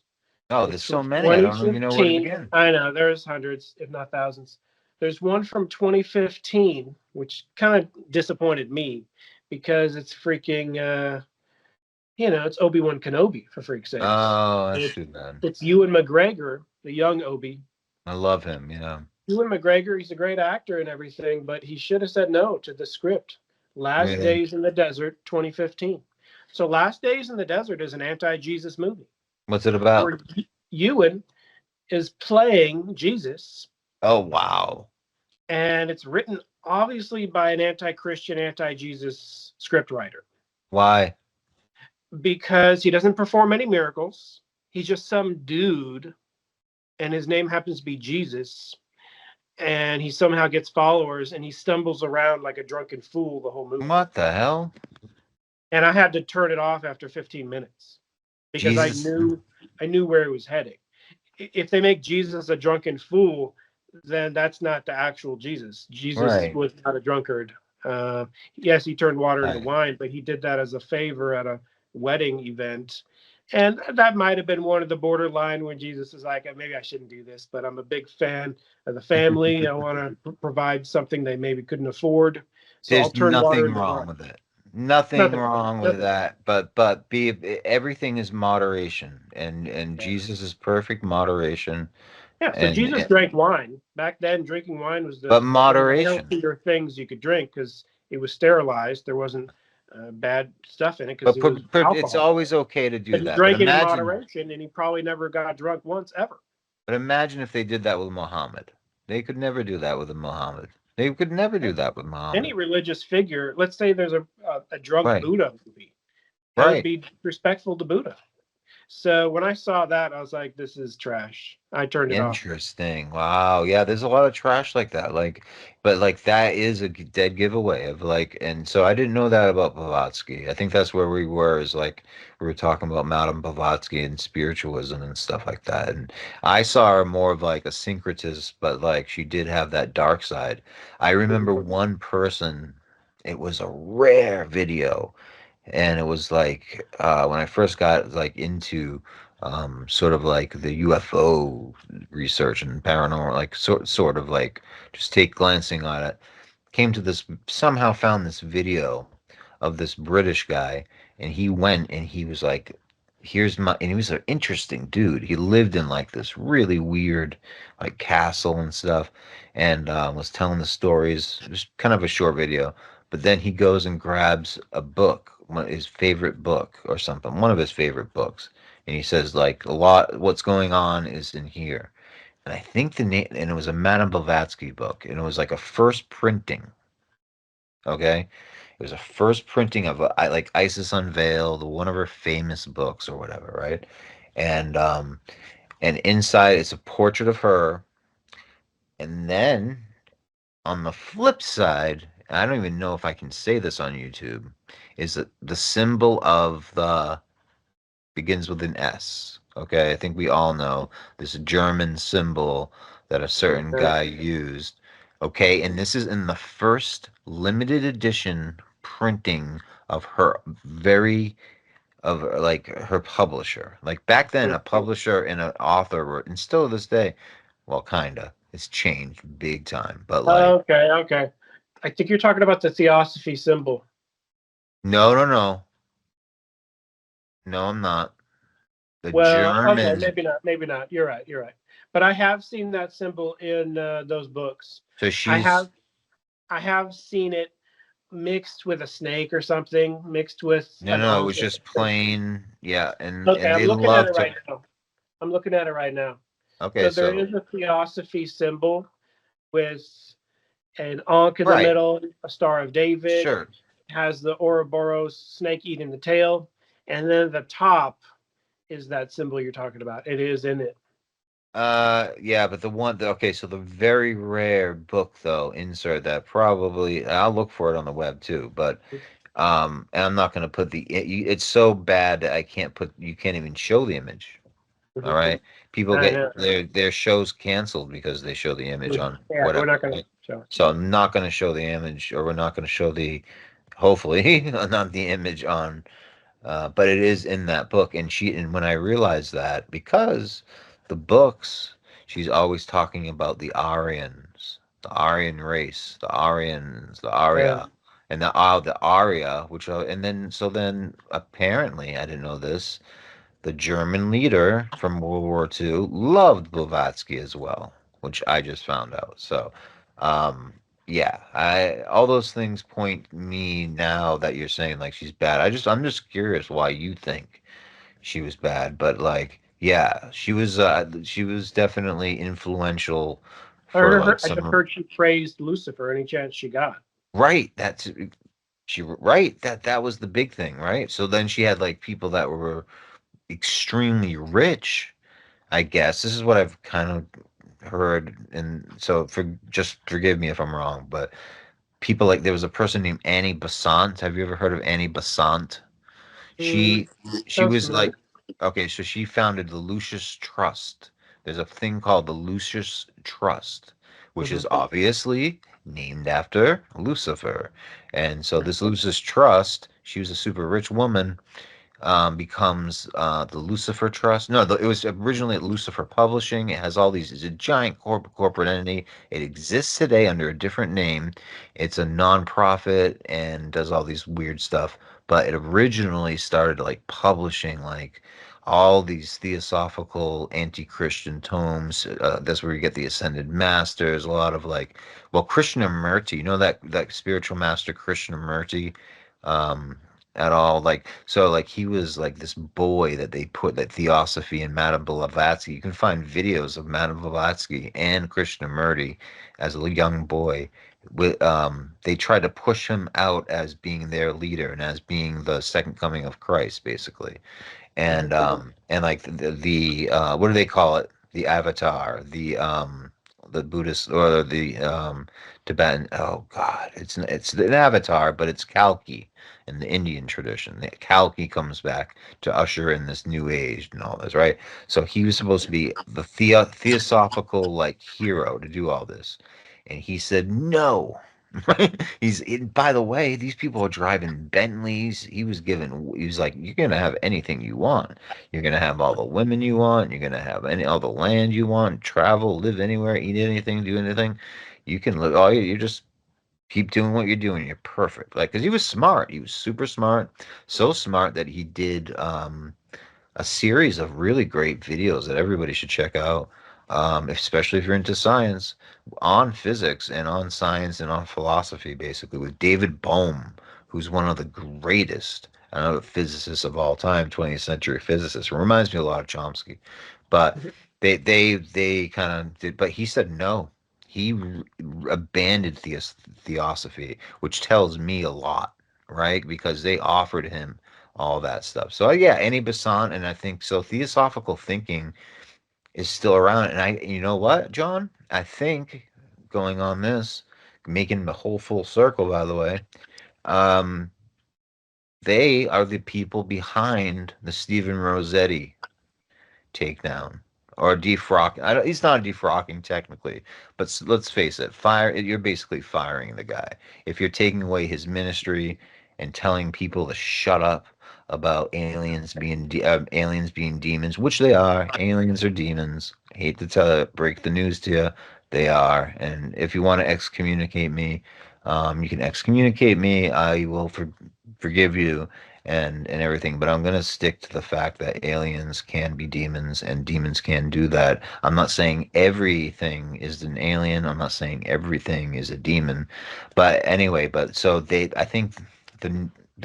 Speaker 1: Oh, there's
Speaker 2: It's from
Speaker 1: so many. I don't even know where to
Speaker 2: 2015.
Speaker 1: begin.
Speaker 2: I know there's hundreds, if not thousands. There's one from 2015, which kind of disappointed me because it's freaking, it's Obi-Wan Kenobi for freak's sakes.
Speaker 1: Oh, that's
Speaker 2: It's,
Speaker 1: too bad.
Speaker 2: it's Ewan McGregor, the young Obi.
Speaker 1: I love him. Yeah.
Speaker 2: Ewan McGregor, he's a great actor and everything, but he should have said no to the script. Last
Speaker 1: Really?
Speaker 2: Days in the Desert, 2015. So Last Days in the Desert is an anti-Jesus movie
Speaker 1: What's it about?
Speaker 2: where Ewan is playing Jesus,
Speaker 1: Oh, wow.
Speaker 2: and it's written obviously by an anti-Christian, anti-Jesus scriptwriter
Speaker 1: Why?
Speaker 2: because he doesn't perform any miracles. He's just some dude, and his name happens to be Jesus, and he somehow gets followers, and he stumbles around like a drunken fool the whole movie.
Speaker 1: What the hell?
Speaker 2: And I had to turn it off after 15 minutes because
Speaker 1: Jesus.
Speaker 2: I knew where it was heading. If they make Jesus a drunken fool, then that's not the actual Jesus. Jesus
Speaker 1: Right.
Speaker 2: was not a drunkard. Yes, he turned water into
Speaker 1: Right.
Speaker 2: wine, but he did that as a favor at a wedding event. And that might have been one of the borderline when Jesus is like, maybe I shouldn't do this, but I'm a big fan of the family. I want to provide something they maybe couldn't afford. So I'll
Speaker 1: There's
Speaker 2: turn water
Speaker 1: nothing
Speaker 2: into
Speaker 1: wrong
Speaker 2: wine.
Speaker 1: with it. Nothing
Speaker 2: Nothing,
Speaker 1: wrong with
Speaker 2: nothing.
Speaker 1: that. But be everything is moderation, and
Speaker 2: Yeah.
Speaker 1: Jesus is perfect moderation.
Speaker 2: Yeah, so
Speaker 1: and
Speaker 2: Jesus drank wine. Back then, drinking wine was
Speaker 1: but
Speaker 2: one of the
Speaker 1: moderation.
Speaker 2: healthier things you could drink because it was sterilized. There wasn't bad stuff in it because
Speaker 1: But
Speaker 2: it was
Speaker 1: it's
Speaker 2: alcohol.
Speaker 1: always okay to
Speaker 2: But
Speaker 1: do
Speaker 2: he
Speaker 1: that. But
Speaker 2: drank it in
Speaker 1: imagine,
Speaker 2: moderation, and he probably never got drunk once ever.
Speaker 1: if they did that with Muhammad. They could never do that with Muhammad. They could never do that with
Speaker 2: Any
Speaker 1: Muhammad.
Speaker 2: religious figure, let's say there's a drunk
Speaker 1: Right.
Speaker 2: Buddha movie, that would
Speaker 1: Right.
Speaker 2: be respectful to Buddha. So when I saw that, I was like, "This is trash." I turned it off.
Speaker 1: Interesting. Wow. Yeah, there's a lot of trash like that. But like that is a dead giveaway of like, and so I didn't know that about Blavatsky. I think that's where we were, is like we were talking about Madame Blavatsky and spiritualism and stuff like that. And I saw her more of like a syncretist, but like she did have that dark side. I remember one person, it was a rare video, and it was like when I first got like into sort of like the UFO research and paranormal, like sort of like just take glancing on it, came to this, somehow found this video of this British guy, and he went and he was like, here's my, and he was an interesting dude. He lived in like this really weird like castle and stuff, and was telling the stories. It was kind of a short video, but then he goes and grabs a book, his favorite book or something, one of his favorite books, and he says like a lot what's going on is in here. And I think the name, and it was a Madame Blavatsky book, and it was like a first printing. Okay, it was a first printing of like Isis Unveiled, one of her famous books or whatever, right? And and inside it's a portrait of her, and then on the flip side, I don't even know if I can say this on YouTube, is that the symbol of the, begins with an S. Okay, I think we all know this German symbol that a certain guy used. Okay, and this is in the first limited edition printing of her very, of like her publisher. Like back then, a publisher and an author were, and still to this day, well, kinda. It's changed big time, but like,
Speaker 2: Okay, okay. I think you're talking about the Theosophy symbol.
Speaker 1: no, no, no, no, I'm not. The
Speaker 2: Well, okay,
Speaker 1: Germans.
Speaker 2: maybe not, maybe not. You're right, you're right. But I have seen that symbol in those books.
Speaker 1: So
Speaker 2: I
Speaker 1: she's,
Speaker 2: have, I have seen it mixed with a snake or something, mixed with
Speaker 1: no,
Speaker 2: an
Speaker 1: no, it
Speaker 2: ankh.
Speaker 1: was just plain, yeah,
Speaker 2: Okay,
Speaker 1: and
Speaker 2: I'm
Speaker 1: they
Speaker 2: looking at it
Speaker 1: love to.
Speaker 2: right now. I'm looking at it right now.
Speaker 1: Okay,
Speaker 2: So there
Speaker 1: so
Speaker 2: is a Theosophy symbol with an ankh in the
Speaker 1: right,
Speaker 2: middle, a Star of David,
Speaker 1: sure.
Speaker 2: has the Ouroboros snake eating the tail, and then the top is that symbol you're talking about. It is in it.
Speaker 1: Yeah, but okay, so the very rare book though, insert that probably, I'll look for it on the web too, but and I'm not gonna put it's so bad that I can't put, you can't even show the image. All
Speaker 2: Mhm.
Speaker 1: right, people
Speaker 2: I
Speaker 1: get
Speaker 2: know.
Speaker 1: their shows canceled because they show the image on
Speaker 2: Yeah, we're
Speaker 1: whatever,
Speaker 2: not going to
Speaker 1: right?
Speaker 2: show it.
Speaker 1: So I'm not gonna show the image, or we're not gonna show the, hopefully not the image on, but it is in that book. And when I realized that, because the books, she's always talking about the Aryans, the Aryan race, the Aryans, the
Speaker 2: Yeah.
Speaker 1: Arya, and the Arya, which are, and then so then apparently, I didn't know this, the German leader from World War II loved Blavatsky as well, which I just found out. So, um, yeah, I, all those things point me, now that you're saying like she's bad. I'm just curious why you think she was bad, but like, yeah, she was definitely influential for like
Speaker 2: I just
Speaker 1: some,
Speaker 2: heard she praised Lucifer any chance she got.
Speaker 1: right. That's she, right. That was the big thing, right? So then she had like people that were extremely rich, I guess. This is what I've kind of heard, and so just forgive me if I'm wrong, but people like, there was a person named Annie Besant. Have you ever heard of Annie Besant?
Speaker 2: Mm,
Speaker 1: She she
Speaker 2: sounds
Speaker 1: was like,
Speaker 2: familiar.
Speaker 1: okay, so she founded the Lucius Trust. There's a thing called the Lucius Trust, which
Speaker 2: Hmm.
Speaker 1: is obviously named after Lucifer. And so this Lucius Trust, she was a super rich woman, becomes the Lucifer Trust. No, it was originally at Lucifer Publishing. It has all these. It's a giant corporate entity. It exists today under a different name. It's a nonprofit and does all these weird stuff. But it originally started like publishing like all these theosophical anti-Christian tomes. That's where you get the Ascended Masters. A lot of like, well, Krishnamurti. You know that spiritual master Krishnamurti, um, at all. Like so, like he was like this boy that they put that Theosophy and Madame Blavatsky. You can find videos of Madame Blavatsky and Krishnamurti as a young boy. With they tried to push him out as being their leader and as being the second coming of Christ, basically. And like the what do they call it, the avatar, the Buddhist or the Tibetan, oh god, it's an avatar, but it's Kalki in the Indian tradition. The Kalki comes back to usher in this new age and all this, right? So he was supposed to be the theosophical like hero to do all this, and he said no. Right? By the way, these people are driving Bentleys. He was like, you're gonna have anything you want. You're gonna have all the women you want. You're gonna have all the land you want. Travel, live anywhere, eat anything, do anything. You can live. You just keep doing what you're doing. You're perfect. Like, because he was smart. He was super smart. So smart that he did a series of really great videos that everybody should check out, especially if you're into science, on physics and on science and on philosophy, basically, with David Bohm, who's one of the greatest, I don't know, physicists of all time, 20th century physicists. Reminds me a lot of Chomsky, but they kind of did. But he said no. He abandoned theosophy, which tells me a lot, right? Because they offered him all that stuff. So yeah, any Basant, and I think so. Theosophical thinking is still around, and you know what, John? I think going on this, making the whole full circle. By the way, um, they are the people behind the Steven Rossetti takedown or defrock. I don't, he's not defrocking technically, but let's face it, You're basically firing the guy if you're taking away his ministry and telling people to shut up about aliens being demons, which they are. Aliens are demons. I hate to break the news to you, they are. And if you want to excommunicate me, you can excommunicate me. I will forgive you and everything, but I'm going to stick to the fact that aliens can be demons and demons can do that. I'm not saying everything is an alien. I'm not saying everything is a demon. But anyway, but so I think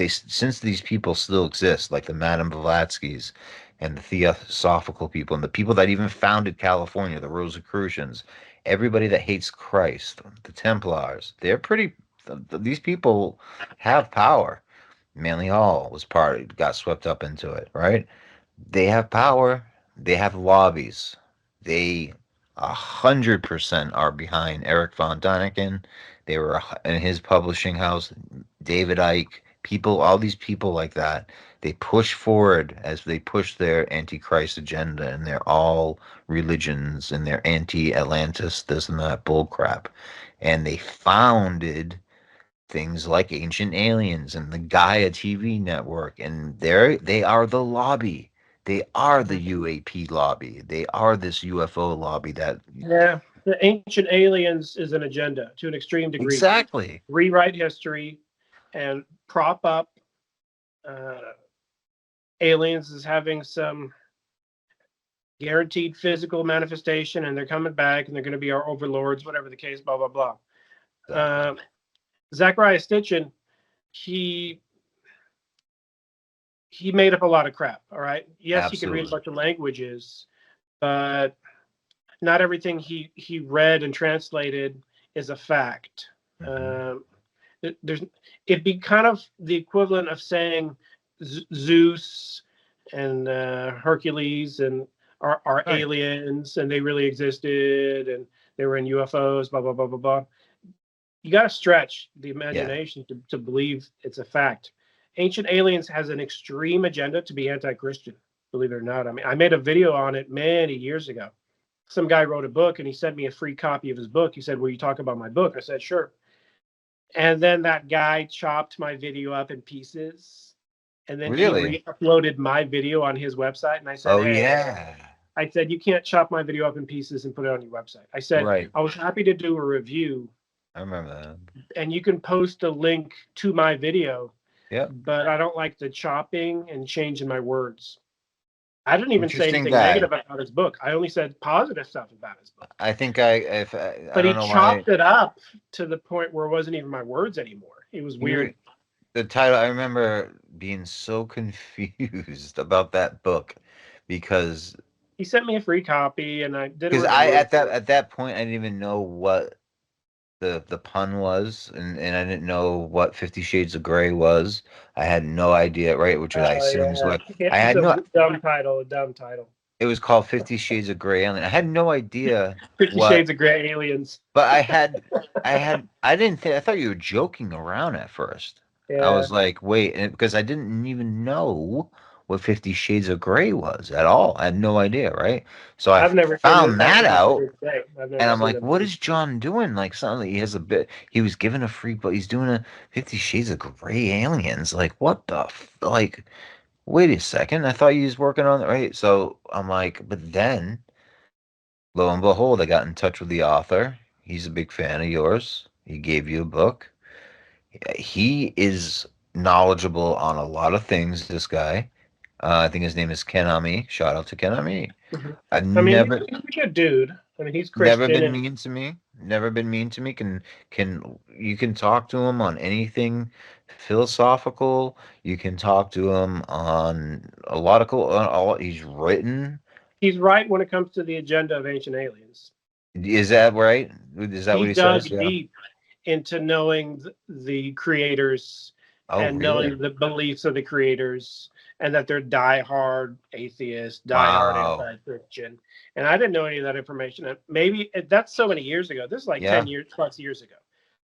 Speaker 1: since these people still exist, like the Madame Blavatskys and the Theosophical people and the people that even founded California, the Rosicrucians, everybody that hates Christ, the Templars, these people have power. Manly Hall got swept up into it, right? They have power. They have lobbies. They 100% are behind Eric von Däniken. They were in his publishing house, David Icke, all these people like that. They push forward as they push their antichrist agenda, and they're all religions, and they're anti-Atlantis, this and that bull crap. And they founded things like Ancient Aliens and the Gaia TV network, and they are the lobby. They are the UAP lobby. They are this UFO lobby that
Speaker 2: Yeah, the ancient aliens is an agenda to an extreme degree.
Speaker 1: exactly.
Speaker 2: Rewrite history and prop up aliens as having some guaranteed physical manifestation, and they're coming back and they're going to be our overlords, whatever the case, blah, blah, blah. Zachariah Stitchin, he made up a lot of crap, all right? Yes, he could read a bunch of languages, but not everything he read and translated is a fact. It'd be kind of the equivalent of saying Zeus and Hercules and are right. Aliens, and they really existed, and they were in UFOs, blah blah blah blah blah. You got to stretch the imagination to believe it's a fact. Ancient Aliens has an extreme agenda to be anti-Christian, believe it or not. I mean, I made a video on it many years ago. Some guy wrote a book and he sent me a free copy of his book. He said, "Will you talk about my book?" I said, "Sure." And then that guy chopped my video up in pieces. And then he re-uploaded my video on his website. And I said, I said, "You can't chop my video up in pieces and put it on your website." I said, I was happy to do a review.
Speaker 1: I remember that.
Speaker 2: And you can post a link to my video.
Speaker 1: Yeah.
Speaker 2: But I don't like the chopping and changing my words. I didn't even say
Speaker 1: Interesting
Speaker 2: anything
Speaker 1: guy.
Speaker 2: negative about his book. I only said positive stuff about his book.
Speaker 1: I think I
Speaker 2: But he
Speaker 1: don't know why.
Speaker 2: chopped it up to the point where it wasn't even my words anymore. It was weird.
Speaker 1: The title, I remember being so confused about that book because
Speaker 2: He sent me a free copy, and I did a
Speaker 1: I
Speaker 2: review.
Speaker 1: at that point I didn't even know what the pun was, and I didn't know what 50 Shades of Grey was. I had no idea, right? Which I
Speaker 2: Oh
Speaker 1: assume is what
Speaker 2: yeah,
Speaker 1: I
Speaker 2: it's
Speaker 1: had
Speaker 2: a
Speaker 1: no.
Speaker 2: dumb title. A dumb title.
Speaker 1: It was called 50 Shades of Grey Alien. I had no idea
Speaker 2: 50
Speaker 1: what,
Speaker 2: Shades of Grey aliens.
Speaker 1: but I didn't think, I thought you were joking around at first. I
Speaker 2: Yeah,
Speaker 1: was like, wait, because I didn't even know what 50 Shades of Grey was at all. I had no idea, right? So I
Speaker 2: I've never seen
Speaker 1: found
Speaker 2: it. I
Speaker 1: that
Speaker 2: watched it
Speaker 1: out,
Speaker 2: here today. I've
Speaker 1: and
Speaker 2: never
Speaker 1: I'm
Speaker 2: seen
Speaker 1: like,
Speaker 2: it.
Speaker 1: what is John doing? Like, something he has a bit, he was given a free, but he's doing a 50 Shades of Grey Aliens. Like, what the, like, wait a second. I thought he was working on it, right? So I'm like, but then lo and behold, I got in touch with the author. He's a big fan of yours. He gave you a book. He is knowledgeable on a lot of things, this guy. I think his name is Kenami. Shout out to Kenami.
Speaker 2: Mhm.
Speaker 1: I've
Speaker 2: I mean,
Speaker 1: never
Speaker 2: he's a good dude. I mean, he's
Speaker 1: never
Speaker 2: Christian,
Speaker 1: been
Speaker 2: and
Speaker 1: mean to me. Never been mean to me. Can you can talk to him on anything philosophical. You can talk to him on a lot of cool. All he's written.
Speaker 2: he's right when it comes to the agenda of ancient aliens.
Speaker 1: Is that right? Is that
Speaker 2: He
Speaker 1: what he
Speaker 2: dug
Speaker 1: says? Yeah.
Speaker 2: deep into knowing the creators
Speaker 1: Oh,
Speaker 2: and
Speaker 1: really?
Speaker 2: knowing the beliefs of the creators, and that they're diehard atheists, diehard
Speaker 1: Wow.
Speaker 2: anti-Christian. And I didn't know any of that information. And maybe that's so many years ago. This is like
Speaker 1: Yeah,
Speaker 2: 10 years plus years ago.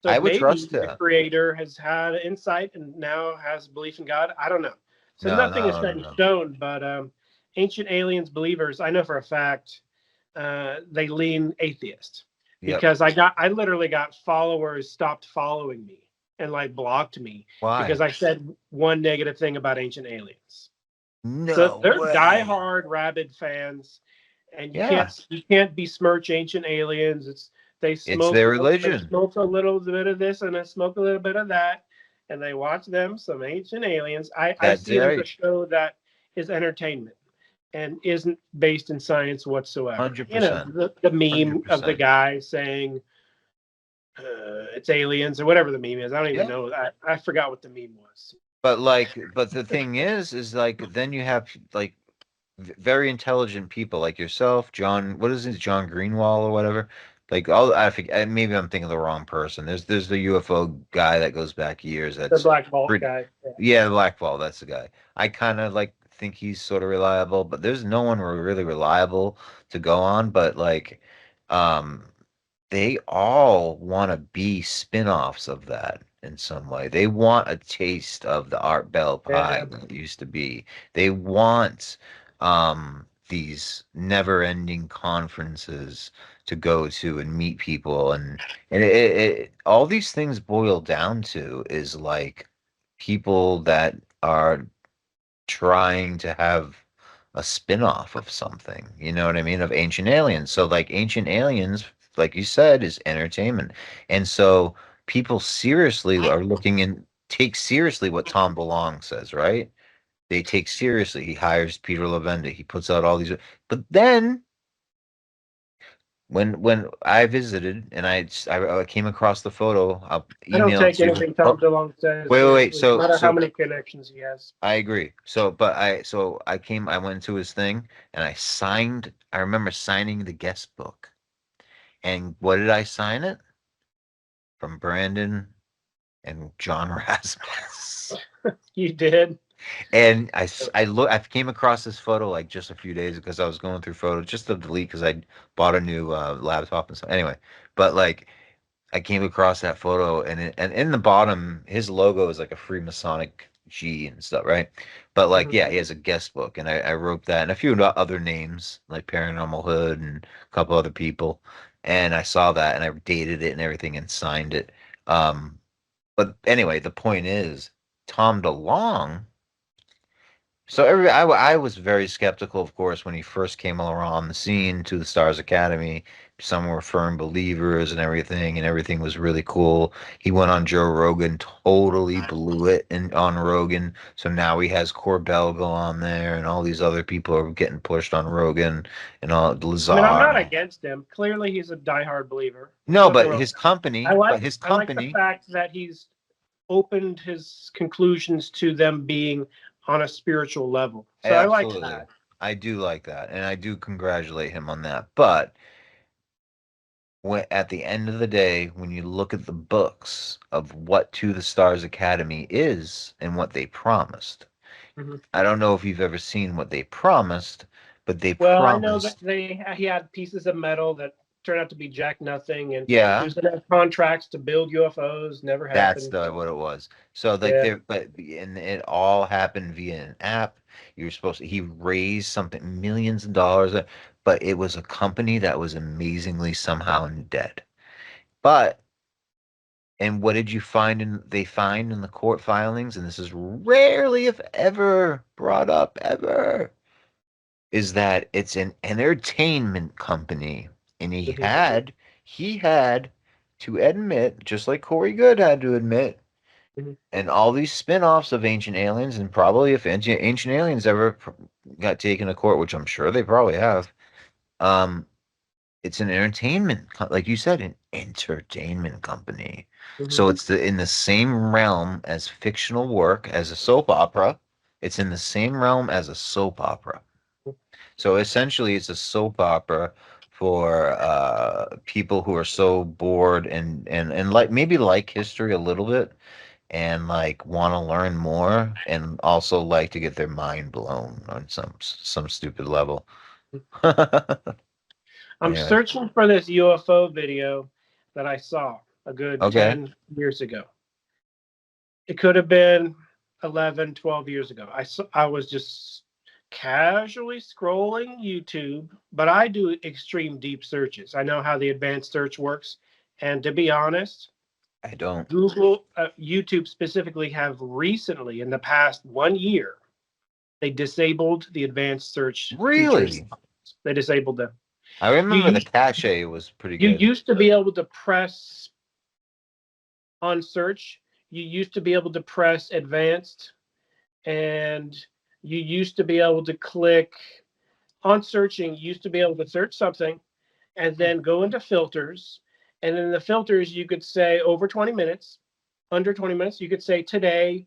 Speaker 2: So
Speaker 1: I would
Speaker 2: maybe
Speaker 1: trust
Speaker 2: the
Speaker 1: that.
Speaker 2: creator has had insight and now has belief in God. I don't know. So
Speaker 1: No,
Speaker 2: nothing is
Speaker 1: no,
Speaker 2: set
Speaker 1: no,
Speaker 2: in
Speaker 1: no.
Speaker 2: stone, but ancient aliens believers, I know for a fact, they lean atheist,
Speaker 1: Yep.
Speaker 2: because I literally got followers stopped following me and like blocked me because
Speaker 1: Why?
Speaker 2: I said one negative thing about ancient aliens. So
Speaker 1: No
Speaker 2: they're
Speaker 1: way.
Speaker 2: diehard rabid fans, and
Speaker 1: Yeah,
Speaker 2: you can't besmirch ancient aliens. It's
Speaker 1: it's their
Speaker 2: they
Speaker 1: religion.
Speaker 2: smoke a little bit of this and they smoke a little bit of that, and they watch them some ancient aliens. I
Speaker 1: That's
Speaker 2: see it as a
Speaker 1: right.
Speaker 2: show that is entertainment and isn't based in science whatsoever. You know,
Speaker 1: 100%.
Speaker 2: the meme of the
Speaker 1: 100%.
Speaker 2: guy saying it's aliens or whatever the meme is. I don't even
Speaker 1: Yeah.
Speaker 2: know. I forgot what the meme was.
Speaker 1: But like, but the thing is like, then you have like very intelligent people like yourself, John. What is it, John Greenwall or whatever? Like, all I think maybe I'm thinking of the wrong person. There's the UFO guy that goes back years.
Speaker 2: The
Speaker 1: That's
Speaker 2: Black Vault
Speaker 1: pretty.
Speaker 2: guy. Yeah.
Speaker 1: Yeah, Blackwall. That's the guy. I kind of like think he's sort of reliable, but there's no one really reliable to go on. But like, um, they all want to be spin-offs of that in some way. They want a taste of the Art Bell pie
Speaker 2: Yeah.
Speaker 1: that it used to be. They want these never-ending conferences to go to and meet people, and all these things boil down to is like people that are trying to have a spin-off of something, you know what I mean, of Ancient Aliens. So like Ancient Aliens, like you said, is entertainment. And so people seriously are looking and take seriously what Tom DeLonge says, right? They take seriously. He hires Peter Levenda. He puts out all these, but then when I visited and I came across the photo, I'll
Speaker 2: I don't
Speaker 1: email it
Speaker 2: take
Speaker 1: to you.
Speaker 2: anything Tom
Speaker 1: Oh,
Speaker 2: DeLonge says
Speaker 1: wait.
Speaker 2: seriously, no
Speaker 1: So
Speaker 2: matter how many connections he has.
Speaker 1: I agree. I went to his thing and I remember signing the guest book. And what did I sign it? From Brandon and John Rasmus.
Speaker 2: You did.
Speaker 1: And I came across this photo like just a few days because I was going through photos just to delete because I bought a new laptop and stuff. Anyway, but like I came across that photo and in the bottom, his logo is like a Freemasonic G and stuff, right? But like,
Speaker 2: Mhm.
Speaker 1: yeah, he has a guest book, and I wrote that and a few other names like Paranormal Hood and a couple other people, and I saw that and I dated it and everything and signed it. But anyway, the point is, Tom DeLonge So I was very skeptical, of course, when he first came around the scene to the Stars Academy. Some were firm believers and everything was really cool. He went on Joe Rogan, totally blew it on Rogan. So now he has Corbell go on there, and all these other people are getting pushed on Rogan, and all
Speaker 2: I mean, I'm
Speaker 1: Lazar.
Speaker 2: not against him. Clearly, he's a diehard believer. There's
Speaker 1: No,
Speaker 2: nothing
Speaker 1: but
Speaker 2: wrong.
Speaker 1: his company,
Speaker 2: I like the fact that he's opened his conclusions to them being on a spiritual level. So I like
Speaker 1: absolutely.
Speaker 2: that.
Speaker 1: I do like that, and I do congratulate him on that. But when at the end of the day, when you look at the books of what To the Stars Academy is and what they promised,
Speaker 2: Hmm.
Speaker 1: I don't know if you've ever seen what they promised, but they
Speaker 2: Well, I know that
Speaker 1: promised,
Speaker 2: he had pieces of metal that turned out to be jack nothing, and he
Speaker 1: yeah,
Speaker 2: was going to have contracts to build UFOs. Never
Speaker 1: that's
Speaker 2: happened.
Speaker 1: what it was. So like
Speaker 2: Yeah.
Speaker 1: there, but and it all happened via an app. You were supposed to, he raised something millions of dollars, but it was a company that was amazingly somehow dead. But and what did you find they find in the court filings, and this is rarely if ever brought up ever, is that it's an entertainment company. And
Speaker 2: Mhm.
Speaker 1: he had to admit, just like Corey Good had to admit,
Speaker 2: Mhm.
Speaker 1: and all these spin-offs of Ancient Aliens, and probably if Ancient Aliens ever got taken to court, which I'm sure they probably have, um, it's an like you said, an entertainment company.
Speaker 2: Mhm.
Speaker 1: So it's in the same realm as fictional work, as a soap opera. It's in the same realm as a soap opera. So essentially, it's a soap opera for people who are so bored and like maybe like history a little bit and like want to learn more and also like to get their mind blown on some stupid level.
Speaker 2: I'm
Speaker 1: Anyway,
Speaker 2: searching for this UFO video that I saw a good
Speaker 1: okay.
Speaker 2: 10 years ago. It could have been 11, 12 years ago. I was just casually scrolling YouTube, but I do extreme deep searches. I know how the advanced search works. And to be honest,
Speaker 1: I don't.
Speaker 2: Google, YouTube specifically have recently, in the past 1 year, they disabled the advanced search features.
Speaker 1: Really?
Speaker 2: They disabled them.
Speaker 1: I
Speaker 2: You
Speaker 1: remember the
Speaker 2: used,
Speaker 1: cachet was pretty
Speaker 2: you
Speaker 1: good.
Speaker 2: used to be able to press on search. You used to be able to press advanced, and you used to be able to click on searching. You used to be able to search something and then go into filters. And in the filters, you could say over 20 minutes, under 20 minutes, you could say today,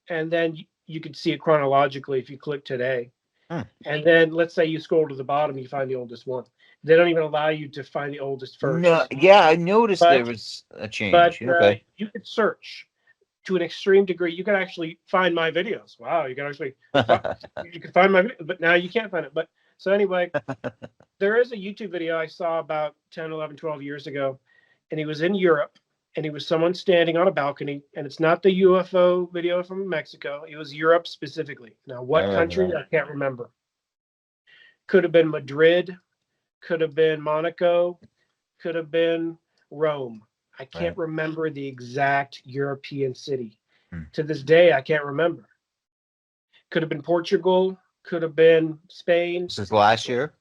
Speaker 2: and then you could see it chronologically if you click today.
Speaker 1: Hmm.
Speaker 2: And then let's say you scroll to the bottom, you find the oldest one. They don't even allow you to find the oldest
Speaker 1: No,
Speaker 2: first.
Speaker 1: yeah, I noticed there
Speaker 2: But
Speaker 1: was a change.
Speaker 2: but
Speaker 1: Okay.
Speaker 2: you could search to an extreme degree. You can actually find my videos. Wow, you can actually you can find my video, but now you can't find it. But so anyway, there is a YouTube video I saw about 10, 11, 12 years ago, and he was in Europe, and he was someone standing on a balcony, and it's not the UFO video from Mexico. It was Europe specifically. Now,
Speaker 1: I
Speaker 2: what
Speaker 1: remember
Speaker 2: country?
Speaker 1: that.
Speaker 2: I can't remember. Could have been Madrid, could have been Monaco, could have been Rome. I
Speaker 1: Right.
Speaker 2: can't remember the exact European city.
Speaker 1: Hmm.
Speaker 2: To this day, I can't remember. Could have been Portugal, could have been Spain.
Speaker 1: This is last year?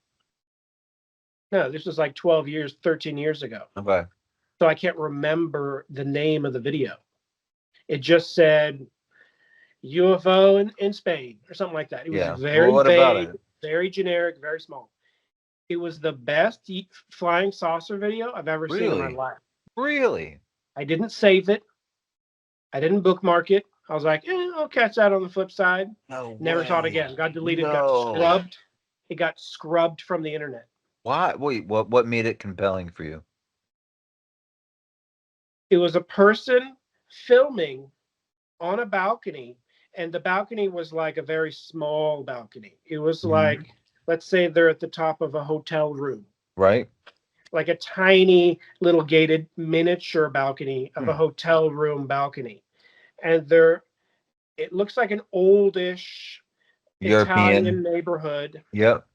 Speaker 2: No, this was like 12 years, 13 years ago.
Speaker 1: Okay.
Speaker 2: So I can't remember the name of the video. It just said UFO in Spain or something like that. It was
Speaker 1: Yeah. Well,
Speaker 2: very
Speaker 1: what about
Speaker 2: vague,
Speaker 1: it?
Speaker 2: very generic, very small. It was the best flying saucer video I've ever seen in my
Speaker 1: Really?
Speaker 2: life.
Speaker 1: Really?
Speaker 2: I didn't save it. I didn't bookmark it. I was like, I'll catch that on the flip side.
Speaker 1: No
Speaker 2: Never saw it
Speaker 1: way.
Speaker 2: again. Got deleted, got
Speaker 1: No.
Speaker 2: scrubbed. It got scrubbed from the internet.
Speaker 1: Why? Wait, what made it compelling for you?
Speaker 2: It was a person filming on a balcony, and the balcony was like a very small balcony. It was
Speaker 1: Mhm.
Speaker 2: like, let's say they're at the top of a hotel room,
Speaker 1: Right?
Speaker 2: like a tiny little gated miniature balcony of a
Speaker 1: Hmm.
Speaker 2: hotel room balcony. And there, it looks like an oldish
Speaker 1: European.
Speaker 2: Italian neighborhood,
Speaker 1: Yep.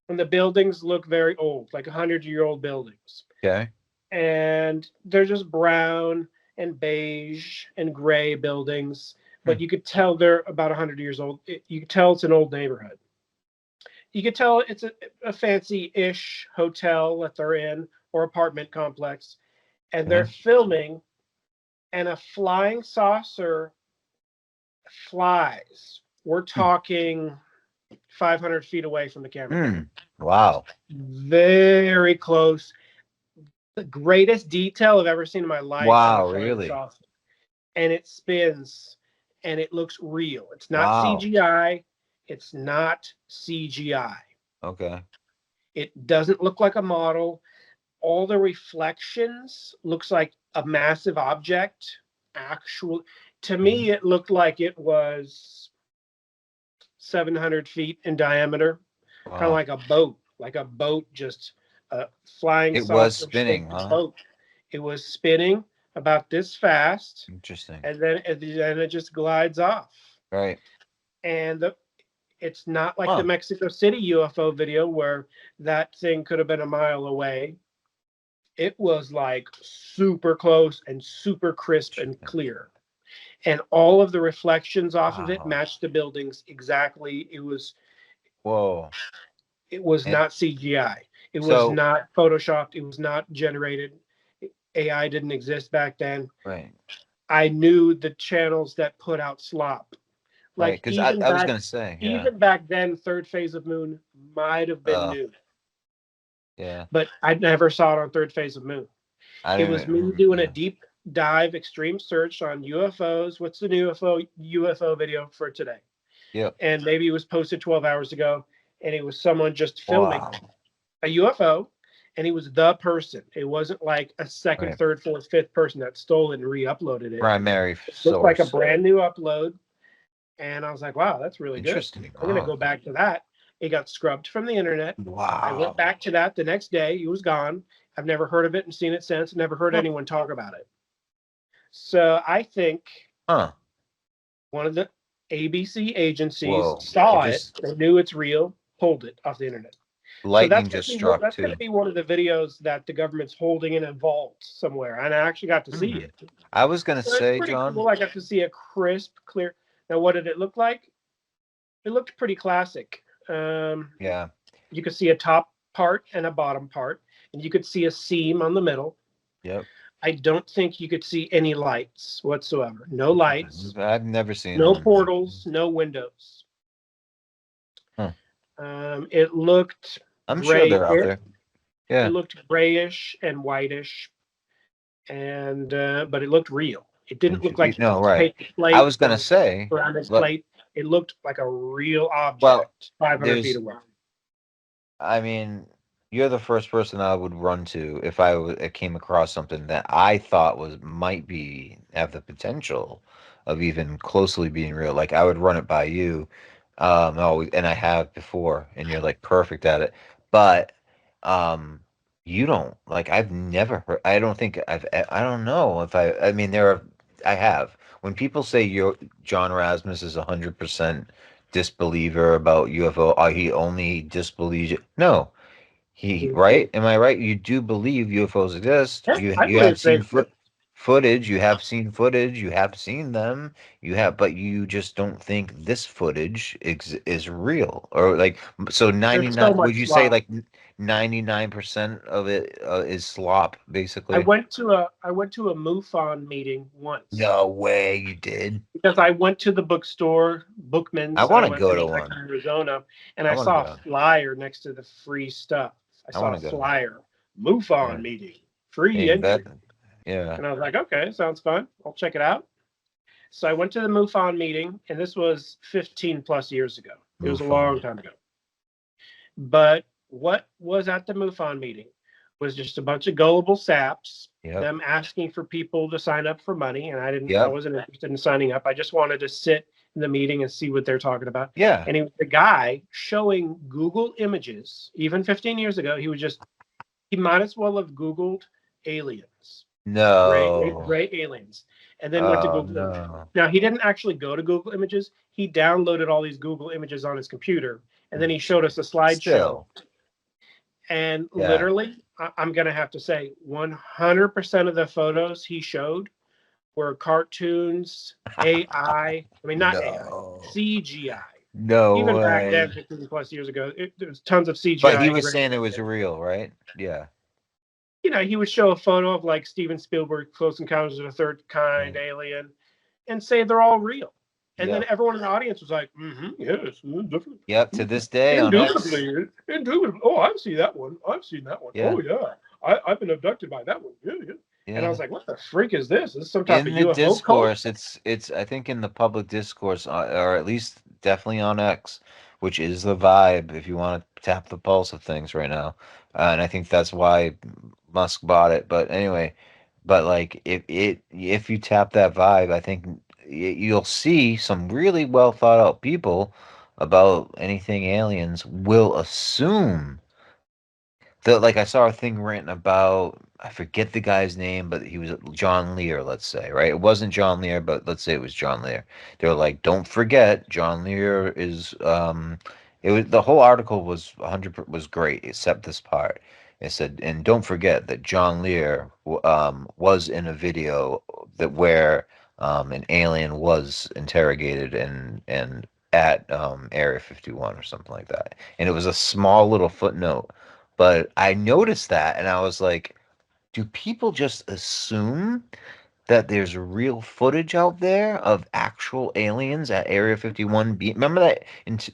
Speaker 2: and the buildings look very old, like 100-year-old buildings.
Speaker 1: Okay.
Speaker 2: And they're just brown and beige and gray buildings, but you could tell they're about 100 years old. You could tell it's an old neighborhood. You could tell it's a fancy-ish hotel that they're in or apartment complex, and they're filming, and a flying saucer flies. We're talking 500 feet away from the camera.
Speaker 1: Wow.
Speaker 2: Very close. The greatest detail I've ever seen in my life.
Speaker 1: Wow, really?
Speaker 2: Saucer. And it spins, and it looks real. It's not CGI. It's not CGI.
Speaker 1: Okay.
Speaker 2: It doesn't look like a model. All the reflections looks like a massive object. Actually, to me, it looked like it was 700 feet in diameter, kind of like a boat, just flying.
Speaker 1: It was spinning, huh?
Speaker 2: Boat. It was spinning about this fast.
Speaker 1: Interesting.
Speaker 2: And then it just glides off.
Speaker 1: Right.
Speaker 2: And it's not like the Mexico City UFO video where that thing could have been a mile away. It was like super close and super crisp and clear. And all of the reflections off of it matched the buildings exactly. It was It was not CGI. It was not photoshopped. It was not generated. AI didn't exist back then.
Speaker 1: Right.
Speaker 2: I knew the channels that put out slop.
Speaker 1: Like, because I was going to say,
Speaker 2: even back then, third phase of moon might have been new.
Speaker 1: Yeah.
Speaker 2: But I never saw it on third phase of moon. It was me doing a deep dive, extreme search on UFOs. What's the new UFO video for today?
Speaker 1: Yeah.
Speaker 2: And maybe it was posted 12 hours ago, and it was someone just filming a UFO, and he was the person. It wasn't like a second, third, fourth, fifth person that stole it and re-uploaded it.
Speaker 1: Primary source.
Speaker 2: It looked like a brand new upload. And I was like, wow, that's really good.
Speaker 1: Interesting.
Speaker 2: I'm going to go back to that. It got scrubbed from the internet.
Speaker 1: Wow.
Speaker 2: I went back to that the next day. It was gone. I've never heard of it and seen it since. Never heard anyone talk about it. So I think one of the ABC agencies saw it. They knew it's real, pulled it off the internet.
Speaker 1: Lightning just struck,
Speaker 2: that's going to be one of the videos that the government's holding in a vault somewhere. And I actually got to see it.
Speaker 1: I was going to say, John.
Speaker 2: Cool. I got to see a crisp, clear. Now, what did it look like? It looked pretty classic.
Speaker 1: Yeah.
Speaker 2: You could see a top part and a bottom part, and you could see a seam on the middle.
Speaker 1: Yep.
Speaker 2: I don't think you could see any lights whatsoever. No lights.
Speaker 1: I've never seen
Speaker 2: no portals, no windows. It looked
Speaker 1: I'm sure they're out there. Yeah.
Speaker 2: It looked grayish and whitish, and but it looked real. It didn't look like
Speaker 1: right. I was going to say
Speaker 2: plate. It looked like a real object 500 feet away.
Speaker 1: I mean, you're the first person I would run to if I came across something that I thought might have the potential of even closely being real. Like, I would run it by you, and I have before, and you're like perfect at it. But you don't. Like, I've never heard. I don't think I don't know if I mean, I have. When people say John Rasmus is 100% disbeliever about UFO, he only disbelieves it. No, right? Am I right? You do believe UFOs exist.
Speaker 2: Yeah,
Speaker 1: you have seen footage. You have seen footage. You have seen them. But you just don't think this footage is real, or like so. 99. Would you say like 99% of it is slop, basically?
Speaker 2: I went to a MUFON meeting once.
Speaker 1: No way, you did?
Speaker 2: Because I went to the bookstore, Bookman's.
Speaker 1: I want to go to one.
Speaker 2: Arizona, and I saw a flyer next to the free stuff. I saw a flyer, MUFON meeting, free entry.
Speaker 1: Yeah.
Speaker 2: And I was like, okay, sounds fun. I'll check it out. So I went to the MUFON meeting, and this was 15 plus years ago. It was a long time ago. But what was at the MUFON meeting was just a bunch of gullible saps, them asking for people to sign up for money. And I wasn't interested in signing up. I just wanted to sit in the meeting and see what they're talking about.
Speaker 1: Yeah.
Speaker 2: And he was the guy showing Google images. Even 15 years ago, he might as well have Googled aliens.
Speaker 1: No.
Speaker 2: Gray aliens. And then went to Google. No. Now, he didn't actually go to Google Images. He downloaded all these Google Images on his computer. And then he showed us a slideshow. And literally, I'm going to have to say 100% of the photos he showed were cartoons, AI. I mean, not AI,
Speaker 1: No.
Speaker 2: CGI.
Speaker 1: No
Speaker 2: Even back
Speaker 1: way.
Speaker 2: then, 15 plus years ago, there was tons of CGI.
Speaker 1: But he was saying it was real, right? Yeah.
Speaker 2: You know, he would show a photo of like Steven Spielberg, Close Encounters of the Third Kind, Alien, and say they're all real. And then everyone in the audience was like, yes, definitely.
Speaker 1: Yep, to this day on X.
Speaker 2: Indubitably. Oh, I've seen that one. I've seen that one.
Speaker 1: Yeah.
Speaker 2: Oh, yeah. I've been abducted by that one. Yeah. And I was like, what the freak is this? Is this some type
Speaker 1: In
Speaker 2: of
Speaker 1: the
Speaker 2: UFO
Speaker 1: discourse,
Speaker 2: cult?
Speaker 1: it's I think in the public discourse, or at least definitely on X, which is the vibe if you want to tap the pulse of things right now. And I think that's why Musk bought it. But anyway, but like if you tap that vibe, I think you'll see some really well thought out people about anything aliens will assume that, like, I saw a thing written about, I forget the guy's name, but he was John Lear, let's say, right? It wasn't John Lear, but let's say it was John Lear. They were like, don't forget, John Lear is it was the whole article was 100 was great except this part. It said, and don't forget that John Lear was in a video that where an alien was interrogated and at Area 51 or something like that. And it was a small little footnote, but I noticed that and I was like, do people just assume that there's real footage out there of actual aliens at Area 51? Remember that?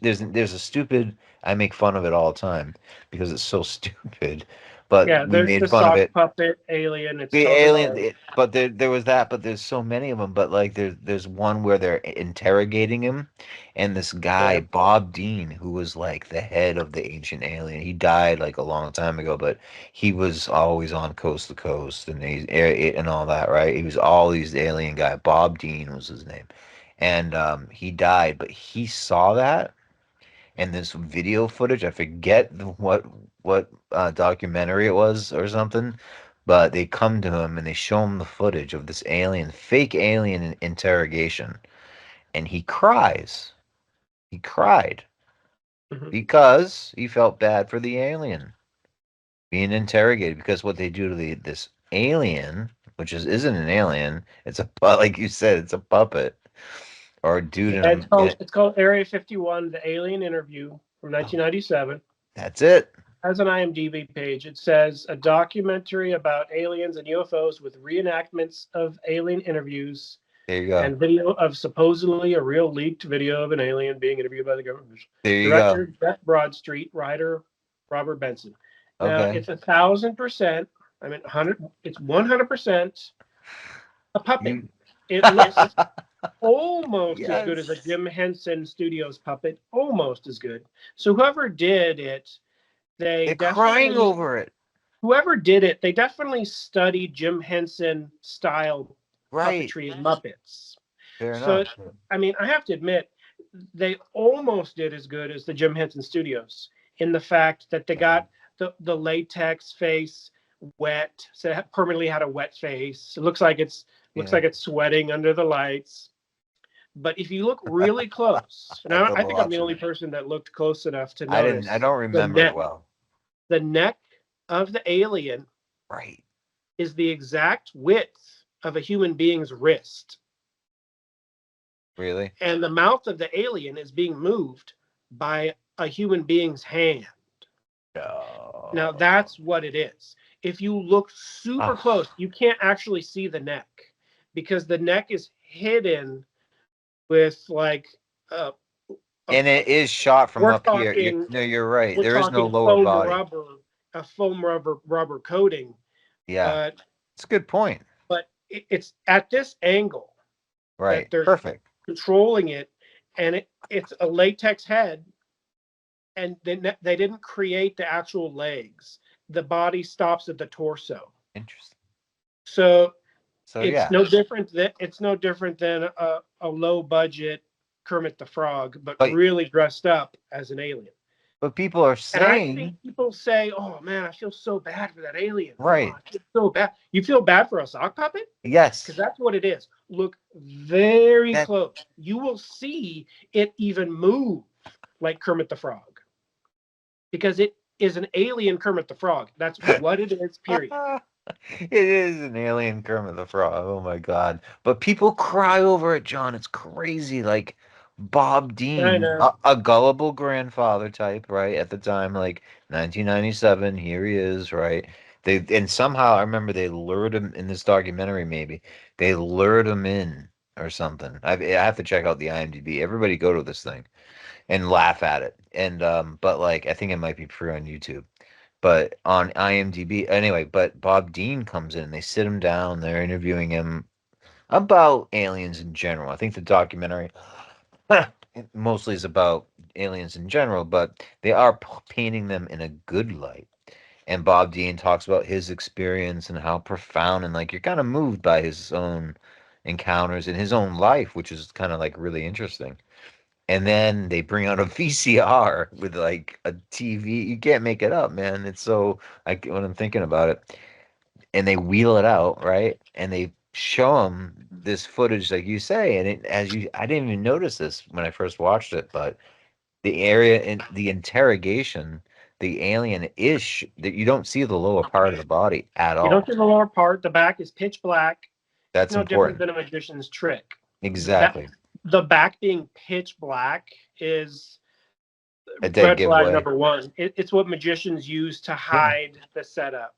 Speaker 1: There's a stupid. I make fun of it all the time because it's so stupid. But
Speaker 2: Yeah,
Speaker 1: we
Speaker 2: there's
Speaker 1: made
Speaker 2: the
Speaker 1: fun of
Speaker 2: sock
Speaker 1: it.
Speaker 2: puppet alien. It's
Speaker 1: The
Speaker 2: totally
Speaker 1: alien,
Speaker 2: real.
Speaker 1: but there was that, but there's so many of them. But like there's one where they're interrogating him, and this guy
Speaker 2: Yeah.
Speaker 1: Bob Dean, who was like the head of the ancient alien, he died like a long time ago, but he was always on Coast to Coast and and all that, right? He was all these alien guy. Bob Dean was his name, and he died, but he saw that and this video footage. I forget what documentary it was or something, but they come to him and they show him the footage of this alien, fake alien interrogation, and he cries. He cried
Speaker 2: Mhm.
Speaker 1: because he felt bad for the alien being interrogated because what they do to this alien, which isn't an alien, it's like you said, it's a puppet or a dude
Speaker 2: Yeah,
Speaker 1: in a.
Speaker 2: it's called Area 51, the Alien Interview from 1997.
Speaker 1: That's it.
Speaker 2: Has an IMDb page. It says a documentary about aliens and UFOs with reenactments of alien interviews
Speaker 1: There you go.
Speaker 2: and video of supposedly a real leaked video of an alien being interviewed by the government.
Speaker 1: There you go.
Speaker 2: Director Jeff Broadstreet, writer Robert Benson. Now
Speaker 1: Okay.
Speaker 2: it's 1,000%. I mean, 100. It's 100% a puppet.
Speaker 1: You
Speaker 2: It looks almost as good as a
Speaker 1: yes.
Speaker 2: Jim Henson Studios puppet. Almost as good. So whoever did it,
Speaker 1: They're crying over it.
Speaker 2: whoever did it, they definitely studied Jim Henson style
Speaker 1: Right.
Speaker 2: puppetry and Muppets.
Speaker 1: Fair
Speaker 2: So,
Speaker 1: enough.
Speaker 2: I mean, I have to admit, they almost did as good as the Jim Henson Studios in the fact that they got the latex face wet, so it permanently had a wet face. It looks like it's sweating under the lights. But if you look really close, and I think I'm the only person that looked close enough to notice
Speaker 1: I don't remember it well.
Speaker 2: the neck of the alien
Speaker 1: Right.
Speaker 2: is the exact width of a human being's wrist.
Speaker 1: Really?
Speaker 2: And the mouth of the alien is being moved by a human being's hand.
Speaker 1: No.
Speaker 2: Now, that's what it is. If you look super close, you can't actually see the neck because the neck is hidden with like
Speaker 1: and it is shot from up here. You're right.
Speaker 2: We're
Speaker 1: There is no
Speaker 2: talking
Speaker 1: lower body.
Speaker 2: a foam rubber coating.
Speaker 1: Yeah. It's a good point.
Speaker 2: But it's at this angle
Speaker 1: Right.
Speaker 2: that they're
Speaker 1: Perfect.
Speaker 2: controlling it, and it's a latex head, and then they didn't create the actual legs. The body stops at the torso.
Speaker 1: Interesting.
Speaker 2: So
Speaker 1: yeah.
Speaker 2: no different than a low budget Kermit the Frog, but really dressed up as an alien.
Speaker 1: But people are saying,
Speaker 2: and I think people say, "Oh man, I feel so bad for that alien."
Speaker 1: Right.
Speaker 2: Oh, I feel so bad. You feel bad for a sock puppet?
Speaker 1: Yes.
Speaker 2: Because that's what it is. Look very close. You will see it even move like Kermit the Frog. Because is an alien Kermit the Frog. That's what it is, period.
Speaker 1: It is an alien Kermit the Frog. Oh my God. But people cry over it, John. It's crazy. Like Bob
Speaker 2: I
Speaker 1: Dean,
Speaker 2: know.
Speaker 1: a gullible grandfather type, right? At the time, like 1997, here he is, right? And somehow I remember they lured him in this documentary, maybe. They lured him in or something. I have to check out the IMDb. Everybody go to this thing and laugh at it. And but like I think it might be free on YouTube. But on IMDb, anyway, but Bob Dean comes in and they sit him down. They're interviewing him about aliens in general. I think the documentary mostly is about aliens in general, but they are painting them in a good light. And Bob Dean talks about his experience and how profound and like you're kind of moved by his own encounters in his own life, which is kind of like really interesting. And then they bring out a VCR with like a TV. You can't make it up, man. It's so like when I'm thinking about it, and they wheel it out, right? And they show them this footage, like you say, and I didn't even notice this when I first watched it, but the area in the interrogation, the alien ish that you don't see the lower part of the body at
Speaker 2: You don't
Speaker 1: all.
Speaker 2: see the lower part. The back is pitch black. It's
Speaker 1: That's
Speaker 2: no different
Speaker 1: important.
Speaker 2: than a magician's trick. That
Speaker 1: Exactly.
Speaker 2: the back being pitch black is
Speaker 1: A dead
Speaker 2: red flag
Speaker 1: giveaway.
Speaker 2: number one. It's what magicians use to
Speaker 1: Yeah.
Speaker 2: hide the setup.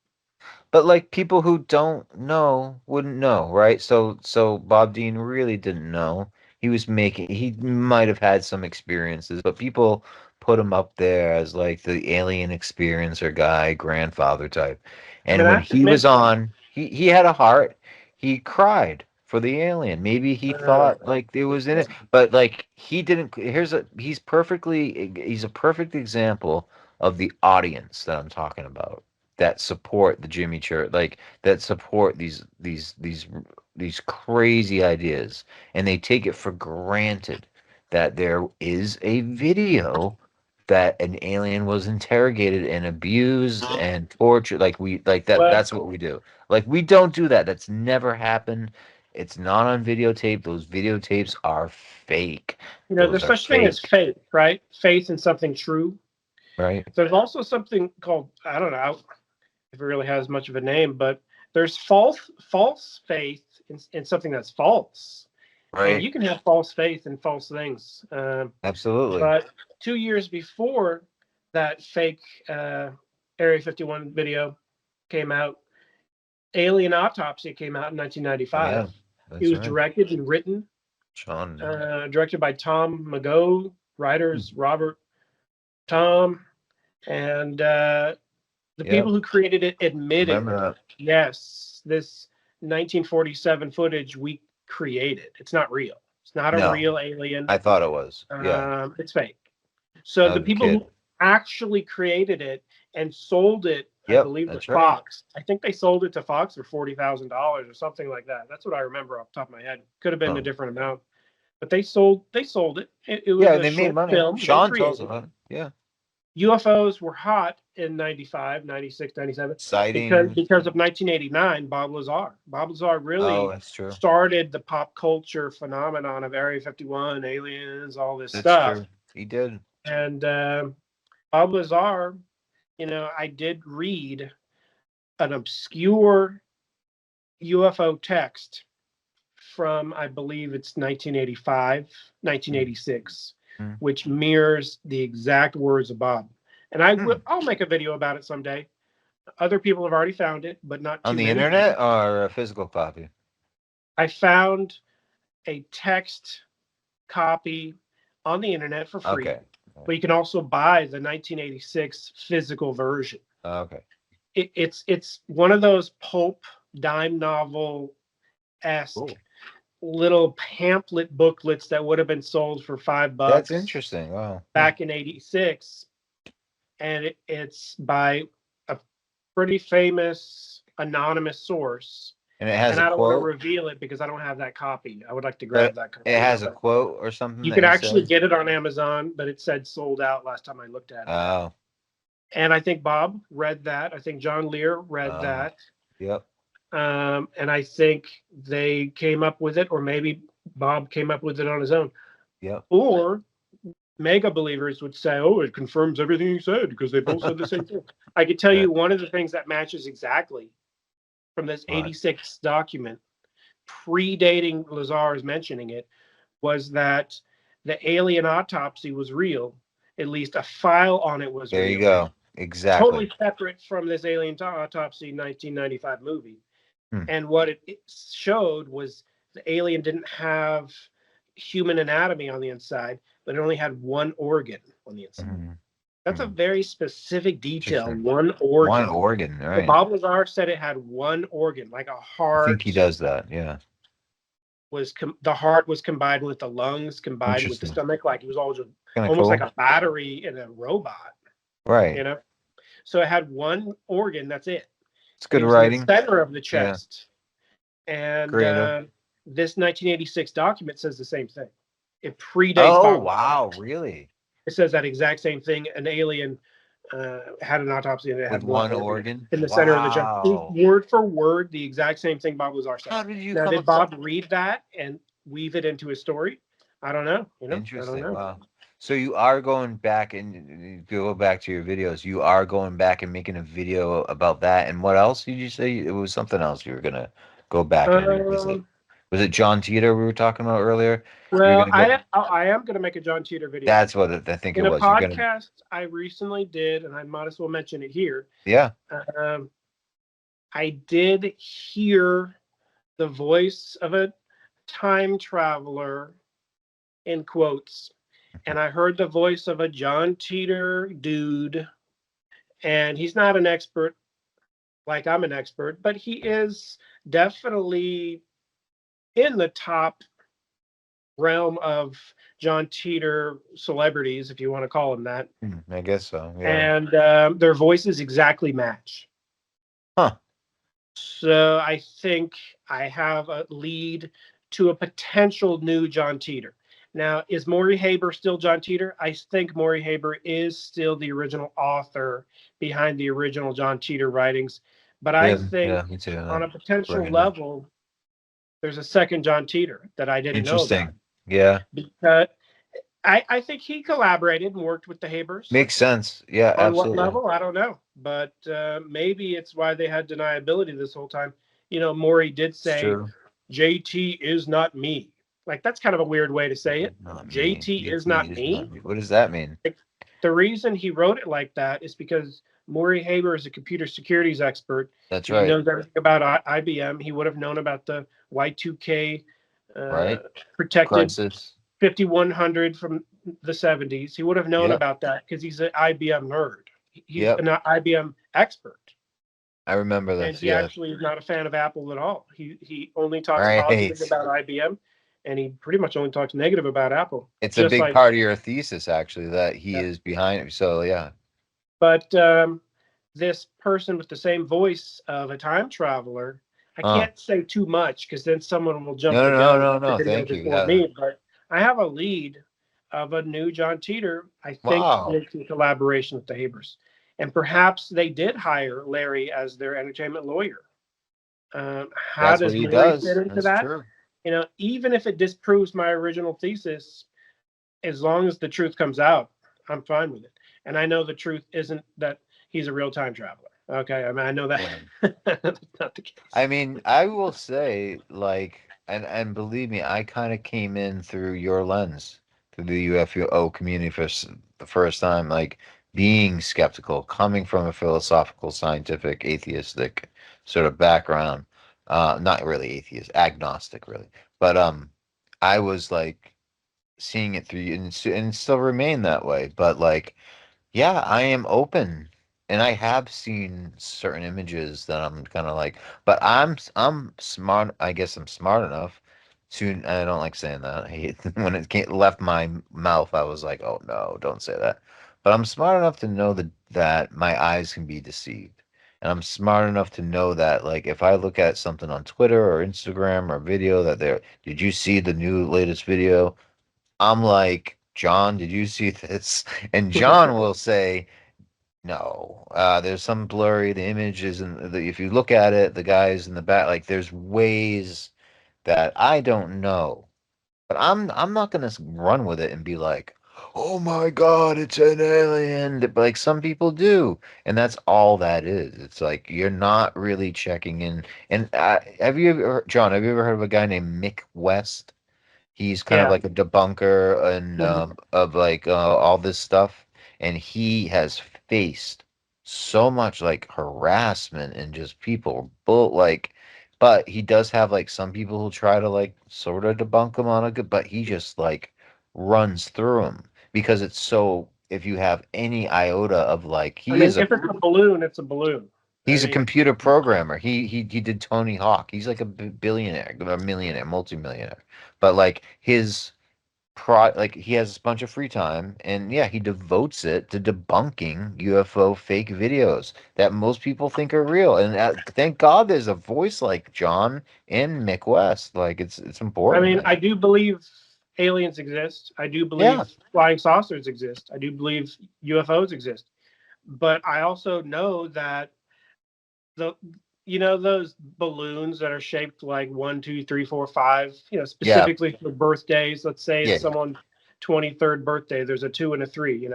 Speaker 1: But like people who don't know wouldn't know, right? So Bob Dean really didn't know. He might have had some experiences, but people put him up there as like the alien experiencer guy, grandfather type.
Speaker 2: I mean,
Speaker 1: And
Speaker 2: I
Speaker 1: when
Speaker 2: have to
Speaker 1: he
Speaker 2: admit,
Speaker 1: was on, he had a heart. He cried for the alien. Maybe he
Speaker 2: uh,
Speaker 1: thought like it was in it, but like he didn't. He's a perfect example of the audience that I'm talking about that support the Jimmy Church, like that support these crazy ideas, and they take it for granted that there is a video that an alien was interrogated and abused and tortured. Like we like that.
Speaker 2: well,
Speaker 1: That's what we do. Like we don't do that. That's never happened. It's not on videotape. Those videotapes are fake. Those
Speaker 2: there's
Speaker 1: are
Speaker 2: such thing as
Speaker 1: fake,
Speaker 2: faith, right? Faith in something true.
Speaker 1: right?
Speaker 2: There's also something called, I don't know if it really has much of a name, but there's false faith in something that's false. And
Speaker 1: Right.
Speaker 2: you can have false faith in false things.
Speaker 1: Absolutely.
Speaker 2: But 2 years before that fake Area 51 video came out, Alien Autopsy came out in 1995.
Speaker 1: Yeah,
Speaker 2: It
Speaker 1: that's
Speaker 2: was
Speaker 1: right.
Speaker 2: directed and written,
Speaker 1: Sean.
Speaker 2: directed by Tom McGough, writers Robert Tom, and the
Speaker 1: Yep.
Speaker 2: people who created it admitted,
Speaker 1: Remember that.
Speaker 2: yes, this 1947 footage we created. It's not real. It's not a
Speaker 1: No,
Speaker 2: real alien.
Speaker 1: I thought it was. Yeah,
Speaker 2: It's fake. So
Speaker 1: I
Speaker 2: the
Speaker 1: was a
Speaker 2: people
Speaker 1: kid.
Speaker 2: who actually created it and sold it, I
Speaker 1: Yep,
Speaker 2: believe, to
Speaker 1: that's right.
Speaker 2: Fox. I think they sold it to Fox for $40,000 or something like that. That's what I remember off the top of my head. Could have been a
Speaker 1: Oh.
Speaker 2: different amount, but they sold it. It was
Speaker 1: Yeah,
Speaker 2: a
Speaker 1: and they made
Speaker 2: short
Speaker 1: money.
Speaker 2: film they
Speaker 1: Sean tells
Speaker 2: created.
Speaker 1: about it. Yeah.
Speaker 2: UFOs were hot in 95, 96, 97 because
Speaker 1: Sightings.
Speaker 2: because of 1989, Bob Lazar. Bob Lazar
Speaker 1: Oh,
Speaker 2: really
Speaker 1: that's true.
Speaker 2: started the pop culture phenomenon of Area 51, aliens, all this
Speaker 1: That's
Speaker 2: stuff.
Speaker 1: true. He did.
Speaker 2: And Bob Lazar, I did read an obscure UFO text from, I believe it's 1985, 1986,
Speaker 1: Mm.
Speaker 2: which mirrors the exact words of Bob. And I'll make a video about it someday. Other people have already found it, but not
Speaker 1: On
Speaker 2: too
Speaker 1: the
Speaker 2: many
Speaker 1: internet
Speaker 2: people.
Speaker 1: or a physical copy?
Speaker 2: I found a text copy on the internet for free,
Speaker 1: Okay.
Speaker 2: but you can also buy the 1986 physical version.
Speaker 1: Okay.
Speaker 2: It's one of those pulp dime novel esque
Speaker 1: Cool.
Speaker 2: little pamphlet booklets that would have been sold for $5
Speaker 1: That's interesting. Wow.
Speaker 2: back in '86, and it's by a pretty famous anonymous source.
Speaker 1: And it has
Speaker 2: And
Speaker 1: a
Speaker 2: I don't want to
Speaker 1: quote,
Speaker 2: reveal it because I don't have that copy. I would like to grab
Speaker 1: but
Speaker 2: that copy.
Speaker 1: it has a quote or something
Speaker 2: You
Speaker 1: that
Speaker 2: could
Speaker 1: he
Speaker 2: actually
Speaker 1: said.
Speaker 2: get it on Amazon, but it said sold out last time I looked at it.
Speaker 1: Oh.
Speaker 2: And I think Bob read that. I think John Lear read that.
Speaker 1: Yep.
Speaker 2: And I think they came up with it, or maybe Bob came up with it on his own.
Speaker 1: Yep.
Speaker 2: Or mega believers would say, "Oh, it confirms everything he said because they both said the same thing." I could tell you one of the things that matches exactly from this 86 document, predating Lazar's mentioning it, was that the alien autopsy was real. At least a file on it was real.
Speaker 1: There you go. Exactly.
Speaker 2: Totally separate from this alien autopsy 1995 movie. And what it showed was the alien didn't have human anatomy on the inside, but it only had one organ on the inside. That's a very specific detail. One organ.
Speaker 1: One organ, right?
Speaker 2: So Bob Lazar said it had one organ, like a heart.
Speaker 1: I think he does that, yeah.
Speaker 2: The heart was combined with the lungs, combined with the stomach, like it was almost like a battery in a robot.
Speaker 1: Right.
Speaker 2: You know? So it had one organ, that's it.
Speaker 1: It's good writing.
Speaker 2: In the center of the chest. Yeah. And this 1986 document says the same thing. It predates.
Speaker 1: Oh, wow, really?
Speaker 2: It says that exact same thing. An alien had an autopsy and it had one organ in the center of the chest. Word for word, the exact same thing Bob Lazar said.
Speaker 1: How did you
Speaker 2: now, did Bob read that and weave it into his story? I don't know.
Speaker 1: Interesting. I don't know. Wow. So you are going back and go back to your videos. You are going back and making a video about that. And what else did you say? It was something else you were gonna go back and revisit. Was it John Titor we were talking about earlier?
Speaker 2: Well, I am going to make a John Titor video.
Speaker 1: That's what I think it was.
Speaker 2: In a podcast I recently did, and I might as well mention it here.
Speaker 1: Yeah.
Speaker 2: I did hear the voice of a time traveler, in quotes, and I heard the voice of a John Titor dude, and he's not an expert like I'm an expert, but he is definitely in the top realm of John Titor celebrities, if you want to call them that.
Speaker 1: I guess so. Yeah.
Speaker 2: And their voices exactly match.
Speaker 1: Huh.
Speaker 2: So I think I have a lead to a potential new John Titor. Now, is Maury Haber still John Titor? I think Maury Haber is still the original author behind the original John Titor writings. But I think
Speaker 1: me too.
Speaker 2: On a potential level, there's a second John Titor that I didn't know about.
Speaker 1: Interesting. Yeah.
Speaker 2: Because I think he collaborated and worked with the Habers.
Speaker 1: Makes sense. Yeah, absolutely.
Speaker 2: On what level? I don't know. But maybe it's why they had deniability this whole time. You know, Maury did say, JT is not me. Like, that's kind of a weird way to say it. JT is not me.
Speaker 1: What does that mean?
Speaker 2: The reason he wrote it like that is because Maury Haber is a computer securities expert.
Speaker 1: That's right.
Speaker 2: He knows everything about IBM. He would have known about the Y2K protected
Speaker 1: crisis
Speaker 2: 5100 from the 70s. He would have known about that because he's an IBM nerd. He's an IBM expert.
Speaker 1: I remember that.
Speaker 2: And he actually is not a fan of Apple at all. He only talks positive about IBM, and he pretty much only talks negative about Apple.
Speaker 1: It's a big part of your thesis, actually, that he is behind it. So, yeah.
Speaker 2: But this person with the same voice of a time traveler, I can't say too much because then someone will jump.
Speaker 1: No. Thank you.
Speaker 2: Me, but I have a lead of a new John Titor, I think, in collaboration with the Habers. And perhaps they did hire Larry as their entertainment lawyer. How does he fit into that? True. You know, even if it disproves my original thesis, as long as the truth comes out, I'm fine with it. And I know the truth isn't that he's a real time traveler. Okay, I mean, I know that that's not the case.
Speaker 1: I mean, I will say, like, and believe me, I kind of came in through your lens, through the UFO community for the first time, like, being skeptical, coming from a philosophical, scientific, atheistic sort of background. Not really atheist, agnostic, really. But I was, like, seeing it through you, and still remain that way. But, like, yeah, I am open. And I have seen certain images that I'm kind of like, but I'm smart. I guess I'm smart enough to. I don't like saying that. I hate when it left my mouth. I was like, oh no, don't say that. But I'm smart enough to know that my eyes can be deceived, and I'm smart enough to know that, like, if I look at something on Twitter or Instagram or video did you see the new latest video? I'm like, John, did you see this? And John will say, no, there's some blurry. The images, and if you look at it, the guys in the back, like, there's ways that I don't know. But I'm not gonna run with it and be like, oh my God, it's an alien. But like some people do. And that's all that is. It's like you're not really checking in. And have you ever, John, have you ever heard of a guy named Mick West? He's kind of
Speaker 2: Yeah.
Speaker 1: like a debunker and
Speaker 2: Mhm.
Speaker 1: of like all this stuff, and he has faced so much like harassment and just people bull like, but he does have like some people who try to like sort of debunk him on a good, but he just like runs through them because it's so. If you have any iota of like,
Speaker 2: I
Speaker 1: he
Speaker 2: mean,
Speaker 1: is a
Speaker 2: if it's a balloon, it's a balloon. I
Speaker 1: he's a
Speaker 2: mean,
Speaker 1: computer programmer. He did Tony Hawk. He's like a billionaire, a millionaire, multimillionaire. But like his like he has a bunch of free time and yeah, he devotes it to debunking UFO fake videos that most people think are real. And thank God there's a voice like John and Mick West. Like it's
Speaker 2: I
Speaker 1: important,
Speaker 2: mean,
Speaker 1: man.
Speaker 2: I do believe aliens exist. I do
Speaker 1: Yeah.
Speaker 2: believe flying saucers exist. I do believe UFOs exist. But I also know that the those balloons that are shaped like 1, 2, 3, 4, 5,
Speaker 1: Yeah.
Speaker 2: specifically for birthdays. Let's say
Speaker 1: Yeah.
Speaker 2: it's someone's 23rd birthday. There's a 2 and a 3.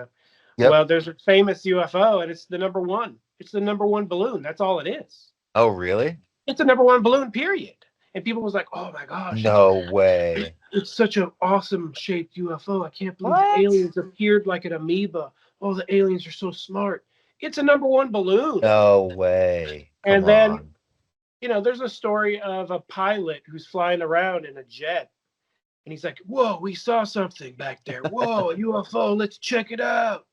Speaker 1: Yep.
Speaker 2: Well, there's a famous UFO, and it's the number one. It's the number one balloon. That's all it is.
Speaker 1: Oh, really?
Speaker 2: It's the number one balloon, period. And people was like, "Oh my gosh,
Speaker 1: No way.
Speaker 2: it's such an awesome shaped UFO. I can't believe the
Speaker 1: What?
Speaker 2: aliens appeared like an amoeba. Oh, the aliens are so smart. It's a number one balloon."
Speaker 1: No way. Come
Speaker 2: And then,
Speaker 1: on.
Speaker 2: there's a story of a pilot who's flying around in a jet. And he's like, "Whoa, we saw something back there. Whoa, a UFO. Let's check it out."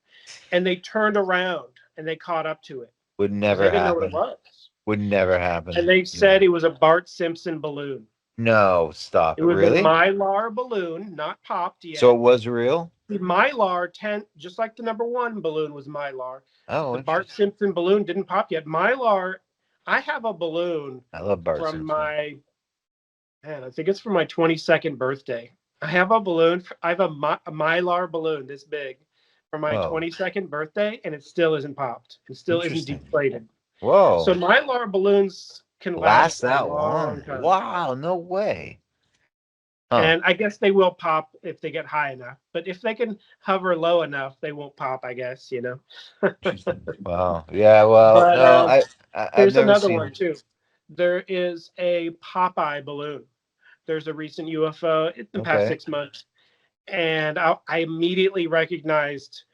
Speaker 2: And they turned around and they caught up to it
Speaker 1: Would
Speaker 2: because they
Speaker 1: never
Speaker 2: didn't know what it
Speaker 1: happen.
Speaker 2: was.
Speaker 1: Would never
Speaker 2: And
Speaker 1: happen.
Speaker 2: they
Speaker 1: Yeah.
Speaker 2: said it was a Bart Simpson balloon.
Speaker 1: No, stop
Speaker 2: It
Speaker 1: it.
Speaker 2: was a
Speaker 1: Really?
Speaker 2: Mylar balloon, not popped
Speaker 1: So it
Speaker 2: yet.
Speaker 1: was real?
Speaker 2: The Mylar 10, just like the number one balloon was Mylar.
Speaker 1: Oh,
Speaker 2: The Bart
Speaker 1: interesting.
Speaker 2: Simpson balloon didn't pop yet. Mylar, I have a balloon
Speaker 1: I love Bart
Speaker 2: from
Speaker 1: Simpson.
Speaker 2: I think it's for my 22nd birthday. I have a balloon. I have a Mylar balloon this big for my
Speaker 1: Whoa,
Speaker 2: 22nd birthday, and it still isn't popped. It still isn't
Speaker 1: interesting.
Speaker 2: deflated. So
Speaker 1: Whoa,
Speaker 2: Mylar balloons can
Speaker 1: last
Speaker 2: last a
Speaker 1: that
Speaker 2: long
Speaker 1: long?
Speaker 2: time.
Speaker 1: Wow, no way. Huh.
Speaker 2: And I guess they will pop if they get high enough. But if they can hover low enough, they won't pop, I guess,
Speaker 1: Interesting. Wow. Yeah, well,
Speaker 2: But
Speaker 1: no, I've
Speaker 2: here's
Speaker 1: never
Speaker 2: another
Speaker 1: seen
Speaker 2: one too. There is a Popeye balloon. There's a recent UFO in the past
Speaker 1: okay.
Speaker 2: 6 months, and I immediately recognized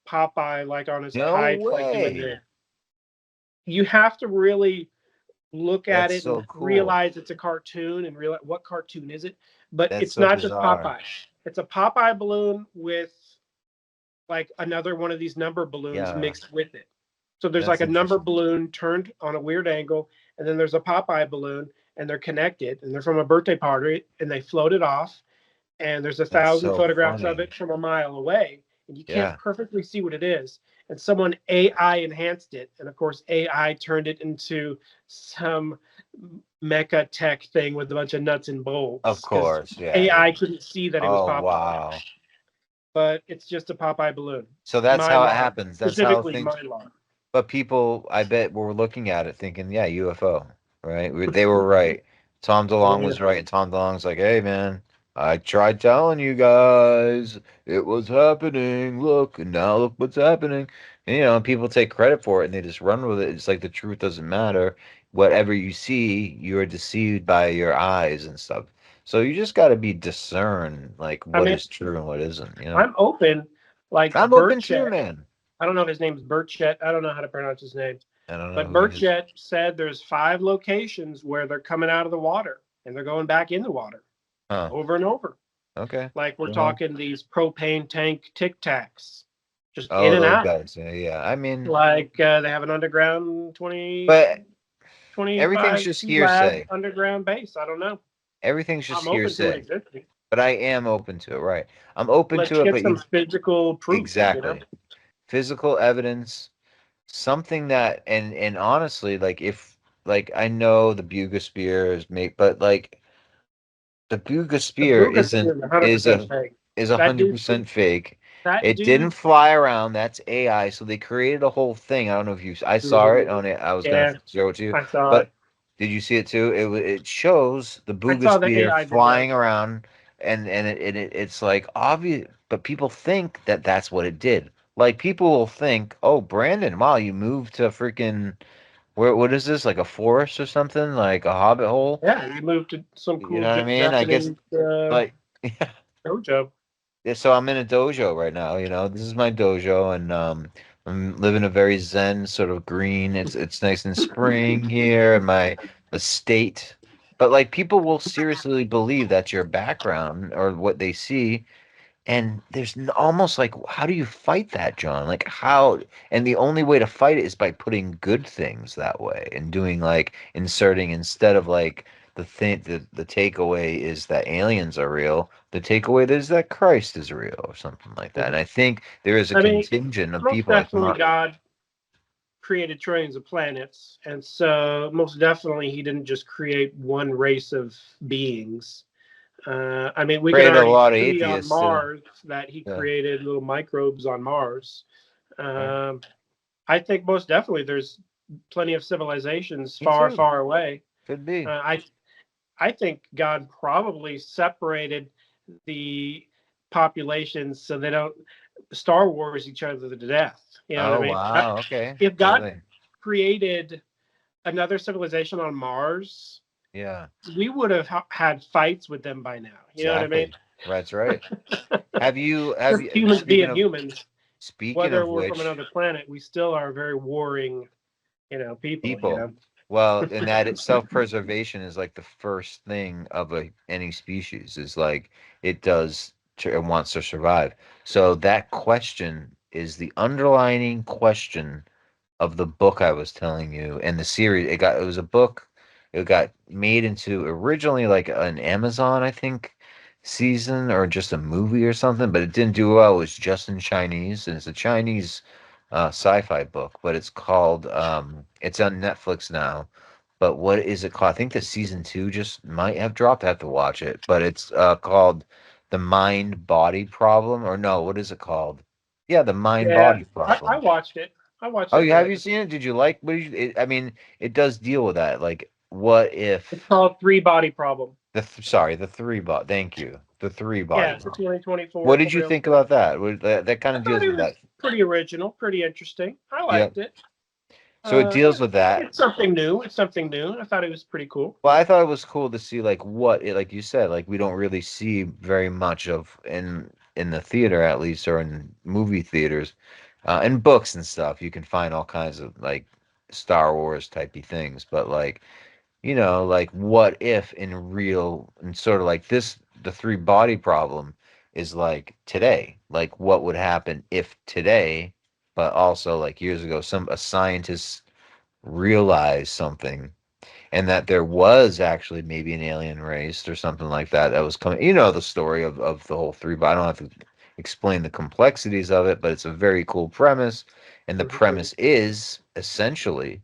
Speaker 2: Popeye like on his
Speaker 1: No
Speaker 2: height, like doing
Speaker 1: way.
Speaker 2: this. You have to really look at
Speaker 1: That's
Speaker 2: it and
Speaker 1: so cool.
Speaker 2: realize it's a cartoon and realize what cartoon is it. But
Speaker 1: That's
Speaker 2: it's
Speaker 1: so
Speaker 2: not just
Speaker 1: bizarre.
Speaker 2: Popeye. It's a Popeye balloon with like another one of these number balloons
Speaker 1: Yeah,
Speaker 2: mixed with it. So there's like
Speaker 1: that's
Speaker 2: a number
Speaker 1: interesting.
Speaker 2: balloon turned on a weird angle, and then there's a Popeye balloon, and they're connected, and they're from a birthday party, and they float it off, and there's a
Speaker 1: That's
Speaker 2: thousand
Speaker 1: so
Speaker 2: photographs of
Speaker 1: funny.
Speaker 2: it from a mile away, and you can't
Speaker 1: Yeah.
Speaker 2: perfectly see what it is. And someone AI enhanced it, and of course AI turned it into some mecha tech thing with a bunch of nuts and
Speaker 1: Of
Speaker 2: bolts because
Speaker 1: course. Yeah, yeah.
Speaker 2: AI couldn't see that it was
Speaker 1: Oh,
Speaker 2: Popeye,
Speaker 1: wow.
Speaker 2: but it's just a Popeye balloon.
Speaker 1: So that's how it
Speaker 2: Mylar,
Speaker 1: happens. That's how
Speaker 2: specifically
Speaker 1: things.
Speaker 2: Mylar.
Speaker 1: But people, I bet, were looking at it thinking, yeah, UFO, right? They were right. Tom DeLonge
Speaker 2: Yeah.
Speaker 1: was right, and Tom DeLonge's like, hey, man, I tried telling you guys it was happening. Look, and now look what's happening. And, people take credit for it and they just run with it. It's like the truth doesn't matter. Whatever you see, you are deceived by your eyes and stuff. So you just got to be discern, like,
Speaker 2: I
Speaker 1: what
Speaker 2: mean,
Speaker 1: is true and what isn't.
Speaker 2: I'm open. Like
Speaker 1: I'm open too,
Speaker 2: Burchett,
Speaker 1: man.
Speaker 2: I don't know if his name's Burchett. I don't know how to pronounce his name.
Speaker 1: I don't know
Speaker 2: But
Speaker 1: who he is.
Speaker 2: Burchett said there's 5 locations where they're coming out of the water and they're going back in the water
Speaker 1: Huh.
Speaker 2: over and over.
Speaker 1: Okay.
Speaker 2: Like we're
Speaker 1: Well,
Speaker 2: talking these propane tank tic tacs, just in
Speaker 1: oh,
Speaker 2: and
Speaker 1: those
Speaker 2: out.
Speaker 1: guys. Yeah, yeah. I mean,
Speaker 2: Like they have an underground
Speaker 1: but
Speaker 2: 25
Speaker 1: everything's just
Speaker 2: lab
Speaker 1: hearsay.
Speaker 2: underground base. I don't know.
Speaker 1: Everything's just
Speaker 2: I'm open to it
Speaker 1: hearsay.
Speaker 2: existing.
Speaker 1: But I am open to it, right? I'm open
Speaker 2: Let's
Speaker 1: to it,
Speaker 2: get
Speaker 1: but
Speaker 2: some
Speaker 1: you
Speaker 2: physical proof.
Speaker 1: exactly physical evidence, something that and honestly, like if like I know the Bugosphere is made, but like the
Speaker 2: The
Speaker 1: Bugosphere
Speaker 2: Buka
Speaker 1: isn't
Speaker 2: is
Speaker 1: is
Speaker 2: 100%
Speaker 1: a
Speaker 2: fake.
Speaker 1: is a
Speaker 2: That
Speaker 1: hundred
Speaker 2: dude,
Speaker 1: percent fake.
Speaker 2: that
Speaker 1: It didn't
Speaker 2: dude,
Speaker 1: fly around. That's AI. So they created a whole thing. I don't know if I saw it on it. I was gonna
Speaker 2: yeah,
Speaker 1: show it to you,
Speaker 2: I saw
Speaker 1: but
Speaker 2: it.
Speaker 1: did you see it too? It shows the
Speaker 2: I saw the
Speaker 1: Bugosphere
Speaker 2: AI video.
Speaker 1: flying around, and it's like obvious, but people think that that's what it did. Like people will think, oh, Brandon, wow, you moved to freaking where? What is this? Like a forest or something? Like a hobbit hole?
Speaker 2: Yeah, you moved to some
Speaker 1: You
Speaker 2: cool
Speaker 1: know what I mean? I guess
Speaker 2: Japanese
Speaker 1: like
Speaker 2: dojo.
Speaker 1: yeah, so I'm in a dojo right now, you know. This is my dojo and I'm living a very zen sort of green. It's nice and spring here in my estate. But like people will seriously believe that's your background or what they see. And there's almost like, how do you fight that, John? Like, how? And the only way to fight it is by putting good things that way and doing like inserting instead of like the takeaway is that aliens are real. The takeaway is that Christ is real or something like that. And I think there is a
Speaker 2: I mean,
Speaker 1: contingent of
Speaker 2: most
Speaker 1: people like
Speaker 2: definitely God created trillions of planets, and so most definitely he didn't just create one race of beings. I mean, we can
Speaker 1: created a
Speaker 2: already
Speaker 1: lot of
Speaker 2: see on
Speaker 1: atheists too.
Speaker 2: Mars that he
Speaker 1: Yeah,
Speaker 2: created little microbes on Mars.
Speaker 1: right.
Speaker 2: Um, I think most definitely there's plenty of civilizations
Speaker 1: Me
Speaker 2: far,
Speaker 1: too.
Speaker 2: far away.
Speaker 1: Could be.
Speaker 2: I think God probably separated the populations so they don't Star Wars each other to death. You know what I
Speaker 1: Oh
Speaker 2: mean?
Speaker 1: wow. Okay.
Speaker 2: If God
Speaker 1: Really?
Speaker 2: created another civilization on Mars,
Speaker 1: Yeah.
Speaker 2: we would have had fights with them by now. You know what I mean?
Speaker 1: Exactly. That's right. Have
Speaker 2: Just
Speaker 1: you
Speaker 2: humans being humans,
Speaker 1: speaking
Speaker 2: whether
Speaker 1: of
Speaker 2: we're from
Speaker 1: which,
Speaker 2: another planet, we still are very warring, people.
Speaker 1: people. Well, and that self-preservation is like the first thing of any species is like it wants to survive. So that question is the underlining question of the book I was telling you and the series. It was a book. It got made into originally like an Amazon, I think, season or just a movie or something, but it didn't do well. It was just in Chinese, and it's a Chinese sci-fi book, but it's on Netflix now. But what is it called? I think the season two just might have dropped. I have to watch it, but it's called The Mind Body Problem, or no, what is it called? Yeah, The Mind
Speaker 2: Yeah,
Speaker 1: Body
Speaker 2: I
Speaker 1: Problem.
Speaker 2: watched it. I watched
Speaker 1: Oh,
Speaker 2: it.
Speaker 1: you have you seen it? Did you like? I mean, it does deal with that. Like, what
Speaker 2: It's
Speaker 1: if
Speaker 2: called Three Body Problem.
Speaker 1: sorry, the three body. Thank you, the three body
Speaker 2: Yeah, it's a
Speaker 1: problem.
Speaker 2: 2024
Speaker 1: What did you
Speaker 2: film.
Speaker 1: think about that? That kind
Speaker 2: I
Speaker 1: of
Speaker 2: thought
Speaker 1: deals
Speaker 2: it
Speaker 1: with that.
Speaker 2: was pretty original, pretty interesting. I
Speaker 1: Yeah.
Speaker 2: liked it.
Speaker 1: So it deals with that.
Speaker 2: It's something new. It's something new. I thought it was pretty cool.
Speaker 1: Well, I thought it was cool to see like like you said, like we don't really see very much of in the theater at least or in movie theaters, in books and stuff. You can find all kinds of like Star Wars typey things, but like like what if in real and sort of like this, the three body problem is like today, like what would happen if today, but also like years ago, a scientist realized something and that there was actually maybe an alien race or something like that that was coming. You know the story of the whole three, but I don't have to explain the complexities of it, but it's a very cool premise. And the
Speaker 2: Mhm.
Speaker 1: premise is essentially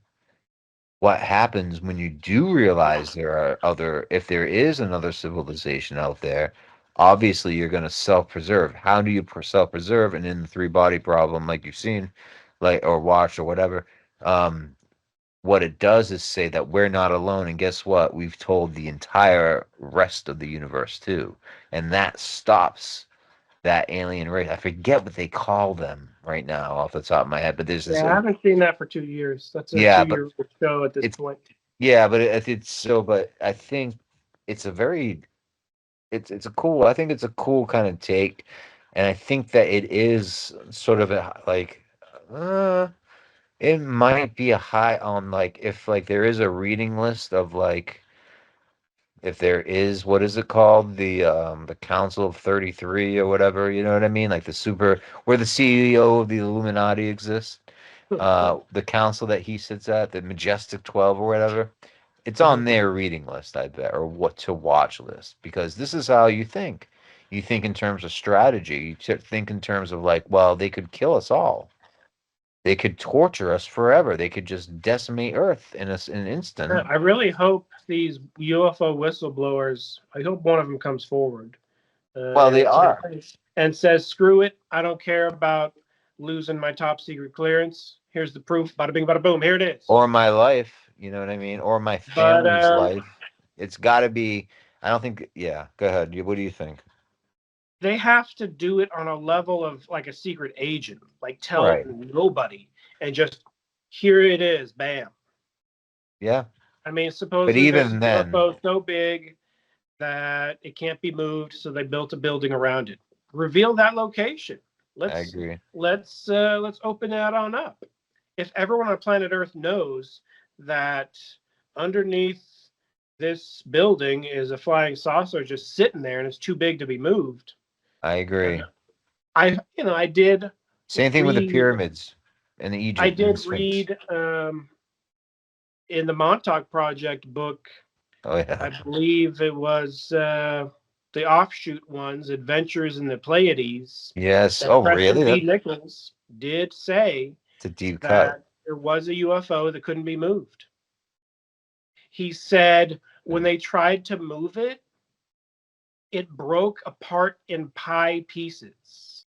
Speaker 1: what happens when you do realize if there is another civilization out there, obviously you're going to self-preserve. How do you self-preserve? And in the three body problem, like you've seen, like, or watched or whatever, um, what it does is say that we're not alone. And guess what? We've told the entire rest of the universe too. And that stops that alien race. I forget what they call them right now off the top of my head, but there's this,
Speaker 2: Yeah, I haven't seen that for 2 years. That's a
Speaker 1: yeah, but
Speaker 2: 2 year show at this
Speaker 1: it's
Speaker 2: point.
Speaker 1: yeah, but it's so. But I think it's a very it's a cool. I think it's a cool kind of take, and I think that it is sort of a like it might be a high on like if like there is a reading list of like if there is what is it called the Council of 33 or whatever, you know what I mean, like the super where the CEO of the Illuminati exists, the council that he sits at, the Majestic 12 or whatever. It's on
Speaker 2: Mhm.
Speaker 1: their reading list, I bet, or what to watch list, because this is how you think. You think in terms of strategy. You think in terms of like, well, they could kill us all. They could torture us forever. They could just decimate Earth in an instant.
Speaker 2: I really hope these UFO whistleblowers. I hope one of them comes forward
Speaker 1: Well, they
Speaker 2: and
Speaker 1: are.
Speaker 2: and says, "Screw it! I don't care about losing my top secret clearance. Here's the proof. Bada bing, bada boom. Here it is."
Speaker 1: Or my life, you know what I mean? Or my
Speaker 2: But
Speaker 1: family's life. It's got to be. I don't think. Yeah, go ahead. What do you think?
Speaker 2: they have to do it on a level of like a secret agent, like tell
Speaker 1: Right.
Speaker 2: nobody and just here it is, bam.
Speaker 1: Yeah.
Speaker 2: I mean,
Speaker 1: But
Speaker 2: supposedly there's a
Speaker 1: even then,
Speaker 2: UFO so big that it can't be moved, so they built a building around it. Reveal that location.
Speaker 1: I
Speaker 2: Let's
Speaker 1: agree.
Speaker 2: let's open that on up. If everyone on planet Earth knows that underneath this building is a flying saucer just sitting there and it's too big to be moved,
Speaker 1: I
Speaker 2: and
Speaker 1: agree.
Speaker 2: I did
Speaker 1: Same thing with the
Speaker 2: read
Speaker 1: pyramids in
Speaker 2: I
Speaker 1: Egypt and the
Speaker 2: did
Speaker 1: Sphinx.
Speaker 2: read in the Montauk Project book.
Speaker 1: Oh
Speaker 2: I
Speaker 1: yeah.
Speaker 2: believe it was the offshoot ones, Adventures in the Pleiades,
Speaker 1: Yes.
Speaker 2: that
Speaker 1: Oh
Speaker 2: Preston
Speaker 1: really?
Speaker 2: P.
Speaker 1: That's
Speaker 2: Nichols did say
Speaker 1: a deep cut.
Speaker 2: that there was a UFO that couldn't be moved. He said when they tried to move it, it broke apart in pie pieces,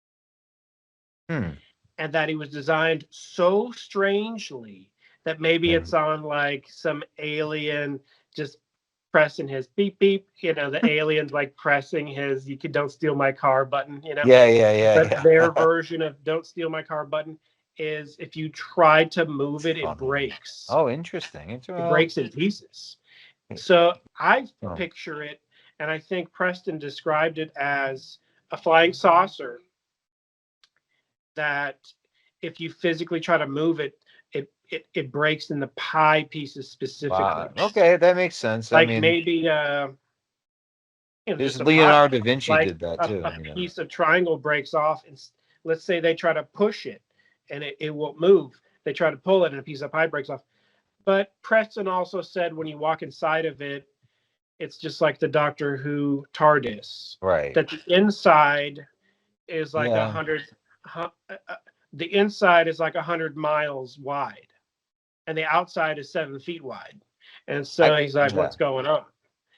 Speaker 1: Hmm.
Speaker 2: and that it was designed so strangely that maybe
Speaker 1: And
Speaker 2: it's on like some alien just pressing his beep beep, the aliens like pressing his "you can don't steal my car" button.
Speaker 1: yeah, yeah,
Speaker 2: But
Speaker 1: yeah,
Speaker 2: their
Speaker 1: yeah.
Speaker 2: version of "don't steal my car" button is if you try to
Speaker 1: It's
Speaker 2: move it, it
Speaker 1: funny.
Speaker 2: breaks.
Speaker 1: Oh, interesting. It's
Speaker 2: It
Speaker 1: well.
Speaker 2: breaks in pieces. So I
Speaker 1: Oh,
Speaker 2: picture it, and I think Preston described it as a flying saucer that if you physically try to move it, it breaks in the pie pieces
Speaker 1: wow.
Speaker 2: specifically.
Speaker 1: Okay, that makes sense. I
Speaker 2: Like
Speaker 1: mean,
Speaker 2: maybe
Speaker 1: there's
Speaker 2: just a pie,
Speaker 1: Leonardo da Vinci
Speaker 2: like
Speaker 1: did that
Speaker 2: a,
Speaker 1: too.
Speaker 2: a piece of triangle breaks off, and let's say they try to push it, and it won't move. They try to pull it, and a piece of pie breaks off. But Preston also said when you walk inside of it, it's just like the Doctor Who TARDIS,
Speaker 1: Right.
Speaker 2: that the inside is like a
Speaker 1: Yeah.
Speaker 2: hundred. The inside is like 100 miles wide, and the outside is 7 feet wide. And
Speaker 1: I
Speaker 2: so he's like,
Speaker 1: yeah.
Speaker 2: "What's going on?"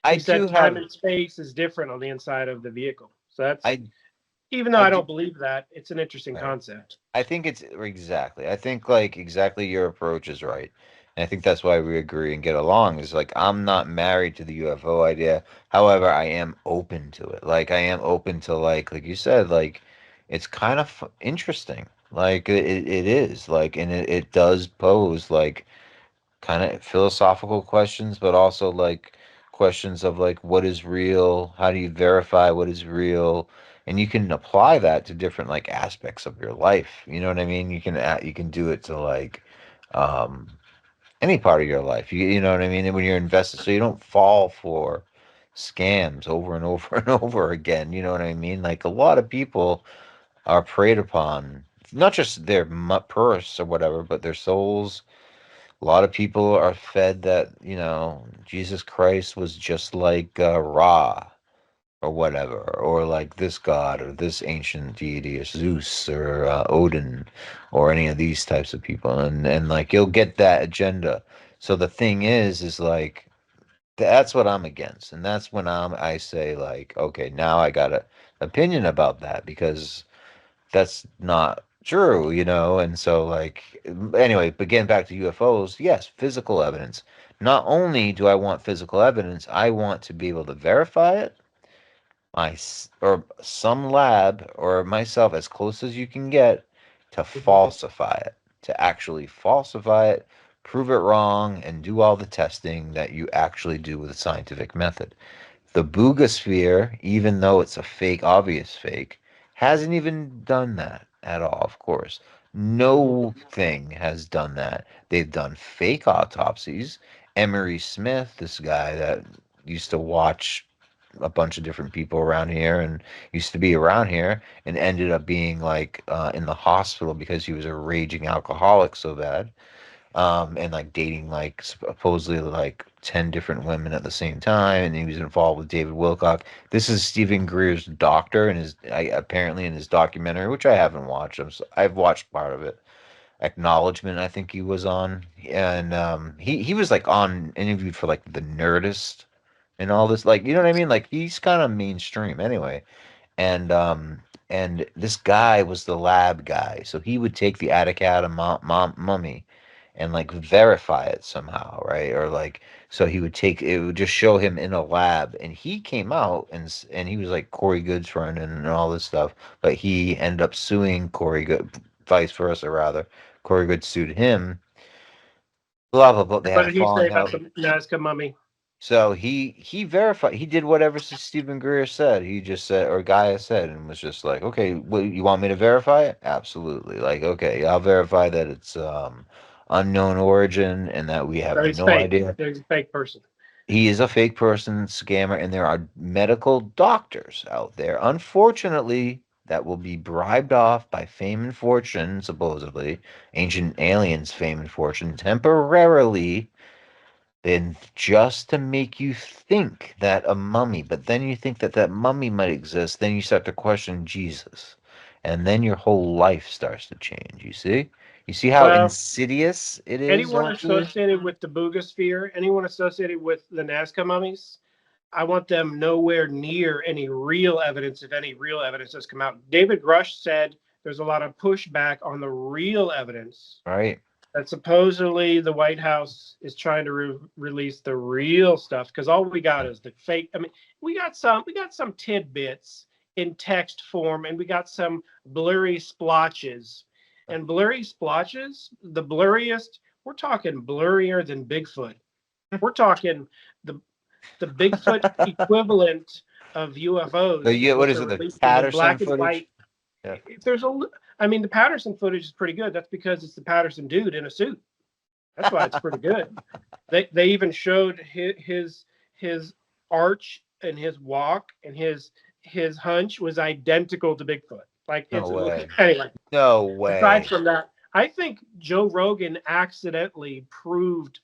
Speaker 1: I
Speaker 2: He
Speaker 1: do
Speaker 2: said, "Time
Speaker 1: have
Speaker 2: and space is different on the inside of the vehicle." So that's
Speaker 1: I
Speaker 2: even though
Speaker 1: I
Speaker 2: I
Speaker 1: do
Speaker 2: don't believe that, it's an interesting
Speaker 1: right.
Speaker 2: concept.
Speaker 1: I think it's exactly. I think like exactly your approach is right. And I think that's why we agree and get along is like I'm not married to the UFO idea. However, I am open to it. Like I am open to like you said like it's kind of interesting. Like it is like and it does pose like kind of philosophical questions, but also like questions of like what is real, how do you verify what is real, and you can apply that to different like aspects of your life. You know what I mean? You can do it to like um, any part of your life. You know what I mean? And when you're invested, so you don't fall for scams over and over and over again. You know what I mean? Like a lot of people are preyed upon, not just their purse or whatever, but their souls. A lot of people are fed that, Jesus Christ was just like Ra or whatever, or like this god or this ancient deity or Zeus or Odin or any of these types of people. And like you'll get that agenda. So the thing is like, that's what I'm against. And that's when I say like, okay, now I got an opinion about that because that's not true, and so like anyway, but getting back to UFOs, yes, physical evidence. Not only do I want physical evidence, I want to be able to verify it, or some lab or myself as close as you can get to falsify it, to actually falsify it, prove it wrong, and do all the testing that you actually do with a scientific method. The Boogosphere, even though it's a fake, obvious fake, hasn't even done that at all, of course. No thing has done that. They've done fake autopsies. Emery Smith, this guy that used to watch a bunch of different people around here and used to be around here and ended up being like in the hospital because he was a raging alcoholic so bad, and like dating like supposedly like 10 different women at the same time, and he was involved with David Wilcock. This is Stephen Greer's doctor and apparently in his documentary, which I haven't watched. I've watched part of it. Acknowledgement, I think he was on, and he was like on interviewed for like the Nerdist and all this, like, you know what I mean, like he's kind of mainstream anyway. And this guy was the lab guy, so he would take the Atacata mummy and like verify it somehow, right? Or like, so he would take it would just show him in a lab, and he came out and he was like Corey Good's friend and all this stuff, but he ended up suing Corey Good, vice versa rather. Corey Good sued him. Blah blah blah. They had
Speaker 2: What
Speaker 1: a
Speaker 2: did he say
Speaker 1: falling
Speaker 2: about
Speaker 1: out.
Speaker 2: the Nazca mummy?
Speaker 1: So he verified. He did whatever Stephen Greer said. He just said, or Gaia said, and was just like, okay, well, you want me to verify it? Absolutely. Like, okay, I'll verify that it's unknown origin and that we have
Speaker 2: So he's
Speaker 1: no
Speaker 2: fake.
Speaker 1: idea.
Speaker 2: He's a fake person.
Speaker 1: He is a fake person, scammer, and there are medical doctors out there, unfortunately, that will be bribed off by fame and fortune, supposedly, ancient aliens' fame and fortune, temporarily then just to make you think that a mummy, but then you think that that mummy might exist, then you start to question Jesus. And then your whole life starts to change, you see? You see how
Speaker 2: Well,
Speaker 1: insidious it is,
Speaker 2: anyone
Speaker 1: hopefully?
Speaker 2: associated with the Boogosphere, anyone associated with the Nazca mummies, I want them nowhere near any real evidence, if any real evidence has come out. David Rush said there's a lot of pushback on the real evidence
Speaker 1: Right?
Speaker 2: that supposedly the White House is trying to release the real stuff, because all we got is the fake. I mean, we got some tidbits in text form, and we got some blurry splotches. And blurry splotches, the blurriest, we're talking blurrier than Bigfoot. We're talking the Bigfoot equivalent of UFOs is
Speaker 1: What
Speaker 2: what
Speaker 1: is
Speaker 2: they're
Speaker 1: it, the
Speaker 2: releasing in
Speaker 1: Patterson
Speaker 2: black and
Speaker 1: footage?
Speaker 2: white.
Speaker 1: Yeah.
Speaker 2: If there's a, I mean, the Patterson footage is pretty good. That's because it's the Patterson dude in a suit. That's why it's pretty good. They even showed his arch and his walk and his hunch was identical to Bigfoot. Like
Speaker 1: No
Speaker 2: it's
Speaker 1: way.
Speaker 2: anyway.
Speaker 1: No
Speaker 2: Aside
Speaker 1: way.
Speaker 2: from that, I think Joe Rogan accidentally proved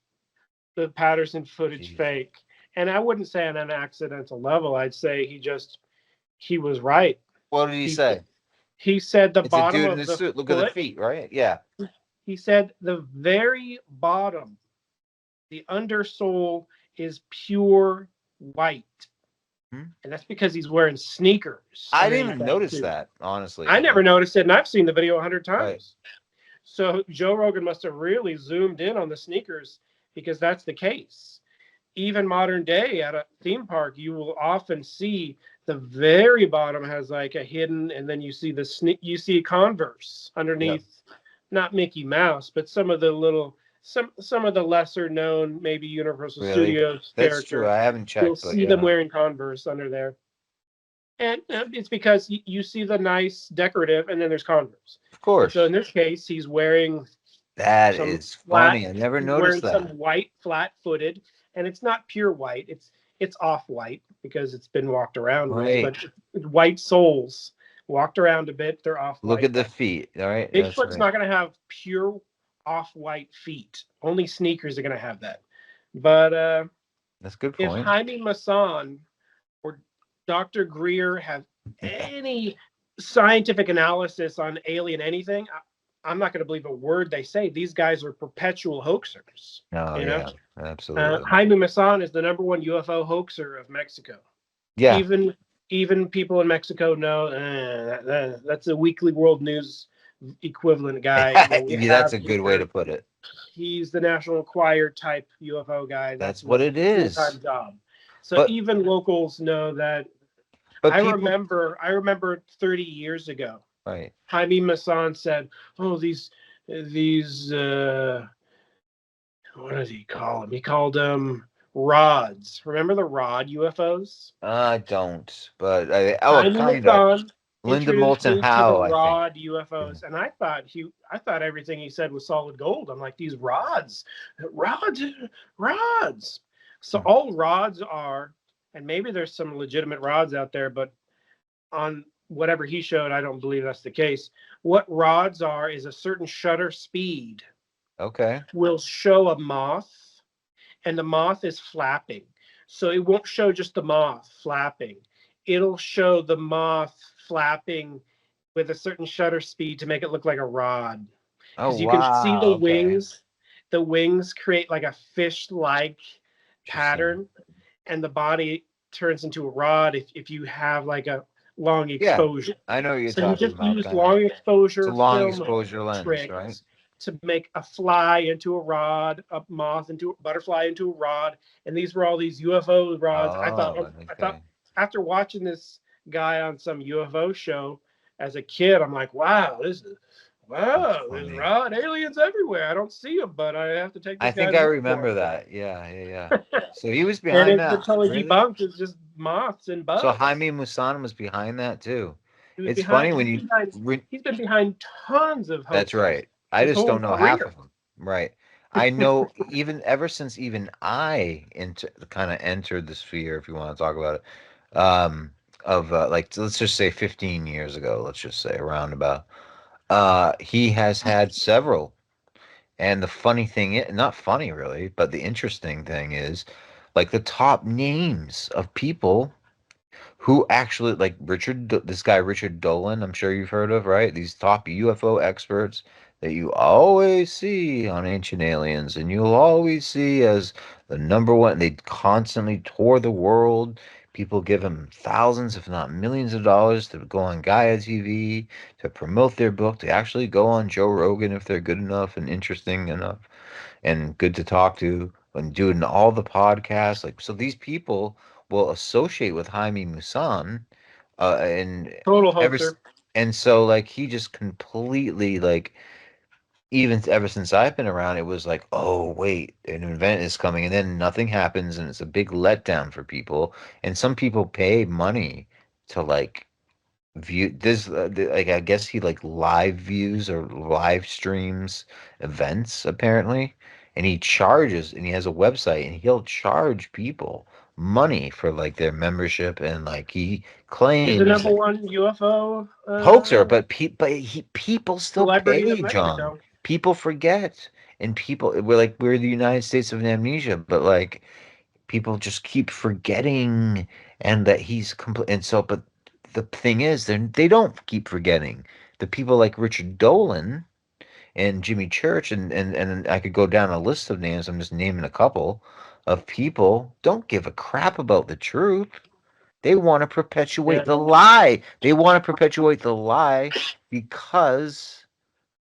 Speaker 2: the Patterson footage
Speaker 1: Jesus.
Speaker 2: fake. And I wouldn't say on an accidental level. I'd say he was right.
Speaker 1: What did he
Speaker 2: He
Speaker 1: say?
Speaker 2: he said the
Speaker 1: It's a
Speaker 2: bottom
Speaker 1: dude in
Speaker 2: of
Speaker 1: a
Speaker 2: the
Speaker 1: suit. Look at the
Speaker 2: foot.
Speaker 1: feet, right? Yeah.
Speaker 2: He said the very bottom, the undersole is pure white.
Speaker 1: Hmm?
Speaker 2: And that's because he's wearing sneakers
Speaker 1: I didn't
Speaker 2: underneath
Speaker 1: even
Speaker 2: that
Speaker 1: notice
Speaker 2: suit.
Speaker 1: that, honestly.
Speaker 2: I never noticed it, and I've seen the video 100
Speaker 1: Right.
Speaker 2: times. So Joe Rogan must have really zoomed in on the sneakers because that's the case. Even modern day at a theme park, you will often see the very bottom has like a hidden, and then you see you see Converse underneath, not Mickey Mouse, but some of the little some of the lesser known maybe Universal
Speaker 1: Really?
Speaker 2: Studios
Speaker 1: That's true.
Speaker 2: characters.
Speaker 1: I haven't
Speaker 2: You'll
Speaker 1: checked, but
Speaker 2: see them
Speaker 1: yeah.
Speaker 2: wearing Converse under there, and it's because you see the nice decorative, and then there's Converse.
Speaker 1: Of
Speaker 2: And so
Speaker 1: course.
Speaker 2: in this case, he's wearing
Speaker 1: That
Speaker 2: some
Speaker 1: is
Speaker 2: flat.
Speaker 1: funny. I never
Speaker 2: He's wearing
Speaker 1: noticed
Speaker 2: some
Speaker 1: that.
Speaker 2: white, flat-footed, and it's not pure white. It's off-white because it's been walked around with,
Speaker 1: Right.
Speaker 2: but it's white soles walked around a bit. They're
Speaker 1: Look
Speaker 2: off-white.
Speaker 1: at the feet. All right. That's
Speaker 2: Bigfoot's
Speaker 1: right.
Speaker 2: not going to have pure off-white feet. Only sneakers are going to have that. But
Speaker 1: That's a good
Speaker 2: if
Speaker 1: point.
Speaker 2: Jaime Maussan or Dr. Greer have any scientific analysis on alien anything, I'm not going to believe a word they say. These guys are perpetual hoaxers.
Speaker 1: Oh,
Speaker 2: You know,
Speaker 1: yeah. Absolutely.
Speaker 2: Jaime Maussan is the #1 UFO hoaxer of Mexico.
Speaker 1: Yeah.
Speaker 2: Even people in Mexico know that's a Weekly World News equivalent guy.
Speaker 1: That's a good way to put it.
Speaker 2: He's the National Enquirer type UFO guy.
Speaker 1: That's
Speaker 2: What
Speaker 1: what it
Speaker 2: his full-time
Speaker 1: is.
Speaker 2: job. So
Speaker 1: But
Speaker 2: even locals know that.
Speaker 1: but
Speaker 2: I
Speaker 1: people
Speaker 2: remember 30 years ago,
Speaker 1: right.
Speaker 2: Jaime Maussan said, "Oh, these what does he call them? He called them rods. Remember the rod UFOs?
Speaker 1: I don't, but
Speaker 2: Jaime
Speaker 1: kind of.
Speaker 2: Maussan
Speaker 1: Linda
Speaker 2: introduced
Speaker 1: Moulton
Speaker 2: me to the
Speaker 1: Howe, I think.
Speaker 2: rod UFOs, and I thought everything he said was solid gold. I'm like, these rods. So all rods are, and maybe there's some legitimate rods out there, but on whatever he showed, I don't believe that's the case. What rods are is a certain shutter speed
Speaker 1: Okay.
Speaker 2: will show a moth, and the moth is flapping. So it won't show just the moth flapping. It'll show the moth flapping with a certain shutter speed to make it look like a rod.
Speaker 1: Oh,
Speaker 2: Because you can see
Speaker 1: wow.
Speaker 2: the
Speaker 1: Okay.
Speaker 2: wings. The wings create like a fish-like
Speaker 1: Interesting.
Speaker 2: pattern, and the body turns into a rod if you have like a long
Speaker 1: Yeah,
Speaker 2: exposure.
Speaker 1: I know what you're
Speaker 2: So he
Speaker 1: talking
Speaker 2: just
Speaker 1: about.
Speaker 2: used
Speaker 1: Kind of.
Speaker 2: long
Speaker 1: It's a
Speaker 2: exposure
Speaker 1: long
Speaker 2: film
Speaker 1: exposure lens, right?
Speaker 2: tricks to make a fly into a rod, a moth into a butterfly into a rod, and these were all these UFO rods. I thought
Speaker 1: Oh, okay.
Speaker 2: after watching this guy on some UFO show as a kid, I'm like, wow, there's
Speaker 1: Funny.
Speaker 2: rod aliens everywhere. I don't see them, but I have to take
Speaker 1: I
Speaker 2: this
Speaker 1: think
Speaker 2: guy's
Speaker 1: I
Speaker 2: word for
Speaker 1: remember
Speaker 2: it.
Speaker 1: that. Yeah. So he was
Speaker 2: And
Speaker 1: behind
Speaker 2: it's been
Speaker 1: that,
Speaker 2: totally
Speaker 1: really?
Speaker 2: debunked. It's just moths and
Speaker 1: So
Speaker 2: bugs.
Speaker 1: Jaime Musan was behind that too.
Speaker 2: He was
Speaker 1: It's funny
Speaker 2: behind.
Speaker 1: when you
Speaker 2: He's been behind tons of
Speaker 1: that's
Speaker 2: hoaxes
Speaker 1: right. I
Speaker 2: his
Speaker 1: just
Speaker 2: whole
Speaker 1: don't know half
Speaker 2: career.
Speaker 1: of them. Right. I know even ever since even I into kind of entered the sphere, if you want to talk about it, of like let's just say 15 years ago, let's just say around about. He has had several. And the funny thing is, not funny really, but the interesting thing is, like the top names of people who actually like this guy Richard Dolan, I'm sure you've heard of, right? These top UFO experts that you always see on Ancient Aliens, and you'll always see as the number one. They constantly tour the world. People give them thousands, if not millions of dollars to go on Gaia TV, to promote their book, to actually go on Joe Rogan if they're good enough and interesting enough and good to talk to and doing all the podcasts. Like, so these people will associate with Jaime Musan, and
Speaker 2: Total
Speaker 1: ever,
Speaker 2: hoaxer.
Speaker 1: and so like he just completely like even ever since I've been around, it was like, oh wait, an event is coming, and then nothing happens, and it's a big letdown for people. And some people pay money to like view this like I guess he like live views or live streams events apparently, and he charges and he has a website and he'll charge people money for like their membership, and like he
Speaker 2: He's the
Speaker 1: claims
Speaker 2: number one UFO
Speaker 1: hoaxer, but people still
Speaker 2: celebrity of
Speaker 1: pay, John.
Speaker 2: Mexico.
Speaker 1: People forget, and people we're the United States of amnesia, but like people just keep forgetting, and that he's complete. And so, but the thing is, they don't keep forgetting. The people like Richard Dolan and Jimmy Church, and I could go down a list of names. I'm just naming a couple of people. Don't give a crap about the truth. They want to
Speaker 2: Yeah.
Speaker 1: perpetuate the lie. They want to perpetuate the lie because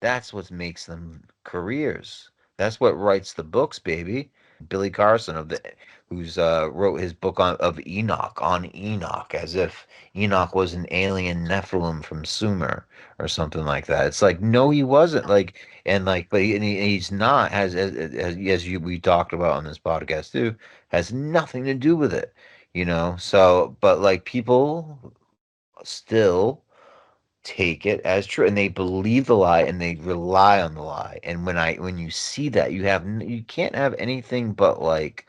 Speaker 1: that's what makes them careers. That's what writes the books, baby. Billy Carson who's wrote his book on Enoch, as if Enoch was an alien Nephilim from Sumer or something like that. It's like no, he wasn't. Like and like, but he's not. We talked about on this podcast too, has nothing to do with it. So but like people still take it as true, and they believe the lie and they rely on the lie. And when you see that, you can't have anything but like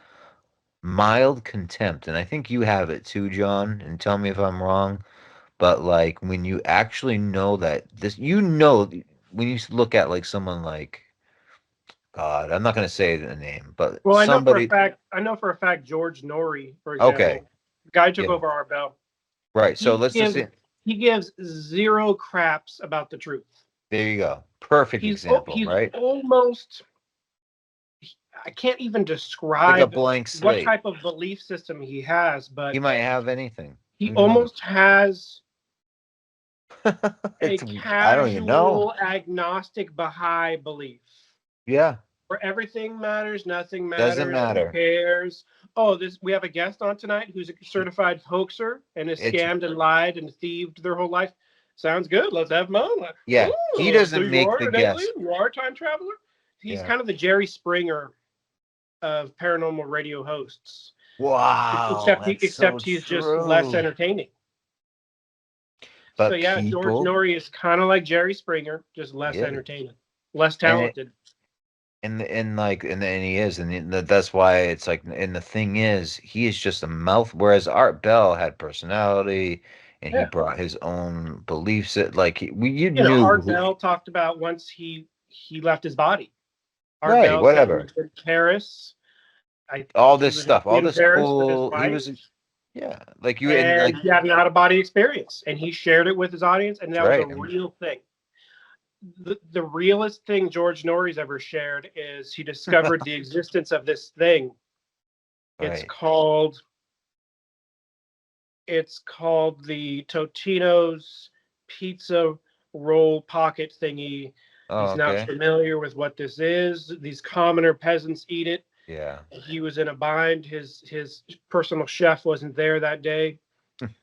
Speaker 1: mild contempt. And I think you have it too, John, and tell me if I'm wrong, but like when you actually know that when you look at like someone like God, I'm not going to say the name, but
Speaker 2: Well,
Speaker 1: somebody.
Speaker 2: I know for a fact George Norrie, for
Speaker 1: Okay,
Speaker 2: example, the guy who took
Speaker 1: yeah,
Speaker 2: over our bell.
Speaker 1: right. So
Speaker 2: He
Speaker 1: let's just
Speaker 2: gives
Speaker 1: say
Speaker 2: he gives zero craps about the truth.
Speaker 1: there you go, perfect example,
Speaker 2: He's
Speaker 1: right?
Speaker 2: almost, I can't even
Speaker 1: Like a
Speaker 2: describe
Speaker 1: blank
Speaker 2: what
Speaker 1: slate.
Speaker 2: type of belief system he has,
Speaker 1: He
Speaker 2: but
Speaker 1: might have anything.
Speaker 2: he
Speaker 1: Who knows?
Speaker 2: almost has a
Speaker 1: It's I don't even know.
Speaker 2: casual agnostic Baha'i belief
Speaker 1: Yeah,
Speaker 2: where everything matters, nothing
Speaker 1: doesn't
Speaker 2: matters, who
Speaker 1: matter.
Speaker 2: cares. Oh, this we have a guest on tonight who's a certified hoaxer and has
Speaker 1: It's
Speaker 2: scammed and lied and thieved their whole life. Sounds good. Let's have him on.
Speaker 1: yeah. He
Speaker 2: Oh, so
Speaker 1: doesn't
Speaker 2: you
Speaker 1: make
Speaker 2: are
Speaker 1: the
Speaker 2: an
Speaker 1: guess.
Speaker 2: alien? You are a time traveler? He's
Speaker 1: Yeah.
Speaker 2: kind of the Jerry Springer of paranormal radio hosts.
Speaker 1: Wow, that's so
Speaker 2: Except he's just less
Speaker 1: true.
Speaker 2: entertaining. So
Speaker 1: But
Speaker 2: yeah, George
Speaker 1: people,
Speaker 2: Norrie is kind of like Jerry Springer, just less
Speaker 1: yeah,
Speaker 2: entertaining, less
Speaker 1: and it,
Speaker 2: talented.
Speaker 1: and he is, and that's why it's like, and the thing is, he is just a mouth. Whereas Art Bell had personality, and he
Speaker 2: Yeah.
Speaker 1: brought his own beliefs. Like you
Speaker 2: You know,
Speaker 1: knew
Speaker 2: Art
Speaker 1: who,
Speaker 2: Bell talked about once he left his body. Art
Speaker 1: right?
Speaker 2: Bell said he
Speaker 1: Whatever.
Speaker 2: was in Paris. I
Speaker 1: All
Speaker 2: he
Speaker 1: this
Speaker 2: was
Speaker 1: stuff, all
Speaker 2: in
Speaker 1: this
Speaker 2: Paris with his
Speaker 1: cool. He
Speaker 2: wife,
Speaker 1: was, yeah, like you and
Speaker 2: and
Speaker 1: like
Speaker 2: he had an out of body experience, and he shared it with his audience, and that was a
Speaker 1: right,
Speaker 2: real thing. The realest thing George Norrie's ever shared is he discovered the existence of this thing. It's
Speaker 1: right.
Speaker 2: called the Totino's pizza roll pocket thingy.
Speaker 1: Oh,
Speaker 2: He's not
Speaker 1: okay.
Speaker 2: familiar with what this is. These commoner peasants eat it.
Speaker 1: Yeah.
Speaker 2: He was in a bind. His personal chef wasn't there that day.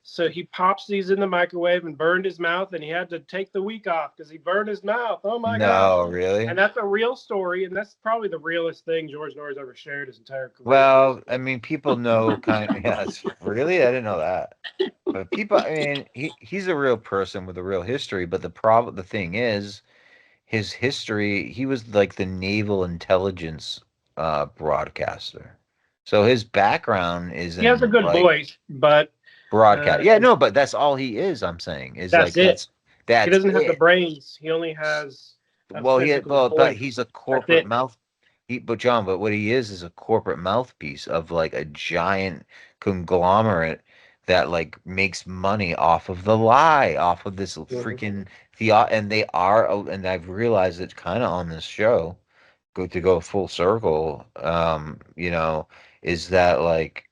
Speaker 2: So he pops these in the microwave and burned his mouth, and he had to take the week off because he burned his mouth. Oh my God.
Speaker 1: No, really?
Speaker 2: And that's a real story, and that's probably the realest thing George Norris ever shared his entire career.
Speaker 1: Well, I mean, people know kind of, yeah, really? I didn't know that. But people, I mean, he's a real person with a real history, but the thing is, his history, he was like the naval intelligence broadcaster. So his background is
Speaker 2: He has a
Speaker 1: in
Speaker 2: good
Speaker 1: like
Speaker 2: voice, but
Speaker 1: broadcast.
Speaker 2: uh,
Speaker 1: Yeah, no, but that's all he is, I'm saying, is like
Speaker 2: that's it. He
Speaker 1: that's
Speaker 2: doesn't have the
Speaker 1: it.
Speaker 2: brains. He only has a
Speaker 1: Well,
Speaker 2: physical
Speaker 1: but
Speaker 2: voice.
Speaker 1: he's a
Speaker 2: That's
Speaker 1: corporate
Speaker 2: it.
Speaker 1: mouth. But John, but what he is a corporate mouthpiece of like a giant conglomerate that like makes money off of the lie, off of this
Speaker 2: Mhm.
Speaker 1: freaking and they are, and I've realized it kind of on this show, go full circle, is that like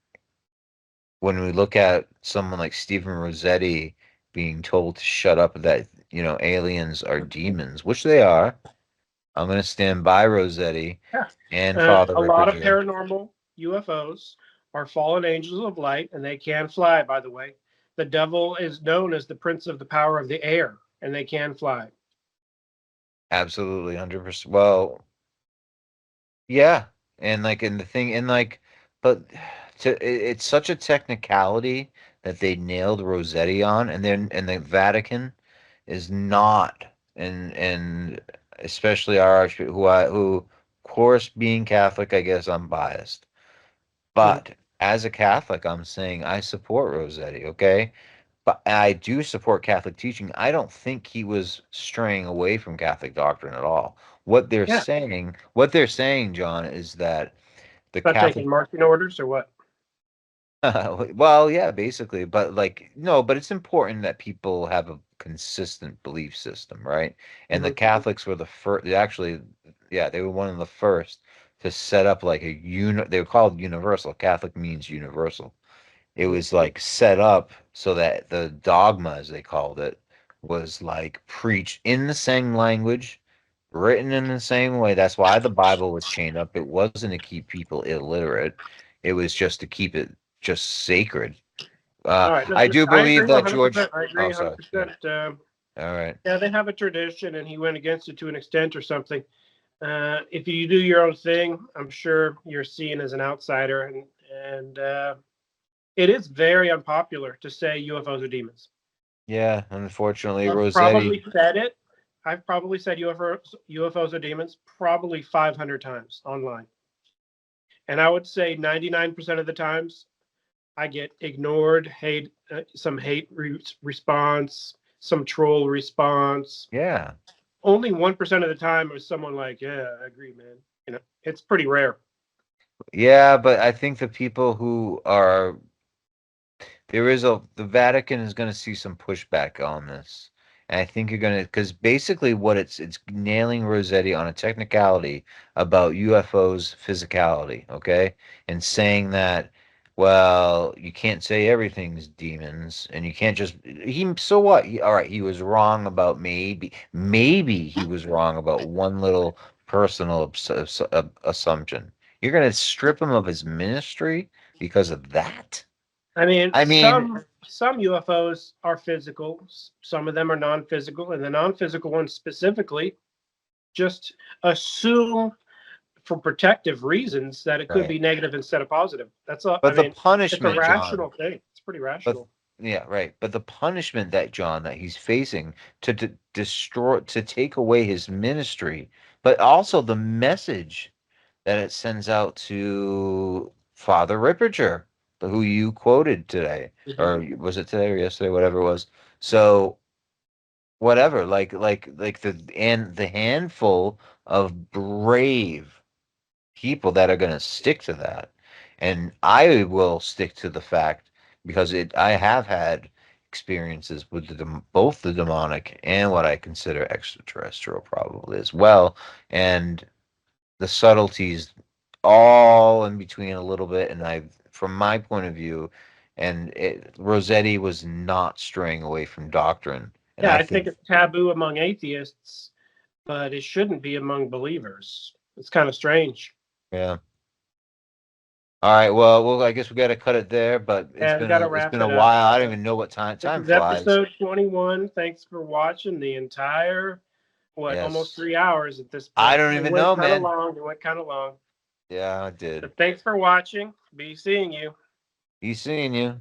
Speaker 1: when we look at someone like Steven Rossetti being told to shut up that, aliens are demons, which they are. I'm going to stand by Rossetti
Speaker 2: Yeah.
Speaker 1: and Father
Speaker 2: A lot of
Speaker 1: Ripperger.
Speaker 2: paranormal UFOs are fallen angels of light, and they can fly, by the way. The devil is known as the prince of the power of the air, and they can fly.
Speaker 1: Absolutely, 100%. Well, yeah, and like, and the thing, and like, but it's such a technicality that they nailed Rossetti on, and the Vatican is not, and especially our Archbishop, who, of course, being Catholic, I guess I'm biased.
Speaker 2: Mhm.
Speaker 1: But as a Catholic, I'm saying I support Rossetti, okay? But I do support Catholic teaching. I don't think he was straying away from Catholic doctrine at all.
Speaker 2: Yeah.
Speaker 1: What they're saying, John, is that the
Speaker 2: Not
Speaker 1: Catholic,
Speaker 2: taking marching orders or what?
Speaker 1: well, yeah, basically, but like, no, but it's important that people have a consistent belief system, right? And the
Speaker 2: Mhm.
Speaker 1: Catholics were the first, actually, yeah, they were one of the first to set up like they were called universal. Catholic means universal. It
Speaker 2: Mhm.
Speaker 1: was like set up so that the dogma, as they called it, was like preached in the same language, written in the same way. That's why the Bible was chained up. It wasn't to keep people illiterate. It was just to keep it just sacred.
Speaker 2: All right. No,
Speaker 1: I do
Speaker 2: I agree
Speaker 1: believe that George.
Speaker 2: 100%. I agree
Speaker 1: Oh, sorry. Yeah.
Speaker 2: 100%.
Speaker 1: All right.
Speaker 2: Yeah, they have a tradition, and he went against it to an extent or something. If you do your own thing, I'm sure you're seen as an outsider, and it is very unpopular to say UFOs are demons.
Speaker 1: Yeah. Unfortunately,
Speaker 2: I've
Speaker 1: Rossetti.
Speaker 2: probably said it. I've probably said UFOs are demons probably 500 times online. And I would say 99% of the times I get ignored, some response, some troll response.
Speaker 1: Yeah.
Speaker 2: Only 1% of the time is someone like, yeah, I agree, man. It's pretty rare.
Speaker 1: Yeah, but I think the people who are the Vatican is going to see some pushback on this. And I think you're going to, because basically what it's nailing Rossetti on a technicality about UFOs physicality, okay? And saying that, well, you can't say everything's demons and you can't so what? All right, he was wrong about maybe he was wrong about one little personal assumption. You're going to strip him of his ministry because of that?
Speaker 2: I mean,
Speaker 1: I mean,
Speaker 2: some UFOs are physical, some of them are non-physical, and the non-physical ones specifically just assume for protective reasons that it could
Speaker 1: right.
Speaker 2: be negative instead of positive. That's all. I
Speaker 1: But the
Speaker 2: mean, it's a
Speaker 1: punishment, John,
Speaker 2: rational thing. It's pretty
Speaker 1: but
Speaker 2: rational.
Speaker 1: yeah, right. But the punishment that John that he's facing to take away his ministry, but also the message that it sends out to Father Ripperger, who you quoted today,
Speaker 2: Mhm.
Speaker 1: or was it today or yesterday, whatever it was. So whatever, like the handful of brave people that are going to stick to that. And I will stick to the fact because I have had experiences with both the demonic and what I consider extraterrestrial probably as well. And the subtleties all in between a little bit. And from my point of view, Rossetti was not straying away from doctrine. And
Speaker 2: Yeah,
Speaker 1: I
Speaker 2: I think
Speaker 1: think,
Speaker 2: it's taboo among atheists but it shouldn't be among believers. It's kind of strange.
Speaker 1: Yeah. All right. Well, I guess we got to cut it there. But
Speaker 2: And we got to
Speaker 1: it's
Speaker 2: wrap
Speaker 1: been
Speaker 2: it
Speaker 1: a
Speaker 2: up.
Speaker 1: while. I don't even know what time
Speaker 2: This is
Speaker 1: flies.
Speaker 2: episode 21. Thanks for watching the entire, almost 3 hours at this point.
Speaker 1: I don't even know, man.
Speaker 2: It went kind of long.
Speaker 1: Yeah, I did.
Speaker 2: But thanks for watching. Be seeing you.
Speaker 1: Be seeing you.